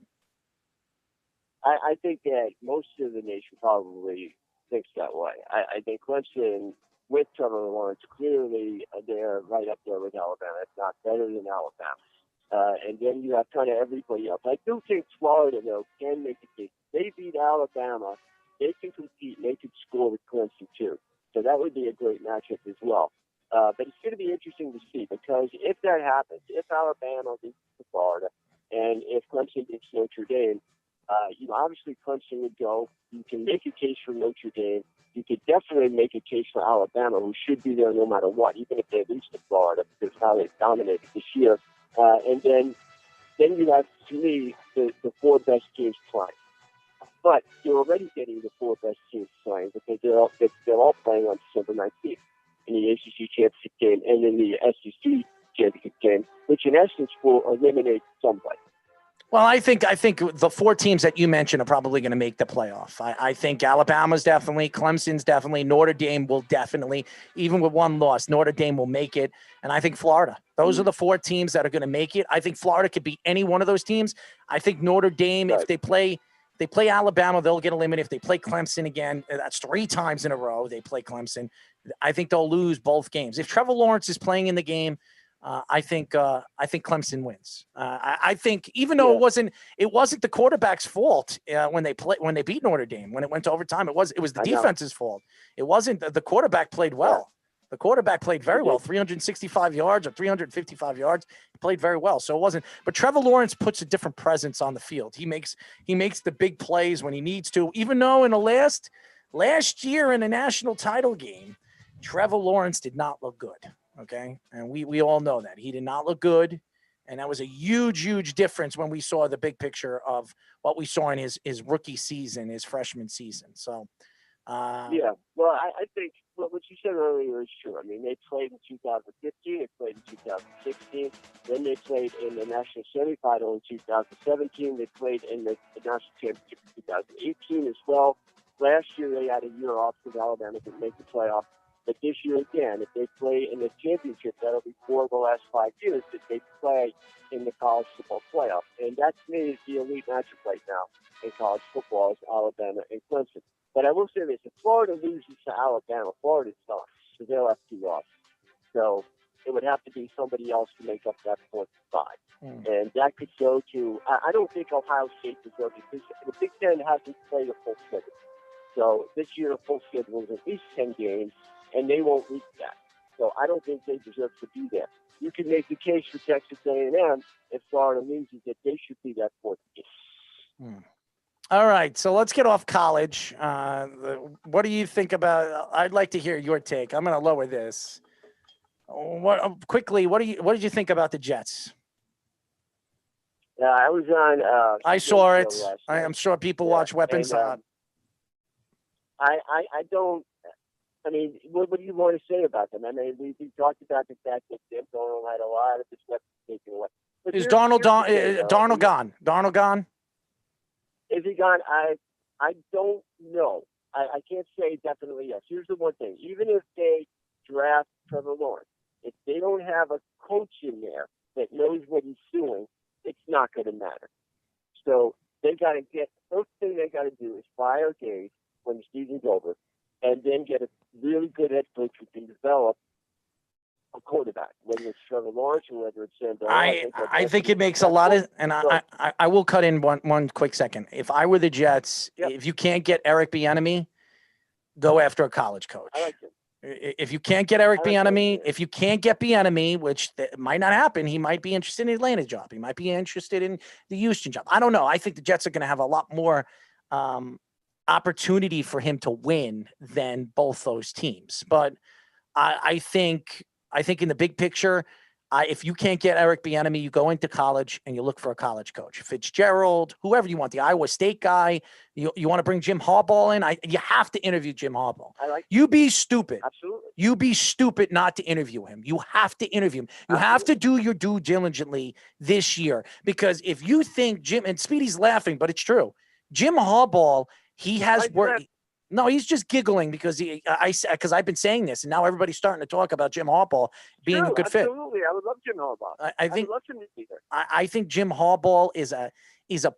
I think that most of the nation probably thinks that way. I think Clemson with Trevor Lawrence, clearly they're right up there with Alabama. It's not better than Alabama. And then you have kind of everybody else. I do think Florida, though, can make a case. They beat Alabama. They can compete. And they can score with Clemson, too. So that would be a great matchup as well. But it's going to be interesting to see because if that happens, if Alabama beats Florida and if Clemson beats Notre Dame, obviously Clemson would go. You can make a case for Notre Dame. You could definitely make a case for Alabama, who should be there no matter what, even if they lose to Florida, because how they've dominated this year. And then you have, to me, the 4 best teams playing. But you're already getting the 4 best teams playing because they're all playing on December 19th in the ACC championship game and in the SEC championship game, which in essence will eliminate somebody. Well, I think the 4 teams that you mentioned are probably going to make the playoff. I think Alabama's definitely, Clemson's definitely, Notre Dame will definitely, even with 1 loss, Notre Dame will make it. And I think Florida. Those are the 4 teams that are going to make it. I think Florida could beat any one of those teams. I think Notre Dame, if they play Alabama, they'll get eliminated. If they play Clemson again, that's 3 times in a row they play Clemson. I think they'll lose both games. If Trevor Lawrence is playing in the game, I think Clemson wins. I think even though it wasn't the quarterback's fault when they beat Notre Dame, when it went to overtime, it was the defense's fault. It wasn't. The quarterback played well. The quarterback played very well, 365 yards or 355 yards. He played very well. So it wasn't. But Trevor Lawrence puts a different presence on the field. He makes the big plays when he needs to. Even though in the last year in the national title game, Trevor Lawrence did not look good. Okay. And we all know that he did not look good. And that was a huge, huge difference when we saw the big picture of what we saw in his rookie season, his freshman season. So, well, I think what you said earlier is true. I mean, they played in 2015, they played in 2016, then they played in the national semifinal in 2017, they played in the national championship in 2018 as well. Last year, they had a year off because Alabama didn't make the playoff. But this year again, if they play in the championship, that'll be 4 of the last 5 years that they play in the college football playoff. And that to me is the elite matchup right now in college football is Alabama and Clemson. But I will say this, if Florida loses to Alabama, Florida sucks, so they'll have 2 losses. So it would have to be somebody else to make up that 4th spot. And that could go to, I don't think Ohio State deserves it because the Big Ten hasn't played a full schedule. So this year, a full schedule is at least 10 games, and they won't reach that. So I don't think they deserve to be there. You can make the case for Texas A&M if Florida loses that they should be that 4th game. All right, so let's get off college. What do you think about? I'd like to hear your take. I'm going to lower this. What did you think about the Jets? I was on. I saw it. I'm sure people watch Weapons. And, I don't. I mean, what do you want to say about them? I mean, we talked about the fact that Sam Darnold had a lot of his weapons taken away. But Is Darnold gone? Darnold gone? Is he gone? I don't know. I can't say definitely yes. Here's the one thing. Even if they draft Trevor Lawrence, if they don't have a coach in there that knows what he's doing, it's not going to matter. So they got to get, first thing they got to do is fire Gage when the season's over, and then get a really good head coach who can develop a quarterback, whether it's Trevor Lawrence or whether it's Sam Darnold. I think it makes a lot of, and I will cut in one quick second. If I were the Jets, if you can't get Eric Bieniemy, go after a college coach. I like him. If you can't get Eric Bieniemy, if you can't get Bieniemy, which might not happen, he might be interested in the Atlanta job. He might be interested in the Houston job. I don't know. I think the Jets are going to have a lot more opportunity for him to win than both those teams. But I think in the big picture, if you can't get Eric Bieniemy, you go into college and you look for a college coach. Fitzgerald, whoever you want, the Iowa State guy. You want to bring Jim Harbaugh in? You have to interview Jim Harbaugh. You be stupid. Absolutely. You be stupid not to interview him. You have to interview him. You have to do your due diligently this year. Because if you think Jim, and Speedy's laughing, but it's true. Jim Harbaugh, he has worked. No, he's just giggling because I've been saying this, and now everybody's starting to talk about Jim Harbaugh being a good fit. Absolutely, I would love Jim Harbaugh. I think would love him to be there. I think Jim Harbaugh is a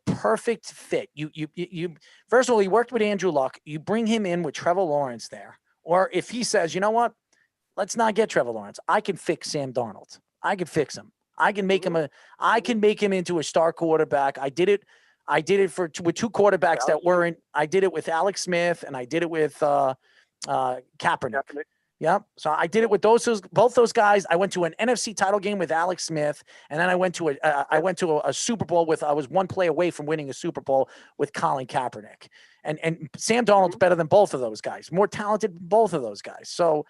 perfect fit. You first of all, he worked with Andrew Luck. You bring him in with Trevor Lawrence there, or if he says, you know what, let's not get Trevor Lawrence. I can fix Sam Darnold. I can fix him. I can make him into a star quarterback. I did it with 2 quarterbacks that weren't. I did it with Alex Smith and I did it with Kaepernick. Yeah. So I did it with both those guys. I went to an NFC title game with Alex Smith, and then I went to a Super Bowl with. I was one play away from winning a Super Bowl with Colin Kaepernick, and Sam Darnold's better than both of those guys, more talented than both of those guys. So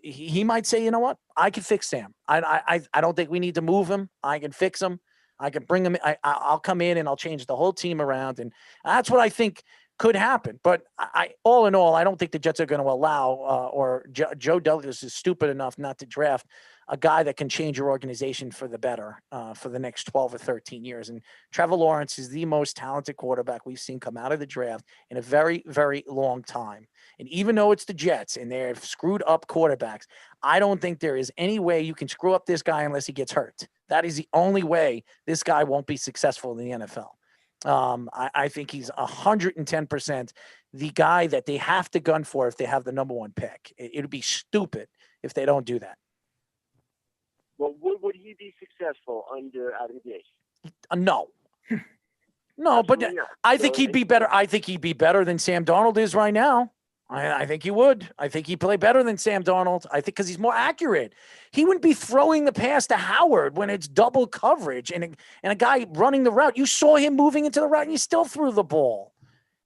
he might say, you know what, I can fix Sam. I don't think we need to move him. I can fix him. I can bring him. I'll come in and I'll change the whole team around, and that's what I think could happen. But all in all, I don't think the Jets are going to allow, or Joe Douglas is stupid enough not to draft a guy that can change your organization for the better for the next 12 or 13 years. And Trevor Lawrence is the most talented quarterback we've seen come out of the draft in a very, very long time. And even though it's the Jets and they're screwed up quarterbacks, I don't think there is any way you can screw up this guy unless he gets hurt. That is the only way this guy won't be successful in the NFL. I think he's 110% the guy that they have to gun for if they have the number 1 pick. It would be stupid if they don't do that. Well, would he be successful under Adam Gase? No. No, but I think he'd be better. I think he'd be better than Sam Darnold is right now. I think he would. I think he'd play better than Sam Darnold. I think because he's more accurate. He wouldn't be throwing the pass to Howard when it's double coverage and a guy running the route. You saw him moving into the route and he still threw the ball.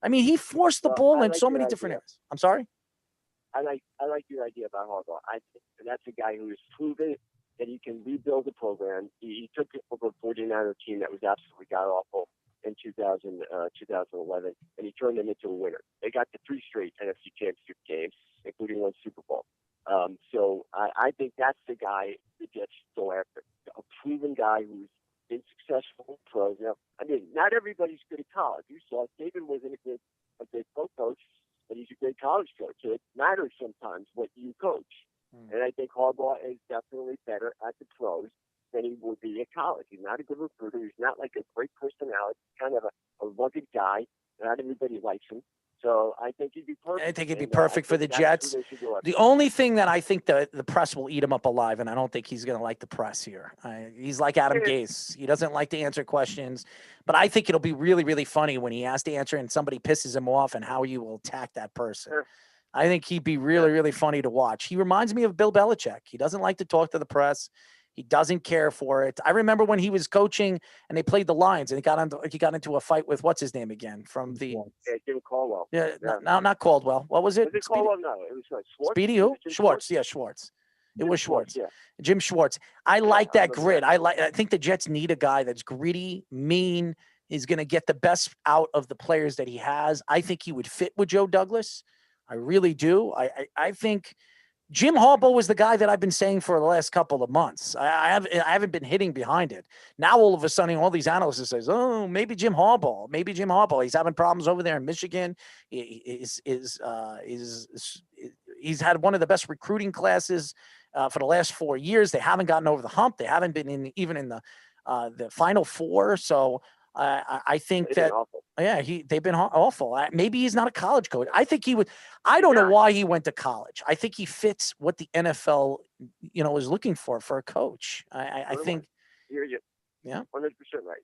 I mean, he forced the ball in so many different areas. I'm sorry? I like your idea about Harbaugh. I think that's a guy who has proven that he can rebuild the program. He took it over a 49er team that was absolutely god-awful in 2011, and he turned them into a winner. They got to 3 straight NFC Championship games, including 1 Super Bowl. So I think that's the guy the Jets go after. A proven guy who's been successful in pros. Now, I mean, not everybody's good at college. You saw David wasn't a good pro coach, but he's a great college coach. So it matters sometimes what you coach. And I think Harbaugh is definitely better at the pros than he would be at college. He's not a good recruiter. He's not like a great personality. He's kind of a rugged guy. Not everybody likes him. So I think he'd be perfect. I think he'd be perfect for the Jets. The only thing that I think the press will eat him up alive, and I don't think he's going to like the press here. He's like Adam Gase. He doesn't like to answer questions. But I think it'll be really, really funny when he has to answer and somebody pisses him off and how you will attack that person. I think he'd be really, really funny to watch. He reminds me of Bill Belichick. He doesn't like to talk to the press. He doesn't care for it. I remember when he was coaching and they played the Lions and he got into a fight with what's his name again from the Jim Caldwell. Not Caldwell. What was it? Was it Caldwell? No, it was Schwartz. Speedy who? Schwartz. Yeah, Schwartz. It was Schwartz. Yeah. Jim Schwartz. I like that grit. I think the Jets need a guy that's gritty, mean, is going to get the best out of the players that he has. I think he would fit with Joe Douglas. I really do. I think Jim Harbaugh was the guy that I've been saying for the last couple of months. I haven't been hitting behind it. Now all of a sudden, all these analysts says, "Oh, maybe Jim Harbaugh. Maybe Jim Harbaugh. He's having problems over there in Michigan. He's had one of the best recruiting classes for the last 4 years. They haven't gotten over the hump. They haven't been even in the Final Four. So I think that." Yeah, they've been awful. Maybe he's not a college coach. I think he would. I don't know why he went to college. I think he fits what the NFL, is looking for a coach. I think. Yeah, 100% right.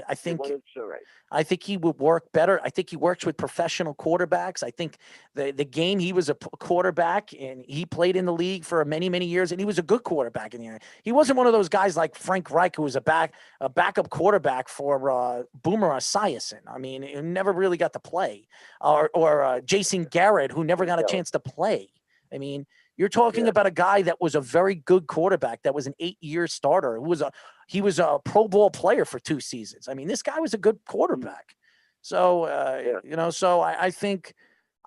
I think 100% right. I think he would work better. I think he works with professional quarterbacks. I think the game he was a quarterback and he played in the league for many, many years, and he was a good quarterback in the end. He wasn't one of those guys like Frank Reich who was a backup quarterback for Boomer Esiason. I mean, he never really got to play, or Jason Garrett who never got a chance to play. I mean, you're talking about a guy that was a very good quarterback, that was an 8-year starter, he was a Pro Bowl player for 2 seasons. I mean, this guy was a good quarterback. So, so I think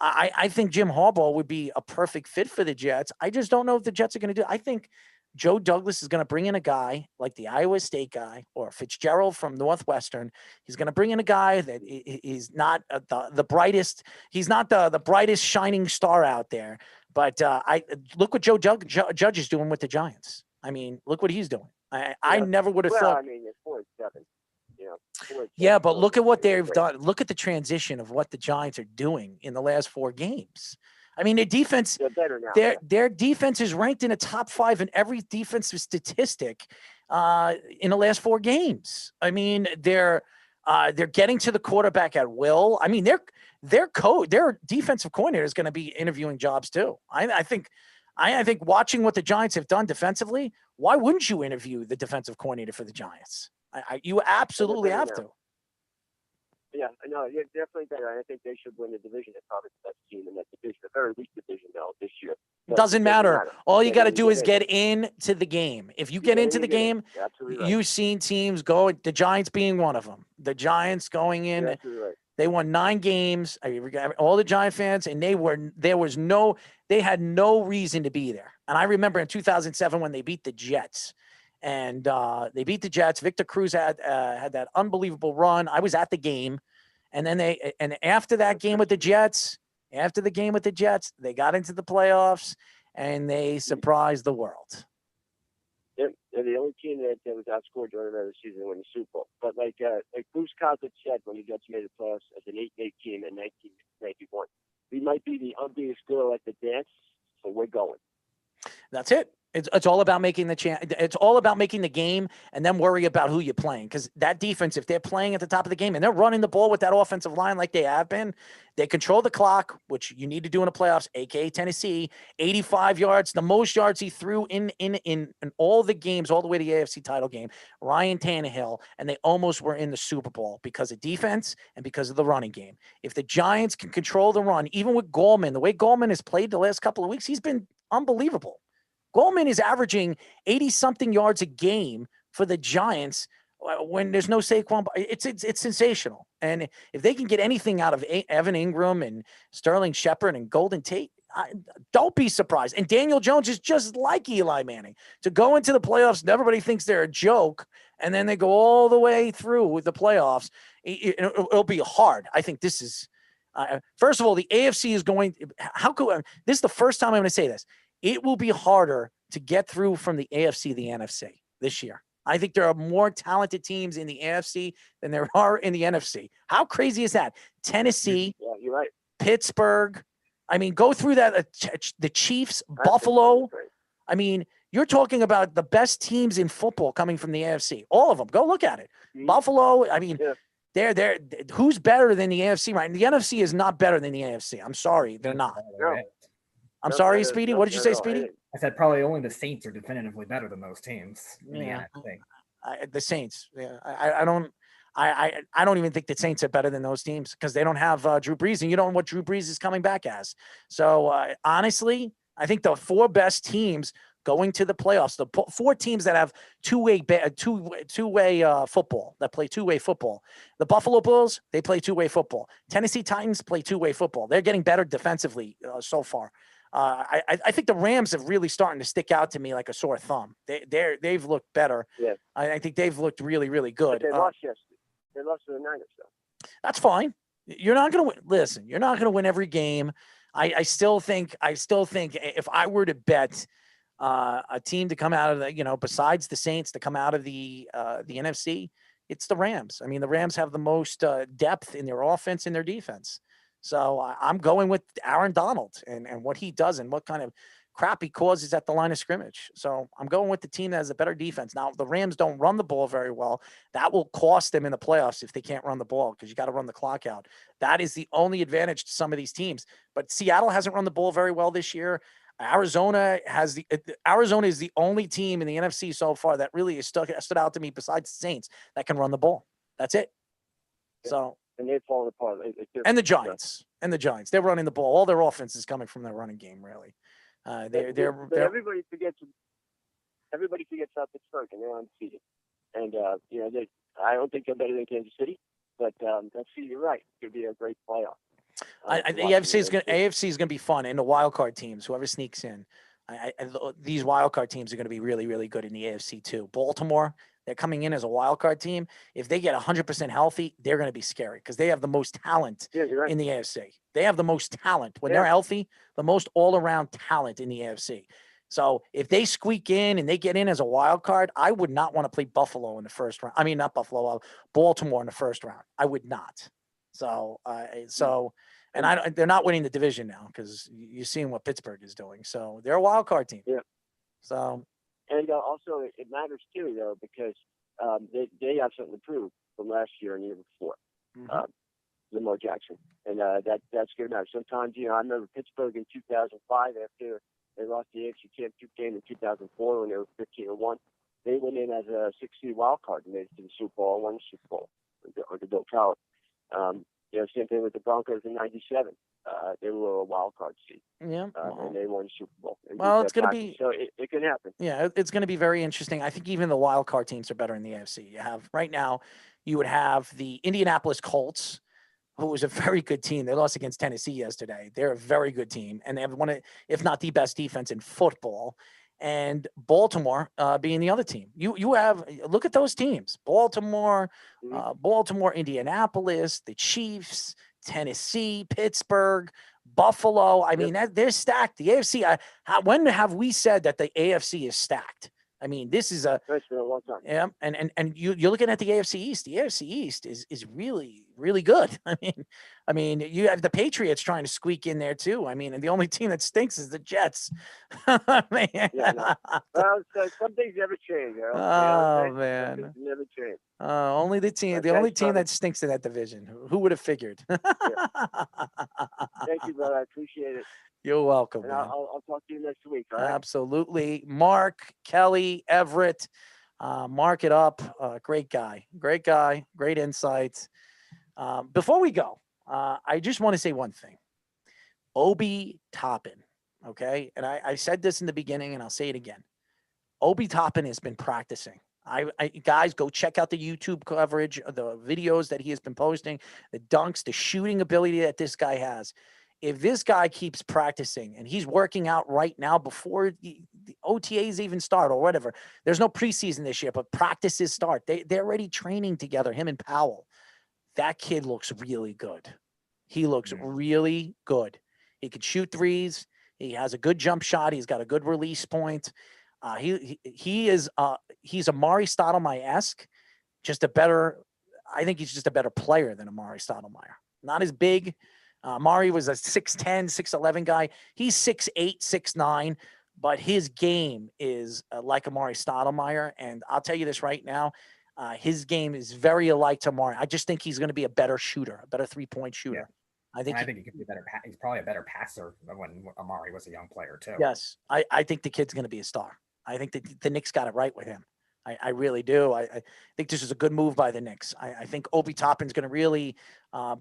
Jim Harbaugh would be a perfect fit for the Jets. I just don't know if the Jets are going to do it. I think Joe Douglas is going to bring in a guy like the Iowa State guy or Fitzgerald from Northwestern. He's going to bring in a guy that is not the brightest. He's not the brightest shining star out there. But I look what Joe Judge is doing with the Giants. I mean, look what he's doing. I never would have thought. I mean, it's 4-7. Yeah, but look at what they've done. Look at the transition of what the Giants are doing in the last 4 games. I mean, their defense. They're better now. Their defense is ranked in the top 5 in every defensive statistic in the last 4 games. I mean, they're getting to the quarterback at will. I mean, their defensive coordinator is going to be interviewing jobs too. I think watching what the Giants have done defensively, why wouldn't you interview the defensive coordinator for the Giants? You absolutely have to. Yeah, no, you're definitely better. I think they should win the division. They're probably the best team in that division, the very least division though this year. Doesn't matter. All you got to do is get into the game. If you get into the game, you've seen teams go. The Giants being one of them. The Giants going in. They won 9 games. All the Giant fans, and they had no reason to be there. And I remember in 2007 when they beat the Jets. And they beat the Jets. Victor Cruz had that unbelievable run. I was at the game, and then after that game with the Jets, they got into the playoffs and they surprised the world. They're the only team that was outscored during the season when the Super Bowl. But like Bruce Coslet said when the Jets made the playoffs as an 8-8 team in 1991, we might be the ugliest girl at the dance, so we're going. That's it. It's all about making it's all about making the game and then worry about who you're playing. Because that defense, if they're playing at the top of the game and they're running the ball with that offensive line like they have been, they control the clock, which you need to do in the playoffs, aka Tennessee, 85 yards, the most yards he threw in all the games, all the way to the AFC title game, Ryan Tannehill, and they almost were in the Super Bowl because of defense and because of the running game. If the Giants can control the run, even with Gallman, the way Gallman has played the last couple of weeks, he's been unbelievable. Gallman is averaging 80-something yards a game for the Giants when there's no Saquon. It's sensational. And if they can get anything out of Evan Ingram and Sterling Shepard and Golden Tate, don't be surprised. And Daniel Jones is just like Eli Manning. To go into the playoffs, and everybody thinks they're a joke, and then they go all the way through with the playoffs. It'll be hard. I think this is First of all, the AFC is going. How could this is the first time I'm going to say this? It will be harder to get through from the AFC to the NFC this year. I think there are more talented teams in the AFC than there are in the NFC. How crazy is that? Tennessee, Yeah, you're right. Pittsburgh. I mean, go through that. The Chiefs, Buffalo. I mean, you're talking about the best teams in football coming from the AFC. All of them. Go look at it. Buffalo. I mean, they're who's better than the AFC right? The NFC is not better than the AFC. I'm sorry, they're not. I'm sorry, Speedy. What did you say, Speedy? I said probably only the Saints are definitively better than those teams. Yeah, the Saints. Yeah, I don't even think the Saints are better than those teams because they don't have Drew Brees, and you don't know what Drew Brees is coming back as. So honestly, I think the 4 best teams going to the playoffs, the 4 teams that have two-way football, that play two-way football. The Buffalo Bills, they play two-way football. Tennessee Titans play two-way football. They're getting better defensively so far. I think the Rams have really starting to stick out to me like a sore thumb. They've looked better. Yeah. I think they've looked really, really good. But they lost yesterday. They lost to the Niners, though. That's fine. You're not going to win. Listen, you're not going to win every game. I still think if I were to bet a team to come out of the, besides the Saints to come out of the NFC, it's the Rams. I mean, the Rams have the most depth in their offense and their defense. So I'm going with Aaron Donald and what he does and what kind of crap he causes at the line of scrimmage. So I'm going with the team that has a better defense. Now, if the Rams don't run the ball very well, that will cost them in the playoffs if they can't run the ball because you got to run the clock out. That is the only advantage to some of these teams. But Seattle hasn't run the ball very well this year. Arizona is the only team in the NFC so far that really has stood out to me besides the Saints that can run the ball. That's it. So. And they've fallen apart. And the Giants. They're running the ball. All their offense is coming from their running game, really. Everybody forgets about Pittsburgh, and they're undefeated. And I don't think they're better than Kansas City, but that's you're right. It could be a great playoff. The AFC is going to be fun, and the wild card teams, whoever sneaks in. These wild card teams are going to be really, really good in the AFC too. Baltimore, they're coming in as a wild card team. If they get 100% healthy, they're going to be scary because they have the most talent in the AFC. They have the most talent when they're healthy, the most all-around talent in the AFC. So if they squeak in and they get in as a wild card, I would not want to play Buffalo in the first round. I mean, not Buffalo, Baltimore in the first round. I would not. And they're not winning the division now because you're seeing what Pittsburgh is doing. So they're a wild card team. Yeah. So. And also, it matters too, though, because they have something to prove from last year and the year before. Lamar Jackson, and that's good enough. Sometimes, I remember Pittsburgh in 2005 after they lost the AFC Championship game in 2004 when they were 15-1. They went in as a 6-seed wild card and made it to the Super Bowl and won the Super Bowl under Bill Cowher. Same thing with the Broncos in '97. They were a wild card seed. Yeah. And they won the Super Bowl. Well, it's going to be. So it can happen. Yeah, it's going to be very interesting. I think even the wild card teams are better in the AFC. You would have the Indianapolis Colts, who was a very good team. They lost against Tennessee yesterday. They're a very good team, and they have one of, if not the best defense in football. And Baltimore being the other team. You have look at those teams: Baltimore, Indianapolis, the Chiefs, Tennessee, Pittsburgh, Buffalo. I mean, they're stacked. The AFC. When have we said that the AFC is stacked? I mean, this is it's been a long time. Yeah, and you're looking at the AFC East. The AFC East is really, really good. I mean, you have the Patriots trying to squeak in there too. I mean, and the only team that stinks is the Jets. Man. Yeah, no. Well, some things never change. Oh man, never change. Only the team that stinks in that division. Who would have figured? Thank you, brother. I appreciate it. You're welcome. And I'll talk to you next week. All right? Absolutely. Mark, Kelly, Everett, mark it up. Great guy, great insights. Before we go, I just want to say one thing. Obi Toppin, okay? And I said this in the beginning, and I'll say it again. Obi Toppin has been practicing. Guys, go check out the YouTube coverage, the videos that he has been posting, the dunks, the shooting ability that this guy has. If this guy keeps practicing and he's working out right now before the OTAs even start or whatever, there's no preseason this year, but practices start. They're already training together, him and Powell. That kid looks really good. He looks really good. He can shoot threes. He has a good jump shot. He's got a good release point. He's Amari Stoudemire-esque, just a better. I think he's just a better player than Amari Stoudemire. Not as big. Amari was a 6'10", 6'11" guy. He's 6'8", 6'9", but his game is like Amari Stoudemire. And I'll tell you this right now, his game is very alike to Amari. I just think he's going to be a better shooter, a better three-point shooter. Yeah. I think he could be better. He's probably a better passer than when Amari was a young player too. Yes, I think the kid's going to be a star. I think the Knicks got it right with him. I really do. I think this is a good move by the Knicks. I think Obi Toppin's going to really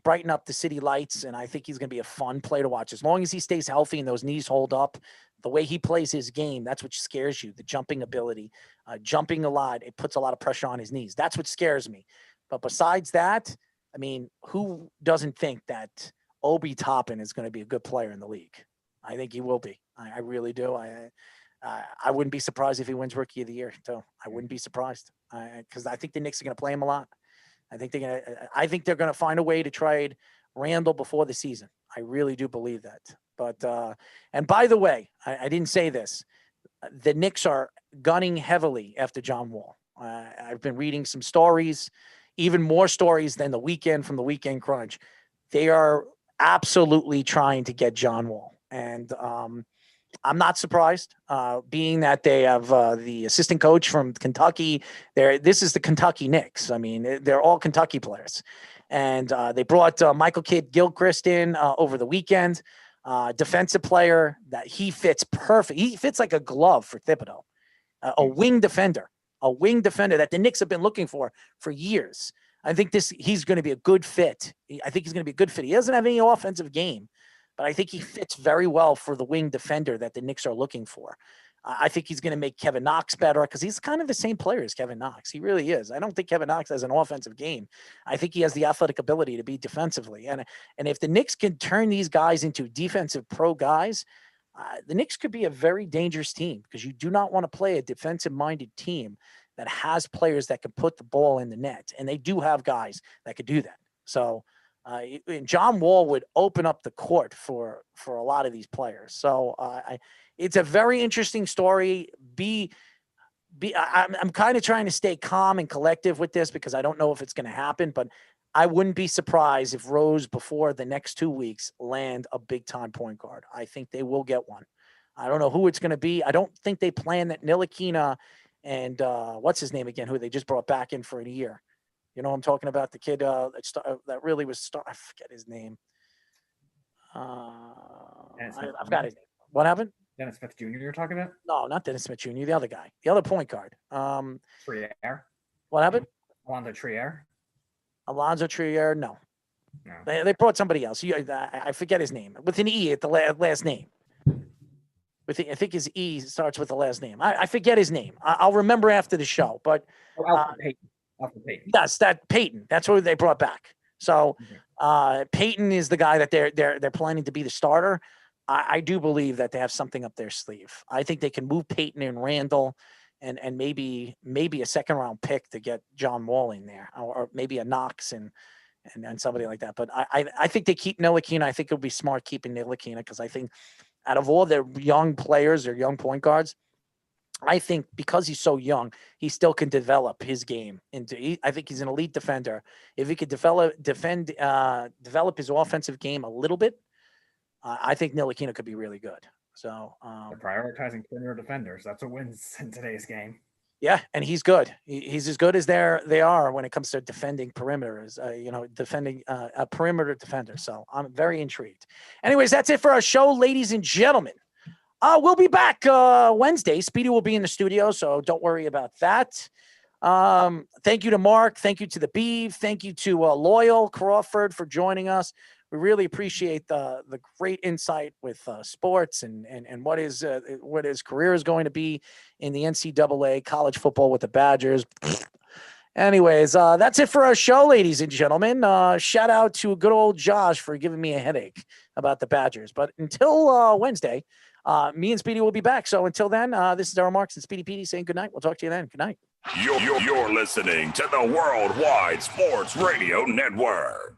brighten up the city lights, and I think he's going to be a fun player to watch. As long as he stays healthy and those knees hold up, the way he plays his game, that's what scares you, the jumping ability. Jumping a lot, it puts a lot of pressure on his knees. That's what scares me. But besides that, I mean, who doesn't think that Obi Toppin is going to be a good player in the league? I think he will be. I really do. I wouldn't be surprised if he wins Rookie of the Year, too. I wouldn't be surprised because I think the Knicks are going to play him a lot. I think they're going to find a way to trade Randall before the season. I really do believe that. But and by the way, I didn't say this. The Knicks are gunning heavily after John Wall. I've been reading some stories, even more stories than the weekend from the Weekend Crunch. They are absolutely trying to get John Wall, and I'm not surprised, being that they have the assistant coach from Kentucky. This is the Kentucky Knicks. I mean, they're all Kentucky players. And they brought Michael Kidd-Gilchrist in over the weekend, defensive player that he fits perfect. He fits like a glove for Thibodeau, a wing defender that the Knicks have been looking for years. I think he's going to be a good fit. I think he's going to be a good fit. He doesn't have any offensive game, but I think he fits very well for the wing defender that the Knicks are looking for. I think he's going to make Kevin Knox better because he's kind of the same player as Kevin Knox. He really is. I don't think Kevin Knox has an offensive game. I think he has the athletic ability to be defensively. And if the Knicks can turn these guys into defensive pro guys, the Knicks could be a very dangerous team because you do not want to play a defensive-minded team that has players that can put the ball in the net. And they do have guys that could do that. So John Wall would open up the court for a lot of these players. So it's a very interesting story. I'm kind of trying to stay calm and collective with this because I don't know if it's going to happen, but I wouldn't be surprised if Rose before the next 2 weeks land a big time point guard. I think they will get one. I don't know who it's going to be. I don't think they plan that Ntilikina and what's his name again, who they just brought back in for a year. You know, I'm talking about the kid that really was I forget his name. I've got his name. What happened? Dennis Smith Jr. You're talking about? No, not Dennis Smith Jr. The other guy, the other point guard. Trier. What happened? Alonzo Trier. Alonzo Trier. No. They brought somebody else. I forget his name with an E at the last name. I think his E starts with the last name. I forget his name. I'll remember after the show. But Alfred Payton. Yes, that Payton. That's who they brought back. So Payton is the guy that they're planning to be the starter. I do believe that they have something up their sleeve. I think they can move Payton and Randall and maybe a second round pick to get John Wall in there, or maybe a Knox and somebody like that. But I think they keep Ntilikina. I think it'll be smart keeping Ntilikina because I think out of all their young players or young point guards, I think because he's so young, he still can develop his game I think he's an elite defender. If he could develop his offensive game a little bit, I think Ntilikina could be really good. So they're prioritizing perimeter defenders. That's what wins in today's game. Yeah, and he's good. He's as good as they are when it comes to defending perimeters. Defending a perimeter defender. So I'm very intrigued. Anyways, that's it for our show, ladies and gentlemen. We'll be back Wednesday. Speedy will be in the studio, so don't worry about that. Thank you to Mark. Thank you to the Beeve. Thank you to Loyal Crawford for joining us. We really appreciate the great insight with sports and what his career is going to be in the NCAA college football with the Badgers. Anyways, that's it for our show, ladies and gentlemen. Shout out to good old Josh for giving me a headache about the Badgers. But until Wednesday, me and Speedy will be back. So until then, this is Darryl Marks and Speedy Petey saying good night. We'll talk to you then. Good night. You're listening to the Worldwide Sports Radio Network.